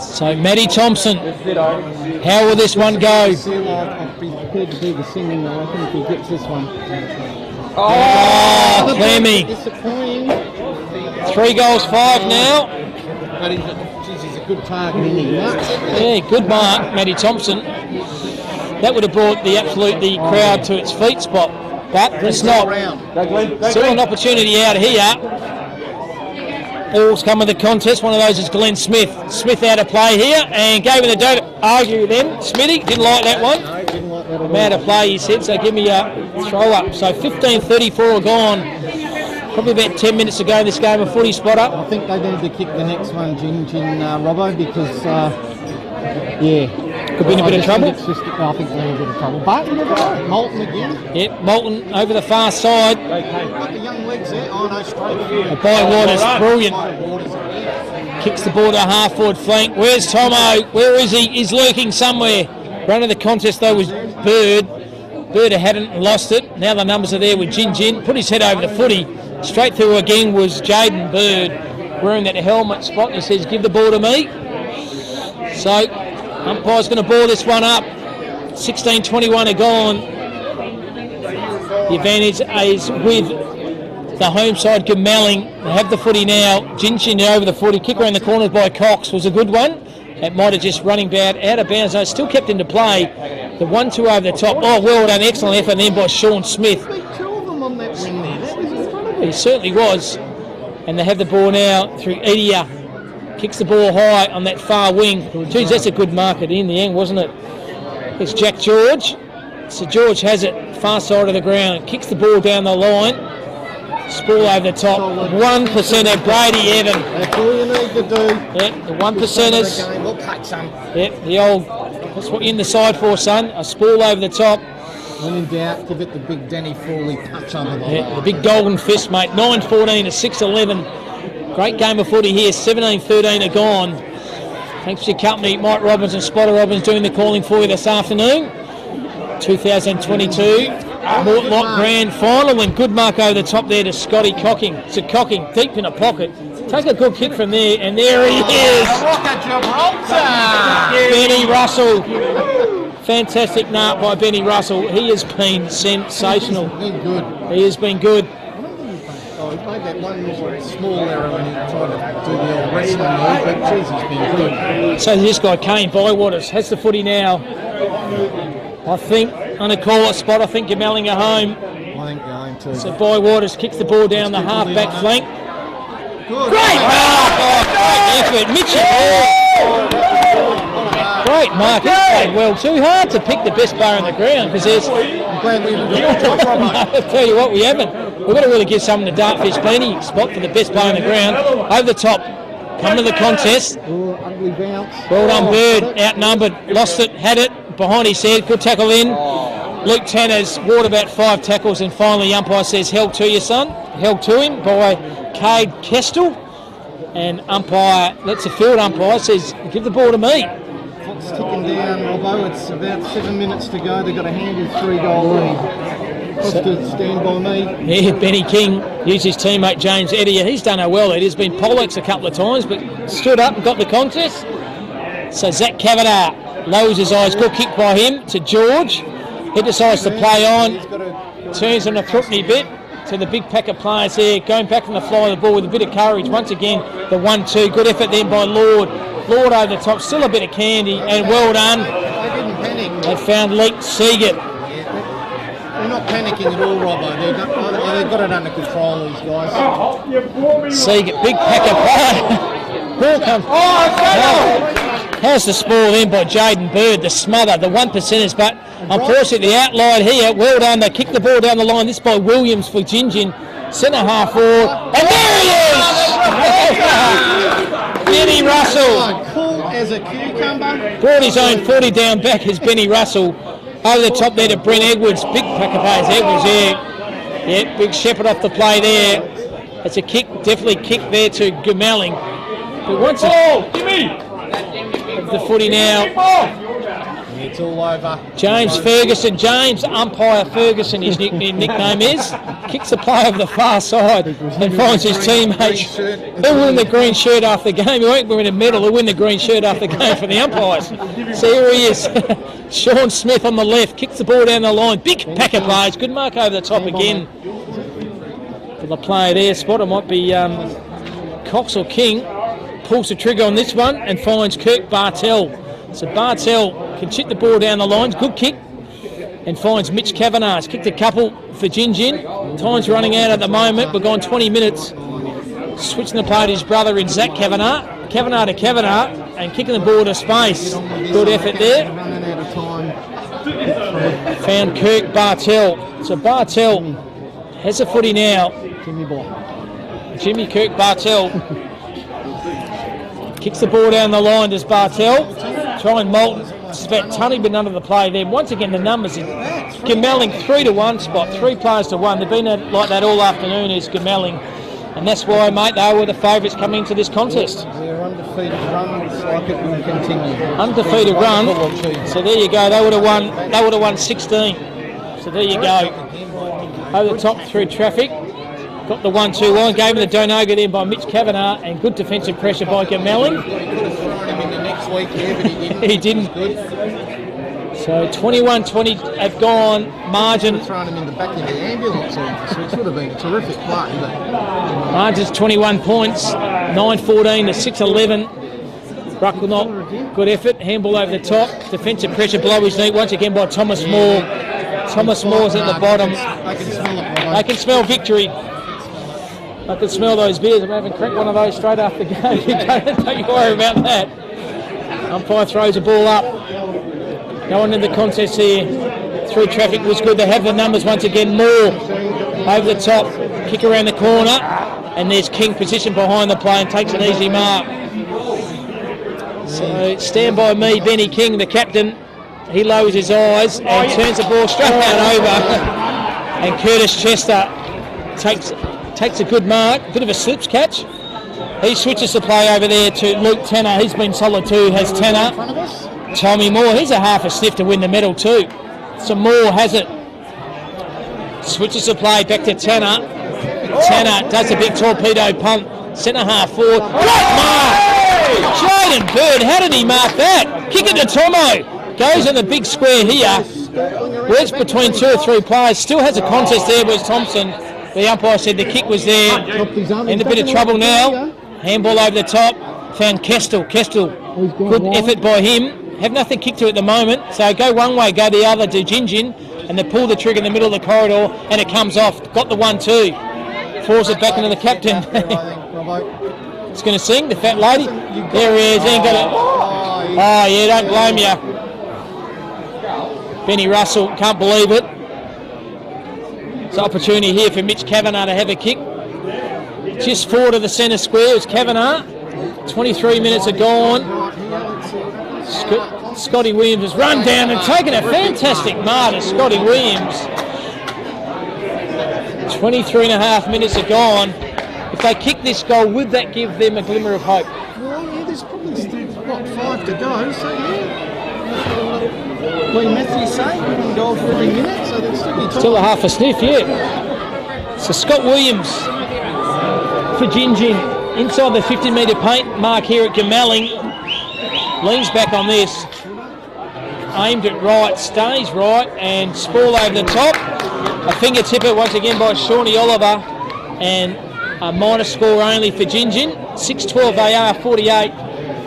So Matty Thompson. How will this one go? I'll be prepared to do the singing, I reckon, if he gets this one. Oh, Clemmy. 3 goals, 5 now. But he's a good target, isn't he? Yeah, good mark, Matty Thompson. That would have brought the crowd to its feet, Spot. But it's not. Still an opportunity out here. All's come with the contest. One of those is Glenn Smith. Smith out of play here and gave him the dough to argue then. Smithy didn't like that one. I'm out of play, he said, so give me a throw up. So 15:34 are gone. Probably about 10 minutes to go in this game of footy, Spotter. I think they need to kick the next one, Gin Robbo, because, could be in a bit of trouble. I think they're in a bit of trouble. But you never know. Moulton again. Yep, Moulton over the far side. Got the young legs there. Oh no, straight through. By Waters, brilliant. Kicks the ball to half forward flank. Where's Tomo? Where is he? He's lurking somewhere. Running the contest though was Bird. Bird hadn't lost it. Now the numbers are there with Gin. Put his head over the footy. Straight through again was Jaden Bird. Wearing that helmet Spot, and he says, give the ball to me. So umpire's going to ball this one up. 16:21 are gone. The advantage is with the home side, Gemelling. They have the footy now. Gin over the footy. Kick around the corners by Cox was a good one. It might have just running bad out of bounds. No, still kept into play. The 1-2 over the top. Oh, well done. Excellent effort then by Sean Smith. He certainly was. And they have the ball now through Edia. Kicks the ball high on that far wing. Geez, that's a good mark in the end, wasn't it? It's Jack George. So George has it far side of the ground, kicks the ball down the line. Spool over the top. 1% Brady Evan. That's all you need to do. Yep, the 1%ers. We'll cut some. Yep, the old, that's what you're in the side for, son. A spool over the top. When in doubt, give it the big Danny Frawley touch under the Yeah, the big golden fist, mate. 9-14 to 6-11. Great game of footy here. 17-13 are gone. Thanks for your company. Mike Robbins and Spotter Robbins doing the calling for you this afternoon. 2022 Mortlock Grand Final, and good mark over the top there to Scotty Cocking. So Cocking deep in a pocket. Take a good kick from there, and there he is. Benny Russell. Fantastic mark by Benny Russell. He has been sensational. He's been good. He has been good. Oh, he made that one small error when he tried to do the old wrestling move, but geez, he's been good. So this guy, Kane Bywaters, has the footy now. I think, on a call spot, I think Gamelling are home. I think you're home too. So Bywaters kicks the ball down the half-back flank. Good. Great mark! Great effort. Mitchell. Great mark. He played well. Too hard to pick the best bar on the ground because there's... I'm glad we haven't got the top, Robbo. I'll tell you what, we haven't. We've got to really give someone the Dartfish plenty spot for the best bar on the ground. Over the top. Come to the contest. Ooh, ugly bounce. Well done, Bird. Outnumbered. Lost it. Had it. Behind his head. Good tackle in. Luke Tanner's ward about 5 tackles, and finally the umpire says, held to you, son. Held to him by Cade Kestel. And umpire, that's a field umpire, says, give the ball to me. Clock's ticking down, Robbo. It's about 7 minutes to go. They've got a handy 3-goal lead. Costa stand by me. Yeah, Benny King used his teammate James Edier. He's done well. It has been Pollux a couple of times, but stood up and got the contest. So Zach Kavanagh lowers his eyes. Good kick by him to George. He decides to play on. Turns on a Crookney bit to the big pack of players there. Going back from the fly of the ball with a bit of courage. Once again, the 1-2. Good effort then by Lord. Lord over the top. Still a bit of candy, and well done. They didn't panic. They found Leek Seagate. They're not panicking at all, Robbo. They've got it under control, these guys. Seagate, big pack of players. Ball comes. How's the spoil then by Jaden Bird, the smother, the 1%ers, but unfortunately the outline here, well done, they kick the ball down the line, this by Williams for Gingin, centre half forward, and there he is! Benny Russell! Cool as a cucumber. Brought his own 40 down back as Benny Russell, over the top there to Brent Edwards, big pack of players, Edwards there, yeah, big shepherd off the play there, it's a kick, definitely kick there to Gamelling, but once the footy now. It's all over. James Ferguson, James Umpire Ferguson, his nickname is, kicks the play over the far side and finds his teammates. He'll win the green shirt after the game. He won't win a medal, he'll win the green shirt after the game for the umpires. So here he is, Sean Smith on the left, kicks the ball down the line, big pack of players, good mark over the top again. For the player there, spotter might be Cox or King. Pulls the trigger on this one and finds Kirk Bartell. So Bartell can chip the ball down the lines, good kick, and finds Mitch Kavanagh. He's kicked a couple for Gingin. Time's running out at the moment. We've gone 20 minutes. Switching the play to his brother in Zach Kavanagh. Kavanagh to Kavanagh and kicking the ball to space. Good effort there. Found Kirk Bartell. So Bartell has the footy now. Jimmy Kirk Bartell. Kicks the ball down the line, does Bartell. Try and Moulton. It's about Tunney been under the play there. Once again, the numbers in Gamelling 3-1 spot, 3 players to 1. They've been like that all afternoon, is Gamelling. And that's why, mate, they were the favourites coming into this contest. Their undefeated run looks like it will continue. Undefeated run. So there you go. They would have won 16. So there you go. Over the top through traffic. Got the 1-2 line, gave him the Donoga then by Mitch Kavanagh, and good defensive pressure by Gamelling. He didn't. So 21-20 have gone, margin. Thrown him in the back of the ambulance, which would have been a terrific play. Margin's 21 points, 9-14 to 6-11. Rucklenot, good effort, handball over the top, defensive pressure below his knee once again by Thomas Moore. Thomas Moore's at the bottom. They can smell victory. I can smell those beers. I'm having cracked one of those straight after the game. Don't you worry about that. Umpire throws the ball up. Going into the contest here, through traffic was good. They have the numbers once again. Moore over the top, kick around the corner, and there's King position behind the play and takes an easy mark. So stand by me, Benny King, the captain. He lowers his eyes and turns the ball straight out over. And Curtis Chester takes a good mark, bit of a slips catch. He switches the play over there to Luke Tanner. He's been solid too, has Tanner. Tommy Moore, he's a half a sniff to win the medal too. So Moore has it. Switches the play back to Tanner. Tanner does a big torpedo punt. Centre half forward. Great mark! Jaden Bird, how did he mark that? Kick it to Tomo. Goes in the big square here. Works between 2 or 3 players. Still has a contest there with Thompson. The umpire said the kick was there. In a bit of trouble now. Handball over the top. Found Kestel. Kestel, good effort by him. Have nothing kicked to at the moment. So go one way, go the other to Jinjin. And they pull the trigger in the middle of the corridor and it comes off. Got the 1-2. Falls it back into the captain. He's going to sing, the fat lady. There he is. He ain't got it. Oh, yeah, don't blame you. Benny Russell, can't believe it. It's an opportunity here for Mitch Kavanagh to have a kick. Just forward of the centre square is Kavanagh. 23 minutes are gone. Scotty Williams has run down and taken a fantastic mark to Scotty Williams. 23 and a half minutes are gone. If they kick this goal, would that give them a glimmer of hope? Well, yeah, there's probably still, 5 to go, so yeah. What did Matthew say? One goal for every minute, so there's still a half a sniff, yeah. So Scott Williams for Jinjin. Inside the 50-metre paint mark here at Gamelling. Leans back on this. Aimed it right, stays right, and Spall over the top. A finger tipper once again by Shawnee Oliver. And a minor score only for Jinjin. 6-12 they are, 48.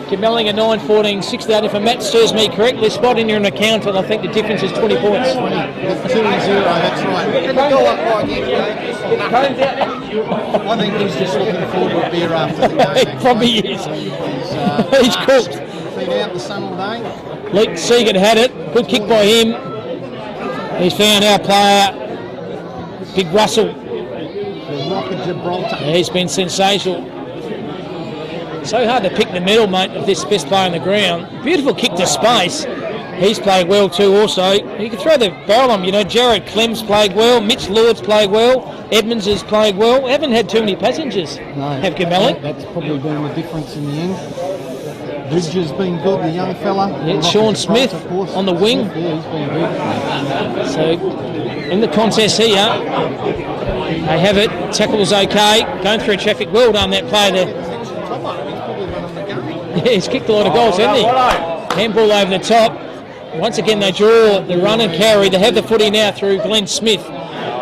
Gamelling a 9-14, 68. If Matt serves me correctly, spot in your account, and I think the difference is 20 points. 2-0, that's right. And the goal up like I think he's just looking forward to a beer after the game. He probably is. He's cooked. Been out in the sun all day. Luke Segan had it. Good kick by him. He's found our player, Big Russell. The Rock of Gibraltar. Yeah, he's been sensational. So hard to pick the middle, mate, of this best player on the ground. Beautiful kick to space. He's played well too also. You can throw the barrel on, you know, Jared Clem's played well, Mitch Lord's played well, Edmonds has played well. We haven't had too many passengers. No, have Gamelling. That's probably been the difference in the end. Bridges been good, the young fella. Yeah, Sean Smith on the wing. Yeah, he's been good. So in the contest here, they have it. Tackle's okay. Going through traffic. Well done that player there. Yeah, he's kicked a lot of goals, hasn't he? Handball over the top. Once again, they draw the run and carry. They have the footy now through Glenn Smith.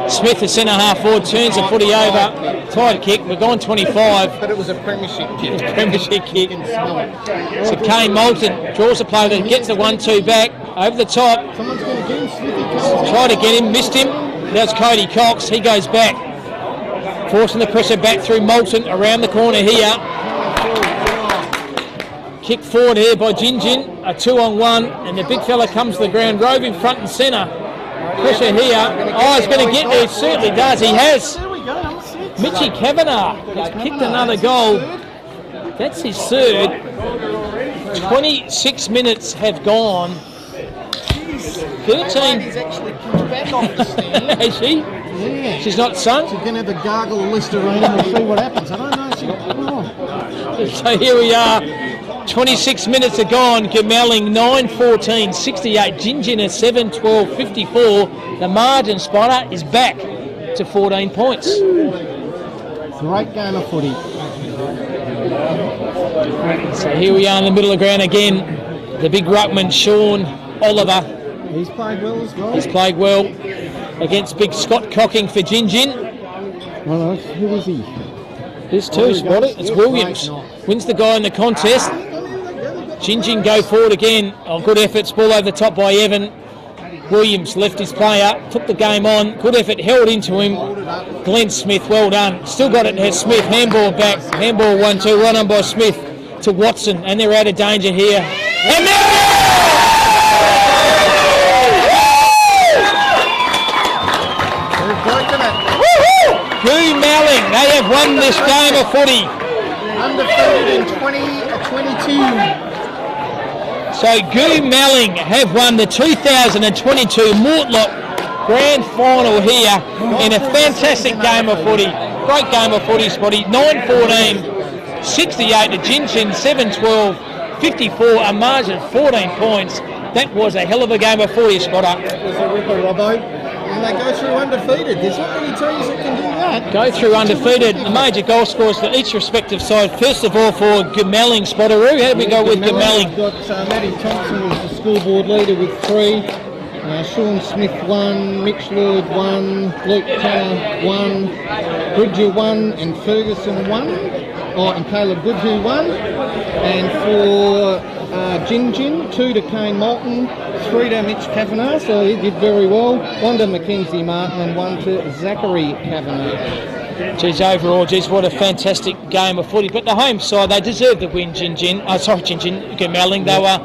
Smith, the centre half forward, turns the footy over. Tight kick. We're going 25. But it was a premiership kick. It was a premiership kick. So Kane Moulton draws the play that gets the 1-2 back. Over the top. Someone's going to get him. Smithy tried to get him, missed him. Now it's Cody Cox. He goes back. Forcing the pressure back through Moulton around the corner here. Kick forward here by Jinjin, a 2-on-1, and the big fella comes to the ground, roving front and centre. Pressure here. Oh, he's going to get there. He certainly does. He has. Mitchy Kavanagh has kicked another goal. That's his third. 26 minutes have gone. 13. He's actually pushed back off the stand. Is she? Yeah. She's not sunk? She's going to have the gargle Listerine and we'll see what happens. I don't know. So here we are. 26 minutes are gone. Gamelling 9-14, 68. Jinjin at 7-12, 54. The margin spotter is back to 14 points. Great game of footy. So here we are in the middle of the ground again. The big ruckman, Sean Oliver. He's played well as well. He's played well against big Scott Cocking for Jinjin. Well, who is he? There's two, spot it. It's Williams. Wins the guy in the contest. Jinjin go forward again. Oh, good effort. Ball over the top by Evan. Williams left his player, took the game on. Good effort, held into him. Glenn Smith, well done. Still got it. Has Smith handball back. Handball 1-2. Run on by Smith to Watson, and they're out of danger here. And this game of footy. Undefeated in 2022. So Goo Melling have won the 2022 Mortlock Grand Final here in a fantastic game of footy. Great game of footy, Spotty. 9-14, 68 to Gin 7-12, 54, a margin of 14 points. That was a hell of a game of footy, Spotter. It was a ripper, Robbo. And they go through undefeated. There's not many teams that can do that. Go through undefeated. The major goal scorers for each respective side. First of all for Gemelling, Spotteroo. How do we go with Gemelling? We've got Matty Thompson was the schoolboard leader with 3. Sean Smith 1, Mitch Lloyd 1, Luke Tanner 1, Bridger 1 and Ferguson 1. And Caleb Goodhue 1. And for Gin, 2 to Kane Moulton, 3 to Mitch Kavanagh, so he did very well. 1 to Mackenzie Martin and 1 to Zachary Kavanagh. Geez, overall, what a fantastic game of footy. But the home side, they deserved the win, Gemelling. They were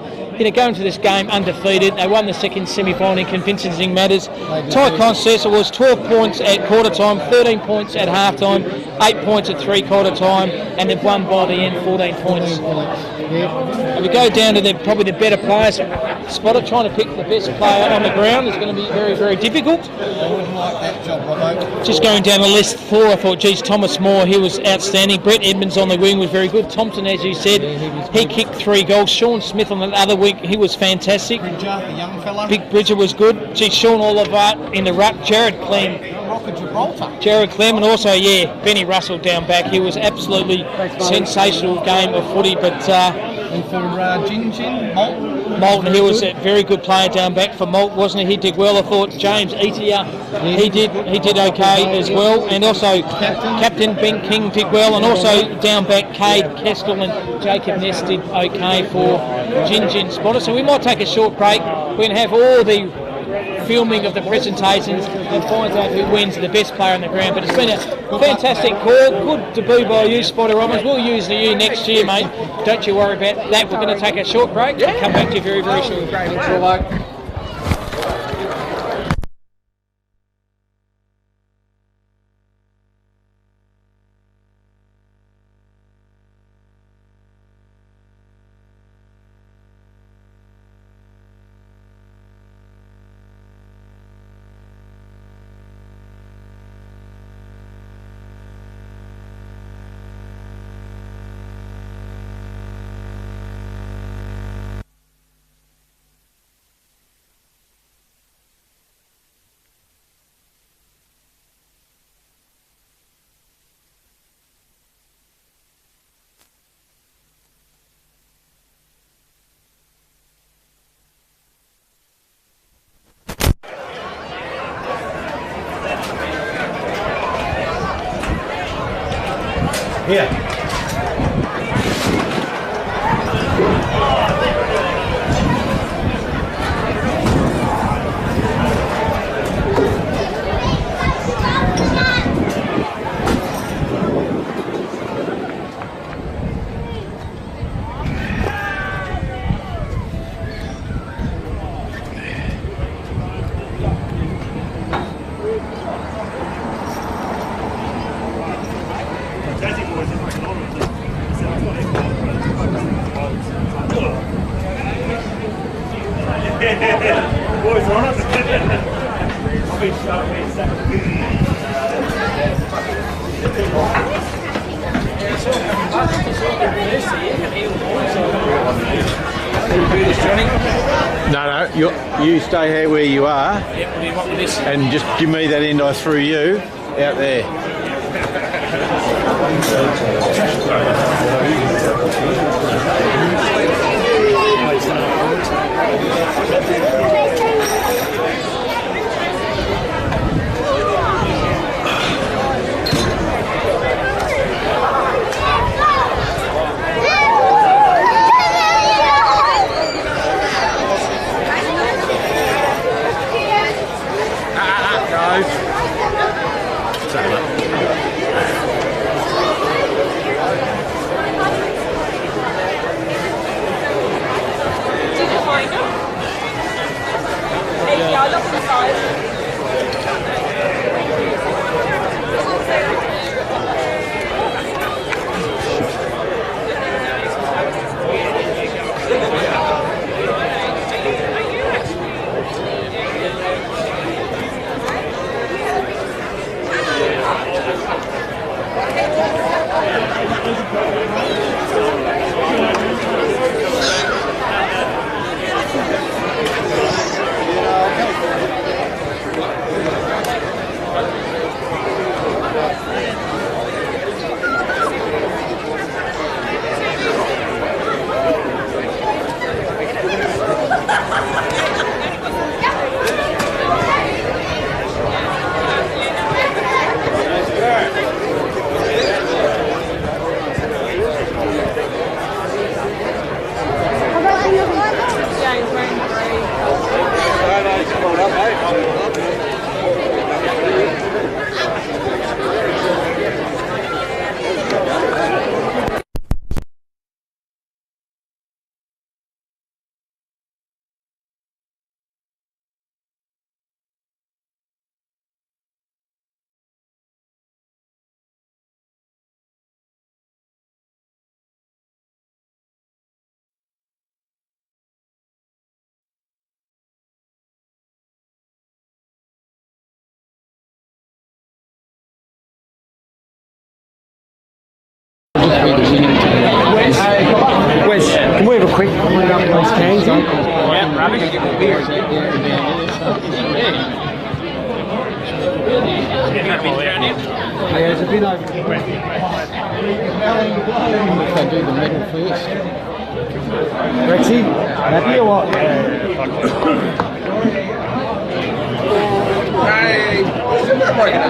going to this game undefeated. They won the second semi-final in convincing matters. Ty Concessa was 12 points at quarter time, 13 points at half time, 8 points at three-quarter time, and they've won by the end 14 points. And we go down to probably the better players. Spotter, trying to pick the best player on the ground is going to be very, very difficult. I wouldn't like that job, Robbo. Just going down the list, 4, I thought, geez, Thomas Moore, he was outstanding. Brett Edmonds on the wing was very good. Thompson, as you said, he kicked 3 goals. Sean Smith on the other wing, he was fantastic. Bridger, the young fella. Big Bridger was good. Geez, Sean Oliver in the ruck. Jared Clem. Rock of Gibraltar. Jared Clem, and also, Benny Russell down back. He was absolutely sensational game of footy, but... and for Gin, Moulton, he was a very good player down back for Moult, wasn't he? He did well. I thought James Etia, he did okay as well. And also Captain Ben King did well. And also down back Cade Kestel and Jacob Ness did okay for Gin Spotter. So we might take a short break. We're going to have all the filming of the presentations and find out who wins the best player on the ground. But it's been a fantastic call. Good debut by you, Spotter Robbins. We'll use you next year, mate. Don't you worry about that. We're going to take a short break. We'll come back to you very, very shortly. Here. Boys on us. I'll be shot in a second. No, you stay here where you are. Yep, what do you want with this? And just give me that end I threw you out there. Race cans on. Yeah, rubbish. Yeah, there's a bit over. If they do the medal first. Rexy, happy or what? Hey, what's the matter right now?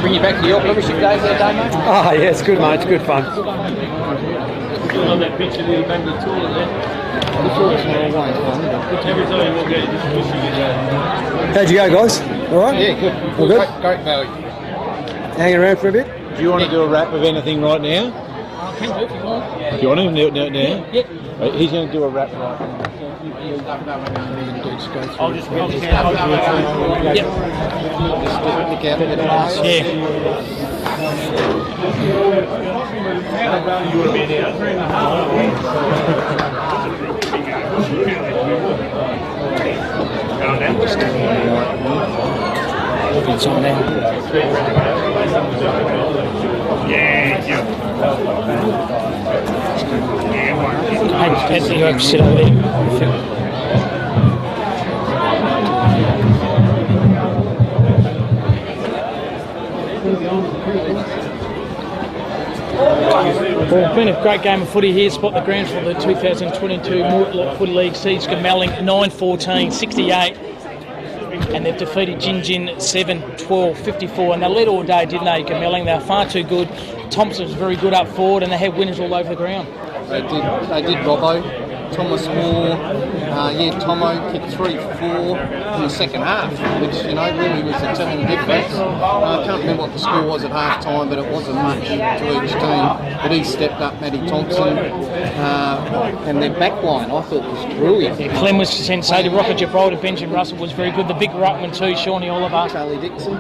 Bring you back to your membership days that day, mate? Oh, yeah, it's good, mate. It's good fun. Still on that picture of you back to the tour there. Every time you walk out, you just wish you could How'd you go, guys? All right? Yeah, good. All good? Great value. Hanging around for a bit? Do you want to do a wrap of anything right now? I can do if you want. Do you want to do it now? Yep. Right, he's going to do a wrap right now. I'll just Yep. Just pick out the glass. Yeah. You want to be in here? It's on now. Yeah. Hey, you have to sit over there. Well, been a great game of footy here. Spot the ground for the 2022 Mortlock Footy League. Seeds Gamelling 9-14, 68. And they've defeated Gin 7-12-54. And they led all day, didn't they, Gamelling? They were far too good. Thompson was very good up forward, and they had winners all over the ground. They did Robbo. Thomas Moore, Tomo kicked 3 for 4 in the second half, which, really was a telling difference. I can't remember what the score was at half time, but it wasn't much to each team. But he stepped up, Matty Thompson, and their back line I thought was brilliant. Yeah, Clem was sensational. Rocket Gibraltar, Benjamin Russell was very good. The big ruckman too, Shawnee Oliver.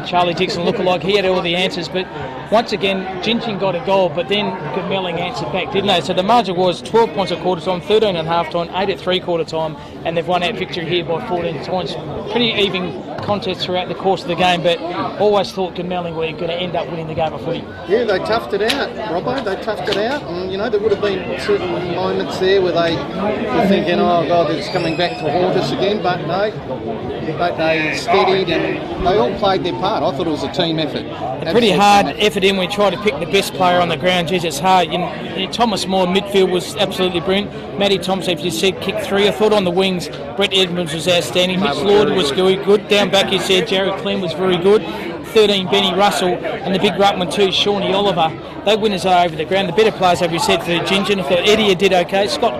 Charlie Dixon looked like he had all the answers, but once again, Gin got a goal, but then Gamelling answered back, didn't they? So the margin was 12 points at quarter time, 13 at half time, 8 at three-quarter time, and they've won out victory here by 14 points. Pretty even contest throughout the course of the game, but always thought Gamelling were going to end up winning the game of footy. Yeah, they toughed it out, Robbo. They toughed it out, and there would have been certain moments there where they were thinking, oh God, it's coming back to haunt us again, but no. But they steadied and they all played their part. I thought it was a team effort. A pretty hard effort in. We try to pick the best player on the ground. Geez, it's hard. Thomas Moore midfield was absolutely brilliant. Matty Thompson, as you said, kicked 3. I thought on the wings, Brett Edmonds was outstanding. Mitch Lord was good. Down back, you said, Jared Clem was very good. 13, Benny Russell, and the big ruckman too, Shawnee Oliver. They winners are over the ground. The better players, as we said, for Gingin. I thought Eddie did okay. Scott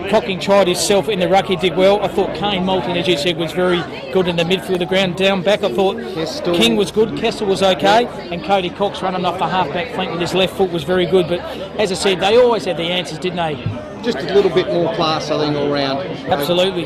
Cocking tried himself in the ruck, he did well. I thought Kane Moulton, as you said, was very good in the midfield of the ground. Down back, I thought King was good, Kessel was okay, and Cody Cox running off the half-back flank with his left foot was very good. But as I said, they always had the answers, didn't they? Just a little bit more class, I think, all round. Absolutely.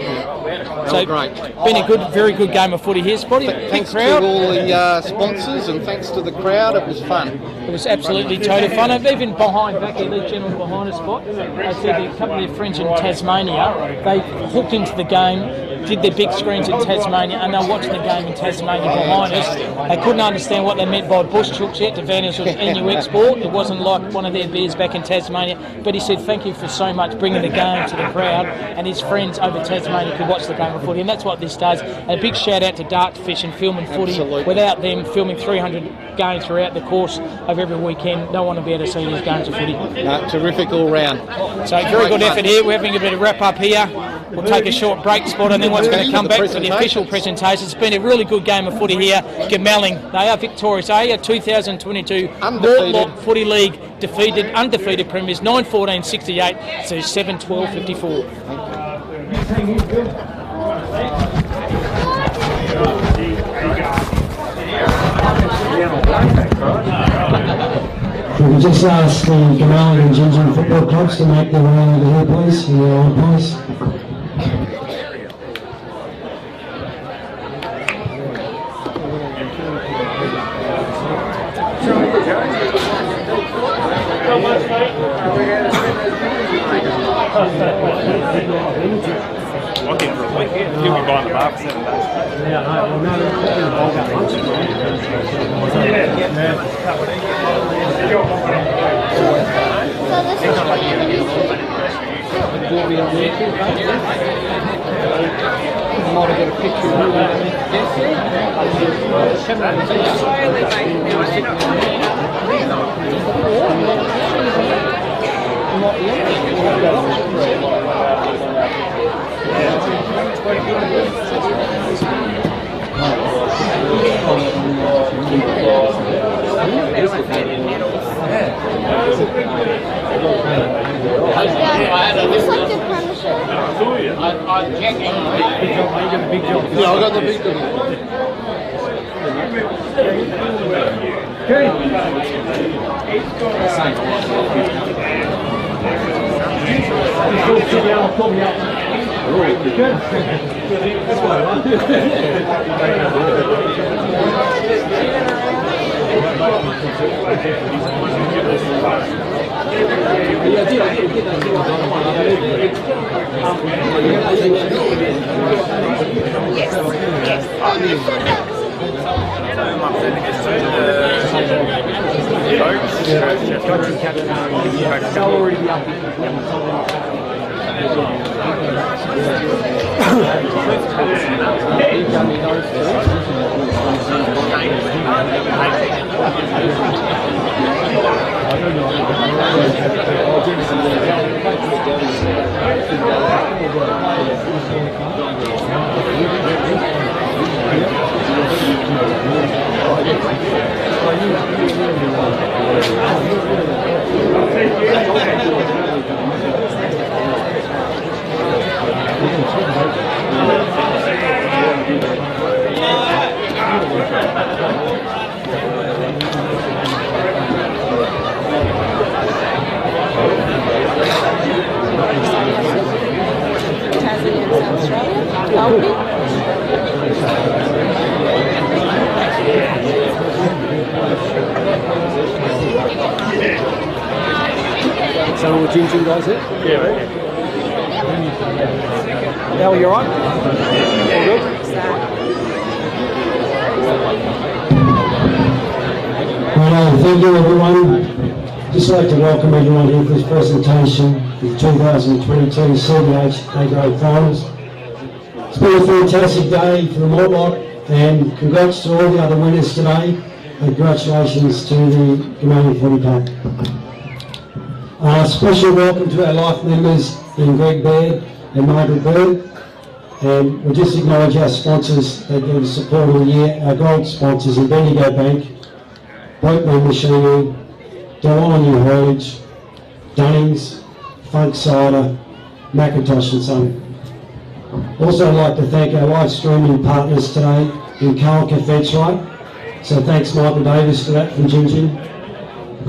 So, great. Been a very good game of footy here. Spotty, thanks crowd. to all the sponsors and thanks to the crowd, it was fun. It was absolutely total fun. Even behind back here, these gentlemen behind us, Spot, they said a couple of their friends in Tasmania, they hooked into the game, did their big screens in Tasmania, and they're watching the game in Tasmania behind us. They couldn't understand what they meant by bush chooks yet. The Vantage was NU export. It wasn't like one of their beers back in Tasmania. But he said, thank you for so much bringing the game to the crowd, and his friends over Tasmania could watch the game of footy, and that's what this does. And a big shout out to Dart Fish and Filming Footy. Absolutely. Without them filming 300 games throughout the course of every weekend, no one will be able to see these games of footy. Terrific all round. So very good effort here. We're having a bit of wrap up here. We'll take a short break, Spot, and then what's going to come back for the official presentation. It's been a really good game of footy here. Gamelling, they are victorious. They are 2022 Mortlock Footy League undefeated premiers, 9-14-68 to 7-12-54. We can just ask the Gamelling and Gingin football clubs to make their way over here, please. In your own place. I'll get for a week. You'll be buying the bar for 7 days. Might have got a picture of It's like the Punisher. Yeah, I got the big one. So all the Gin guys here? Yeah. Al, you alright? All good? Well, thank you everyone. Just like to welcome everyone here for this presentation of the 2022 CBH A-Grade Finals. It's been a fantastic day for the Mortlock, and congrats to all the other winners today, and congratulations to the Gamaliel Footy Pack. Special welcome to our life members in Greg Baird and Margaret Bird, and we'll just acknowledge our sponsors that give us support all year, our gold sponsors in Bendigo Bank, Boatman Machinery, Delon New Haulage, Dunnings, Funk Cider, Macintosh and Son. Also I'd like to thank our live streaming partners today in Carl Caffett's. So thanks Michael Davis for that from Gin.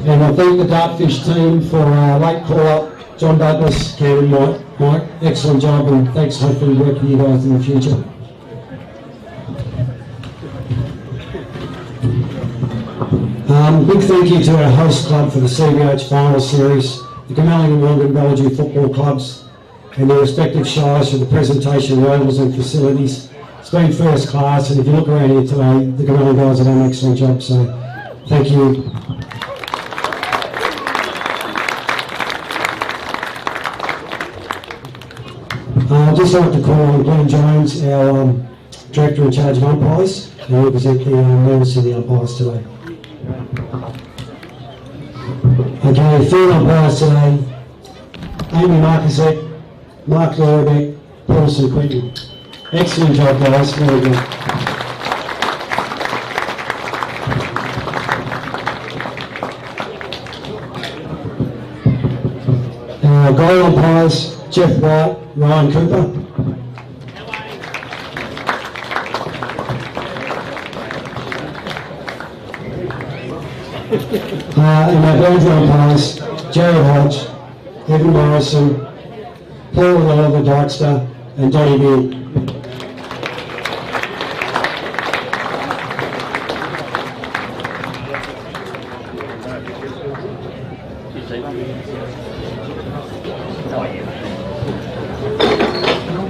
And I thank the Dartfish team for our late call-up, John Douglas, Cameron, Mike. Excellent job, and thanks hopefully work with you guys in the future. Big thank you to our host club for the CBH Final Series, the Gamaliel and Wongan Bellagio football clubs, and their respective shires for the presentation rails and facilities. It's been first class, and if you look around here today, the Gamaliel guys have done an excellent job, so thank you. I'd just like to call on Glenn Jones, our Director in charge of umpires, and represent the members of the umpires today. Okay, field umpires today, Amy Markasek, Mark Lorbeck, Paulson Quinton. Excellent job guys, very good. Our goal umpires, Jeff White, Ryan Cooper. And our boundary umpires, Jared Hodge, Evan Morrison, Paul Oliver Dykester, and Donnie Beard.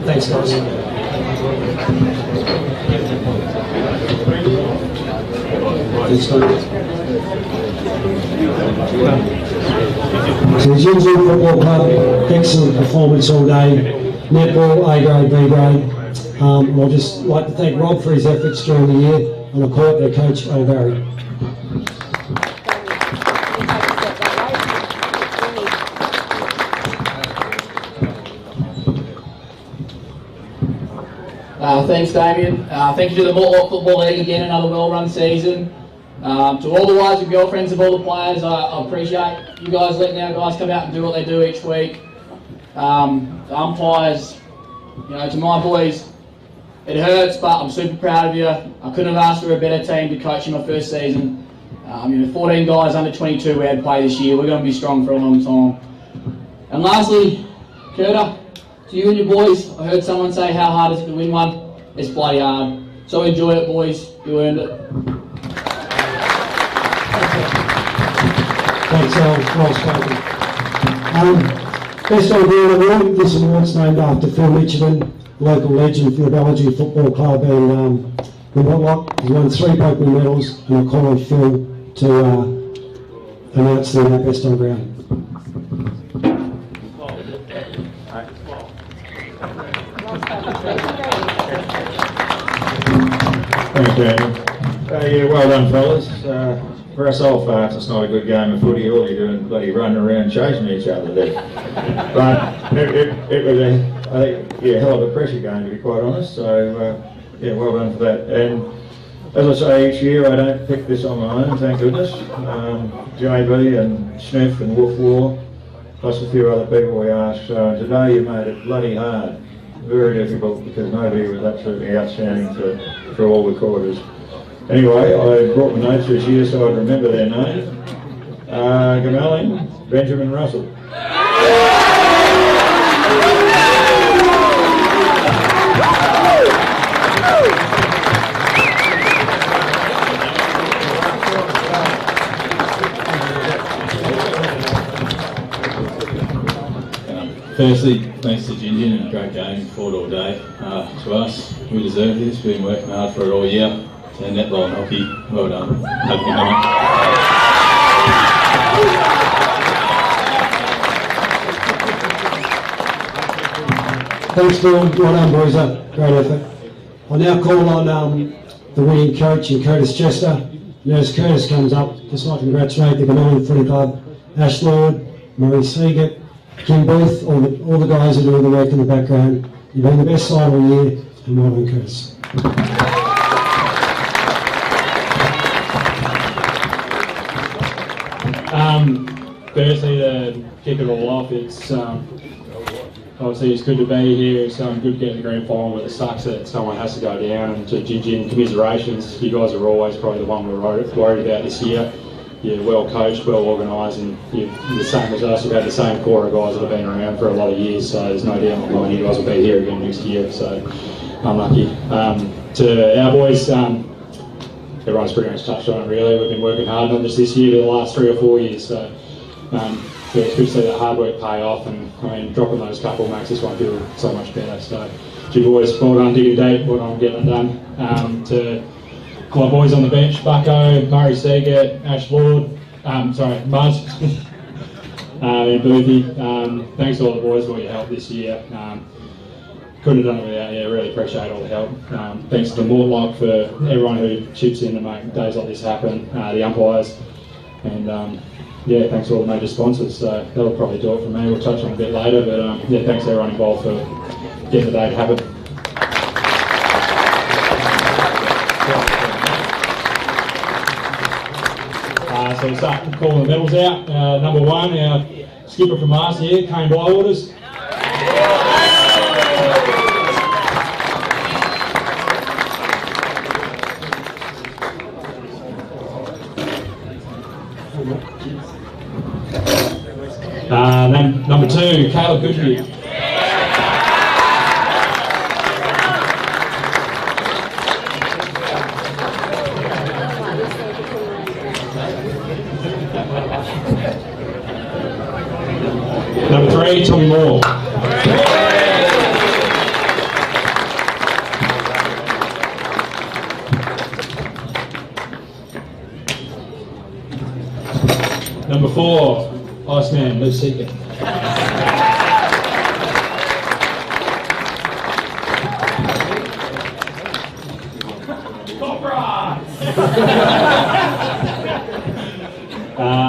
Thanks, guys. Thanks, guys. So the Gingin Football Club, excellent performance all day. Netball, A grade, B grade. And I'd just like to thank Rob for his efforts during the year, and of course their coach, Al Barry. Thanks, Damien. Thank you to the Mortlock Football League again, another well-run season. To all the wives and girlfriends of all the players, I appreciate you guys letting our guys come out and do what they do each week. The umpires, you know, to my boys, it hurts, but I'm super proud of you. I couldn't have asked for a better team to coach in my first season. 14 guys under 22 we had play this year. We're going to be strong for a long time. And lastly, Curta, to you and your boys, I heard someone say how hard is it to win one? It's bloody hard. So enjoy it, boys. You earned it. Thanks, Al. Well spoken. Best Overall Award. This award's named after Phil Mitchell, local legend for the Bellagio Football Club and the Mortlock. He won 3 Poker medals, and I call on Phil to announce the Best on Ground. Thanks, Daniel. Yeah, well done, fellas. For us old farts, it's not a good game of footy. All you're doing is bloody running around chasing each other there. But it was a hell of a pressure game, to be quite honest. So, yeah, well done for that. And as I say each year, I don't pick this on my own, thank goodness. JB and Sniff and Wolf War, plus a few other people we asked. So today you made it bloody hard. Very difficult, because nobody was absolutely outstanding for all the quarters. Anyway, I brought my notes this year so I'd remember their names. Gamelling, Benjamin Russell. Firstly, thanks to Gingin, and a great game, fought all day. To us, we deserve this, we've been working hard for it all year. And netball and hockey, well done. Have a good night. Thanks, Phil. Well done, boys. Great effort. I'll now call on the winning coach in Curtis Chester. And as Curtis comes up, just like to congratulate the Gamelling Footy Club, Ash Lord, Murray Seagate, Kim Booth, all the guys who do all the work in the background. You've been the best side all year, and well done, Curtis. Firstly, to kick it all off, it's obviously it's good to be here. It's good to get in the grand final, but it sucks that someone has to go down. And to Gingin, commiserations. You guys are always probably the one we're worried about this year. You're well coached, well organised, and you're the same as us. You've had the same core of guys that have been around for a lot of years, so there's no doubt in my mind you guys will be here again next year. So unlucky. To our boys, everyone's pretty much touched on it really. We've been working hard, not just this year, but the last 3 or 4 years. So yeah, it's good to see that hard work pay off, and I mean, dropping those couple makes this one feel so much better. So to you boys, well done digging deep, well done getting it done. To my boys on the bench, Bucko, Murray Seagate, Ash Lord, Muzz, and Boothie. Thanks to all the boys for all your help this year. Couldn't have done it without you. Really appreciate all the help. Thanks to the Mortlock for everyone who chips in to make days like this happen. The umpires, and yeah, thanks to all the major sponsors. So that'll probably do it for me. We'll touch on it a bit later, but yeah, thanks to everyone involved for getting the day to happen. So we'll start calling the medals out. Number 1, our skipper from last year, Kane Blywaters. Number 2, Caleb Goodyear. Number 3, Tommy Moore. 4, Iceman, Luke Seeker.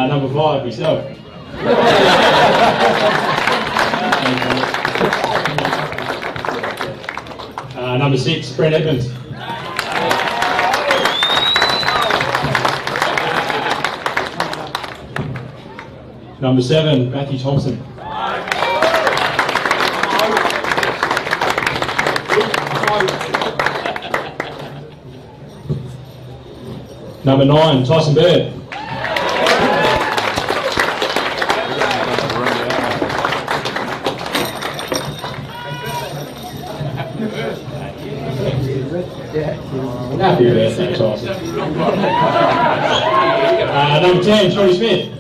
Number 5, yourself. Number 6, Brent Edmonds. Number 7, Matthew Thompson. Number 9, Tyson Bird. Happy birthday, Tyson. Number 10, Johnny Smith.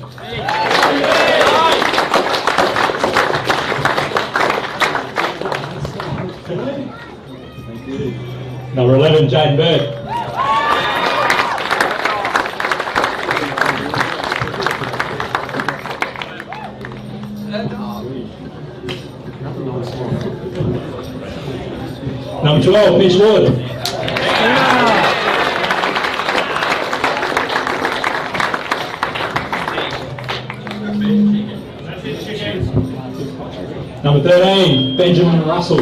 Number 11, Jaden Bird. Number 12, Mitch Wood. Number 13, Benjamin Russell.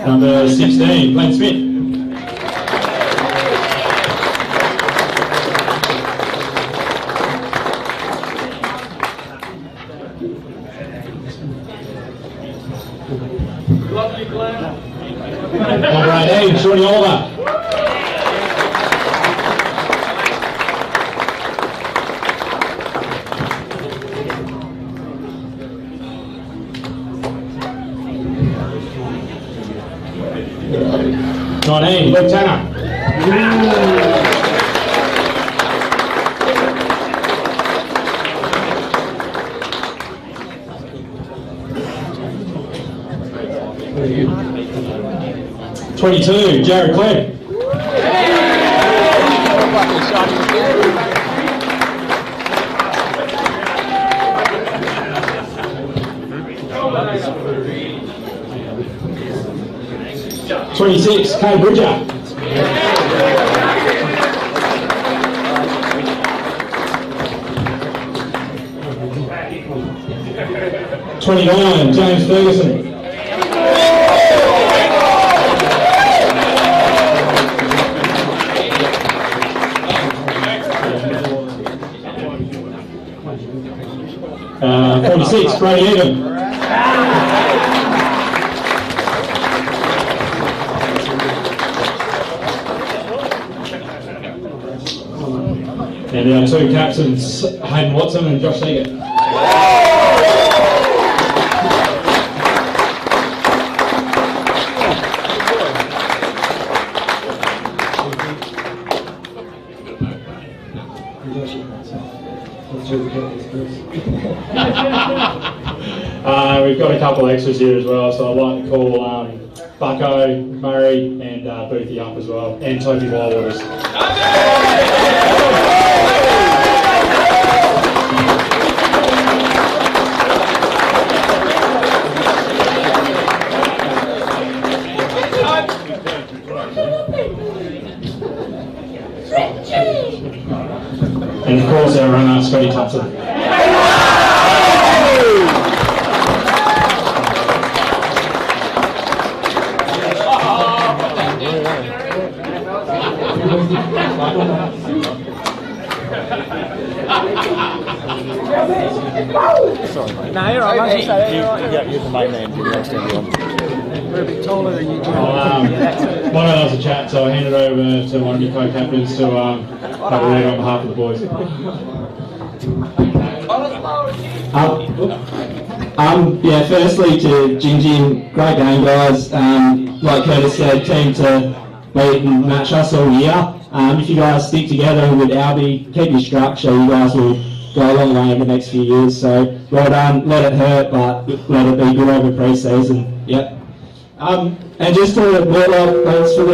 Number 16, Glenn Smith. Number 18, Shawnee Oliver. Luke Tanner. (22) Jared Clem. (26) Kay Bridger. 29, James Ferguson. Uh, 46, Brady Egan. And our two captains, Hayden Watson and Josh Seeger. We've got a couple of extras here as well, so I'd like to call Bucko, Murray and Boothie up as well, and Toby Wildwaters. And of course our runner, Scotty Thompson. No, you're right, mate. You're the main man, you're the next everyone. We're a bit taller than you, Jim. One of us a chat, so I hand it over to one of your co-captains to have a read on behalf of the boys. Yeah, firstly to Gingy, great game guys. Like Curtis said, keen to beat and match us all year. If you guys stick together with Albie, keep your structure, you guys will go a long way in the next few years. So well done, let it hurt, but let it be good over pre-season. Yep. And just to Mortlock, thanks for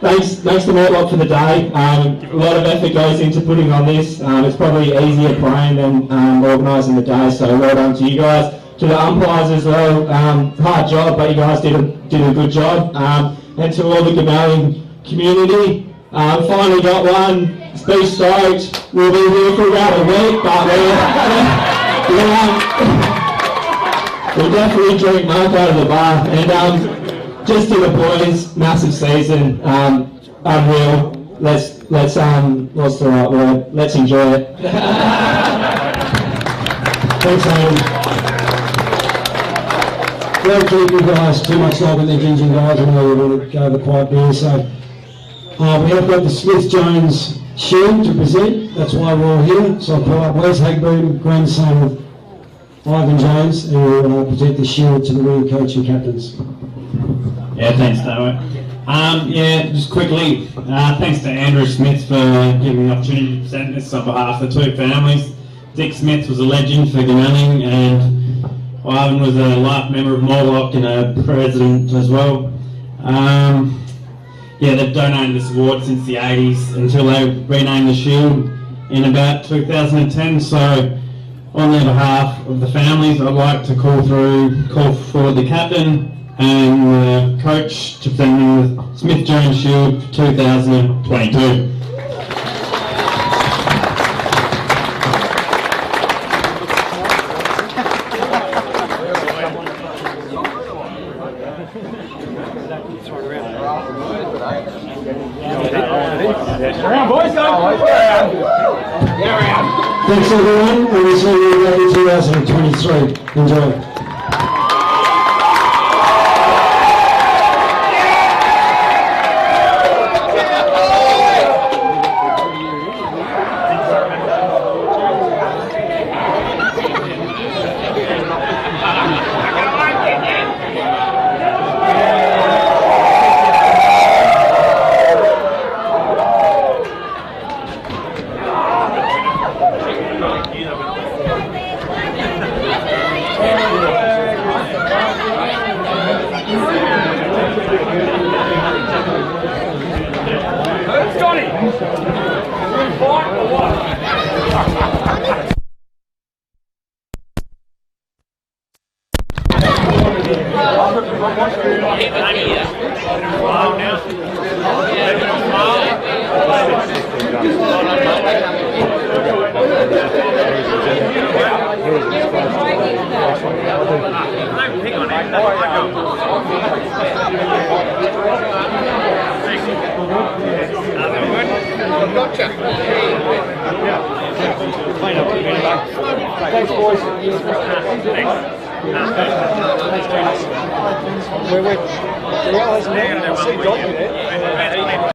thanks to Mortlock for the day. A lot of effort goes into putting on this. It's probably easier playing than organising the day, so well done to you guys. To the umpires as well, hard job, but you guys did a good job. And to all the Gamellian community, finally got one. Be stoked. We'll be here for about a week, but we'll definitely drink Mark out of the bar. And just to the boys, massive season, unreal. Let's what's the right word? Let's enjoy it. Thanks, Aiden. Won't keep you guys too much longer than Ginger guys. I know you want to go over quite beer, so we have got the Smith-Jones Shield to present. That's why we're all here. So I'll pull up Wes Hagboom, grandson of Ivan Jones, who will present the shield to the real coach and captains. Yeah, thanks, Damo. Yeah, just quickly, thanks to Andrew Smith for giving me the opportunity to present this on behalf of the two families. Dick Smith was a legend for Gamelling, and Ivan was a life member of Mortlock and a president as well. Yeah, they've donated this award since the 80s until they renamed the Shield in about 2010. So, on their behalf of the families, I'd like to call forward the captain and the coach to present them the Smith-Jones Shield for 2022. Thanks everyone, and we'll see you in 2023. Enjoy. Thanks, boys. We're with the Alice. I see Don there.